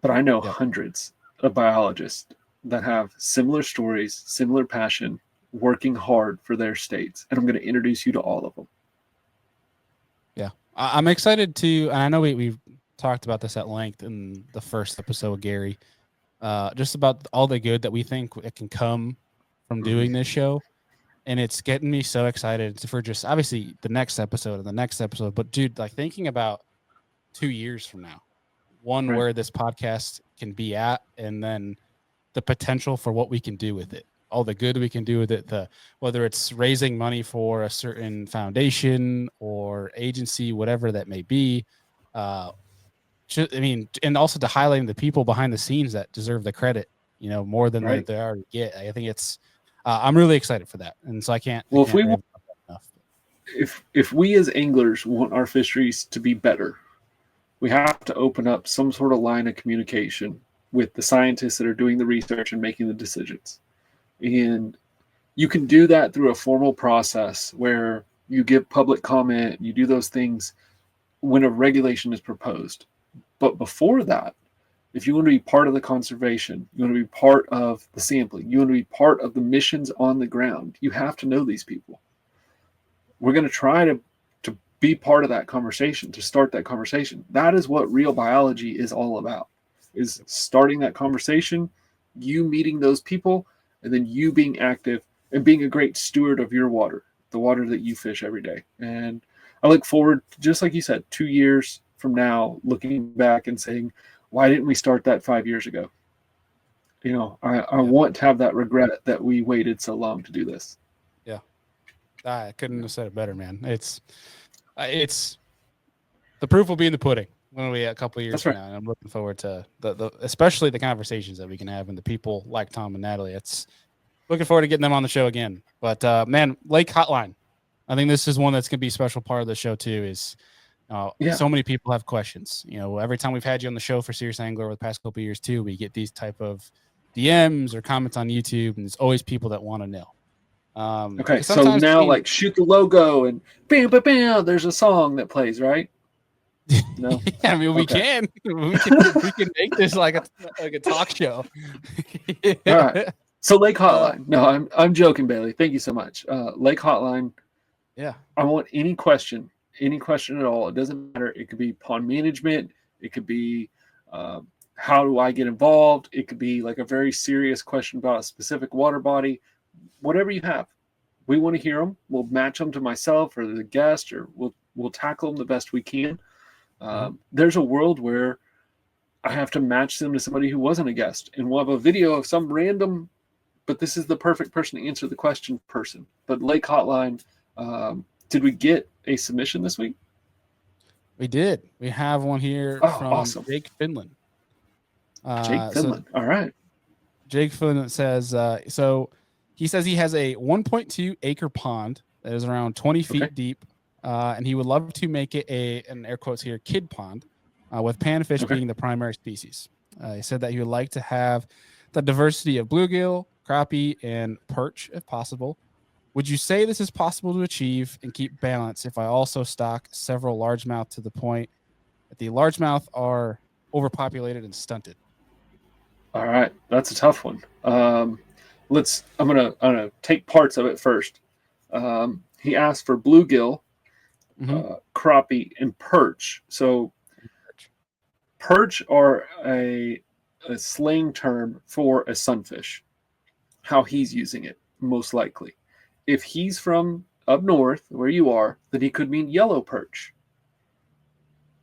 But I know hundreds of biologists that have similar stories, similar passion, working hard for their states. And I'm going to introduce you to all of them. Yeah, I'm excited to, and I know we've talked about this at length in the first episode with Gary, just about all the good that we think it can come from doing this show. And it's getting me so excited for just obviously the next episode and the next episode. But dude, like thinking about 2 years from now, one where this podcast can be at, and then the potential for what we can do with it, all the good we can do with it, whether it's raising money for a certain foundation or agency, whatever that may be. I mean, and also to highlighting the people behind the scenes that deserve the credit, more than they already get. I think it's, I'm really excited for that. And so I can't. Well, if we as anglers want our fisheries to be better, we have to open up some sort of line of communication with the scientists that are doing the research and making the decisions. And you can do that through a formal process where you give public comment, you do those things when a regulation is proposed. But before that, if you want to be part of the conservation, you want to be part of the sampling, you want to be part of the missions on the ground, you have to know these people. We're going to try to be part of that conversation, to start that conversation. That is what Real Biology is all about, is starting that conversation, you meeting those people, and then you being active and being a great steward of your water, the water that you fish every day. And I look forward, just like you said, 2 years from now, looking back and saying, why didn't we start that 5 years ago? I want to have that regret that we waited so long to do this. Yeah. I couldn't have said it better, man. It's the proof will be in the pudding when we a couple of years from now. And I'm looking forward to the especially the conversations that we can have and the people like Tom and Natalie. It's looking forward to getting them on the show again. But man, Lake Hotline. I think this is one that's going to be a special part of the show too. Is so many people have questions. Every time we've had you on the show for Serious Angler over the past couple of years too, we get these type of DMs or comments on YouTube, and there's always people that want to know. Okay, so now shoot the logo and bam, bam, bam. There's a song that plays, right? No, yeah, I mean we can make this like a talk show. All right. So Lake Hotline. No, I'm joking, Bailey. Thank you so much. Lake Hotline. Yeah. I want any question at all. It doesn't matter. It could be pond management. It could be how do I get involved? It could be like a very serious question about a specific water body. Whatever you have, we want to hear them. We'll match them to myself or the guest, or we'll tackle them the best we can. There's a world where I have to match them to somebody who wasn't a guest, and we'll have a video of some random, but this is the perfect person to answer the question person. But Lake Hotline, did we get a submission this week? We did. We have one here from awesome. Jake Finland. Jake Finland. All right. Jake Finland says, so he says he has a 1.2 acre pond that is around 20 feet deep. And he would love to make it an air quotes here, kid pond, with panfish being the primary species. He said that he would like to have the diversity of bluegill, crappie, and perch if possible. Would you say this is possible to achieve and keep balance if I also stock several largemouth to the point that the largemouth are overpopulated and stunted? All right, that's a tough one. I'm gonna take parts of it first. He asked for bluegill, crappie, and perch. So perch are a slang term for a sunfish. How he's using it, most likely. If he's from up north, where you are, then he could mean yellow perch.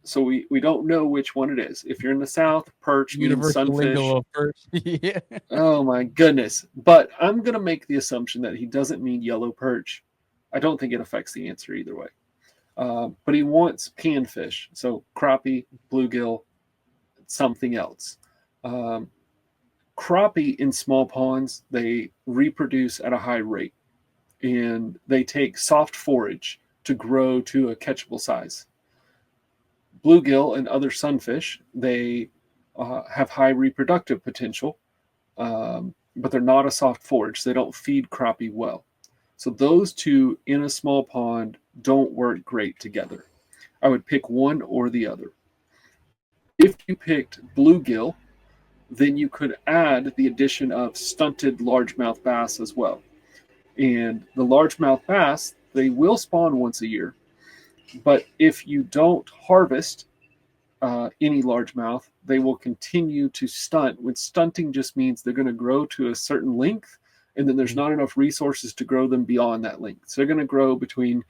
So we don't know which one it is. If you're in the south, perch means sunfish. Perch. Yeah. Oh my goodness. But I'm going to make the assumption that he doesn't mean yellow perch. I don't think it affects the answer either way. But he wants panfish. So crappie, bluegill, something else. Crappie in small ponds, they reproduce at a high rate. And they take soft forage to grow to a catchable size. Bluegill and other sunfish, they have high reproductive potential, but they're not a soft forage. So they don't feed crappie well. So those two in a small pond don't work great together. I would pick one or the other. If you picked bluegill, then you could add the addition of stunted largemouth bass as well. And the largemouth bass, they will spawn once a year. But if you don't harvest any largemouth, they will continue to stunt. When stunting just means they're going to grow to a certain length, and then there's not enough resources to grow them beyond that length. So they're going to grow between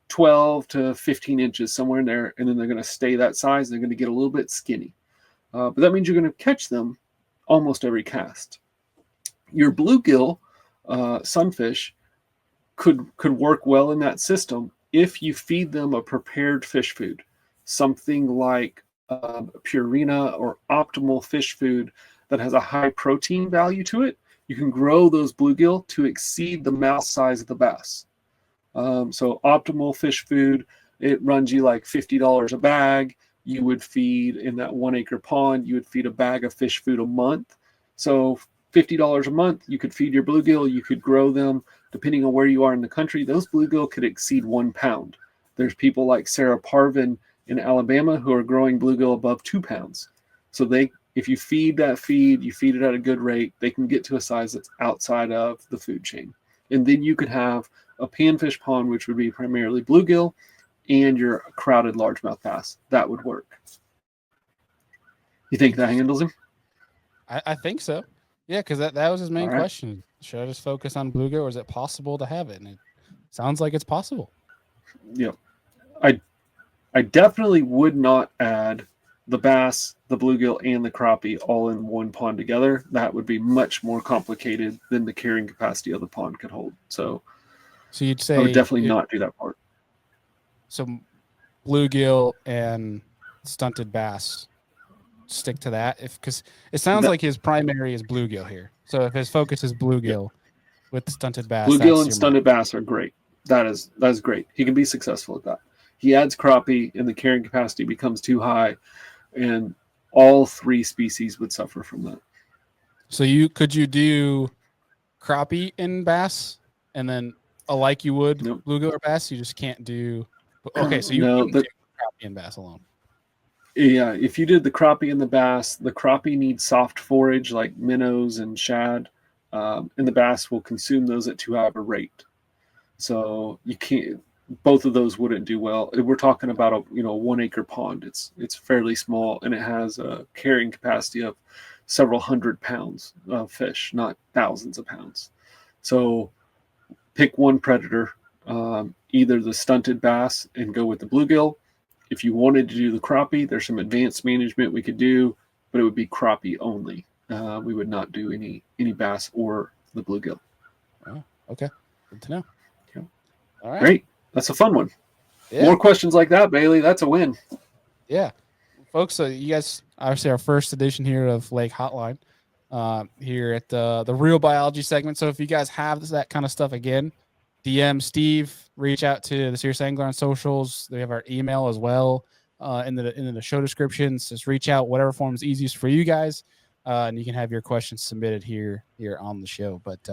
12 to 15 inches, somewhere in there, and then they're going to stay that size. They're going to get a little bit skinny. But that means you're going to catch them almost every cast. Your bluegill sunfish could work well in that system if you feed them a prepared fish food, something like Purina or optimal fish food that has a high protein value to it. You can grow those bluegill to exceed the mouth size of the bass. So optimal fish food, it runs you like $50 a bag. You would feed in that 1 acre pond, you would feed a bag of fish food a month. So $50 a month, you could feed your bluegill, you could grow them. Depending on where you are in the country, those bluegill could exceed 1 pound. There's people like Sarah Parvin in Alabama who are growing bluegill above 2 pounds. So if you feed that feed, you feed it at a good rate, they can get to a size that's outside of the food chain. And then you could have a panfish pond, which would be primarily bluegill, and your crowded largemouth bass. That would work. You think that handles him? I think so. Yeah, because that was his main question. Should I just focus on bluegill, or is it possible to have it? And it sounds like it's possible. Yeah. I definitely would not add the bass, the bluegill, and the crappie all in one pond together, that would be much more complicated than the carrying capacity of the pond could hold. So you'd I say would definitely not do that part. So bluegill and stunted bass, stick to that, because it sounds like his primary is bluegill here. So if his focus is bluegill with stunted bass, bluegill and stunted bass are great. That is great. He can be successful at that. He adds crappie and the carrying capacity becomes too high, and all three species would suffer from that. So could you do crappie and bass, and then like you would bluegill or bass? You just can't do. Okay, so you couldn't do crappie and bass alone. Yeah, if you did the crappie and the crappie needs soft forage like minnows and shad, and the bass will consume those at too high of a rate. So you can't. Both of those wouldn't do well. We're talking about a 1 acre pond. It's fairly small, and it has a carrying capacity of several hundred pounds of fish, not thousands of pounds. So pick one predator, either the stunted bass and go with the bluegill. If you wanted to do the crappie, there's some advanced management we could do, but it would be crappie only. We would not do any bass or the bluegill. Oh, okay. Good to know. Okay. All right. Great. That's a fun one. Yeah. More questions like that, Bailey. That's a win. Yeah. Folks, so you guys, obviously our first edition here of Lake Hotline here at the Real Biology segment. So if you guys have that kind of stuff, again, DM Steve, reach out to the Serious Angler on socials. They have our email as well in the show descriptions. Just reach out, whatever form is easiest for you guys, and you can have your questions submitted here on the show. But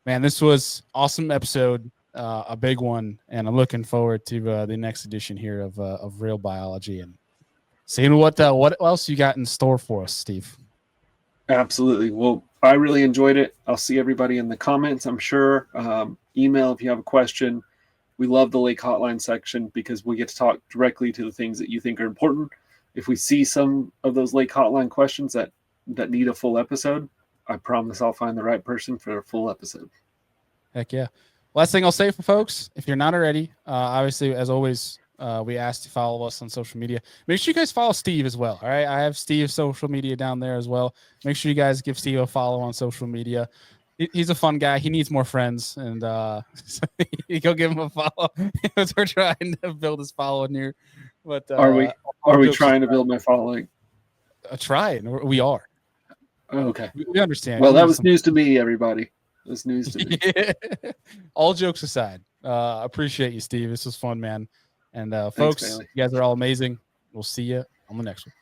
man, this was awesome episode, a big one, and I'm looking forward to the next edition here of Real Biology and seeing what else you got in store for us, Steve. Absolutely. Well, I really enjoyed it. I'll see everybody in the comments, I'm sure. Email if you have a question. We love the Lake Hotline section because we get to talk directly to the things that you think are important. If we see some of those Lake Hotline questions that need a full episode, I promise I'll find the right person for a full episode. Heck yeah. Last thing I'll say for folks, if you're not already, obviously, as always, we asked to follow us on social media. Make sure you guys follow Steve as well. All right. I have Steve's social media down there as well. Make sure you guys give Steve a follow on social media. He's a fun guy. He needs more friends, and so you go give him a follow. We're trying to build his following here. But are we trying to build my following? Trying. We are. Okay. We understand. Well, that was news to me, everybody. That's news to me. Yeah. All jokes aside, appreciate you, Steve. This was fun, man. And folks, Bailey. you guys are all amazing. We'll see you on the next one.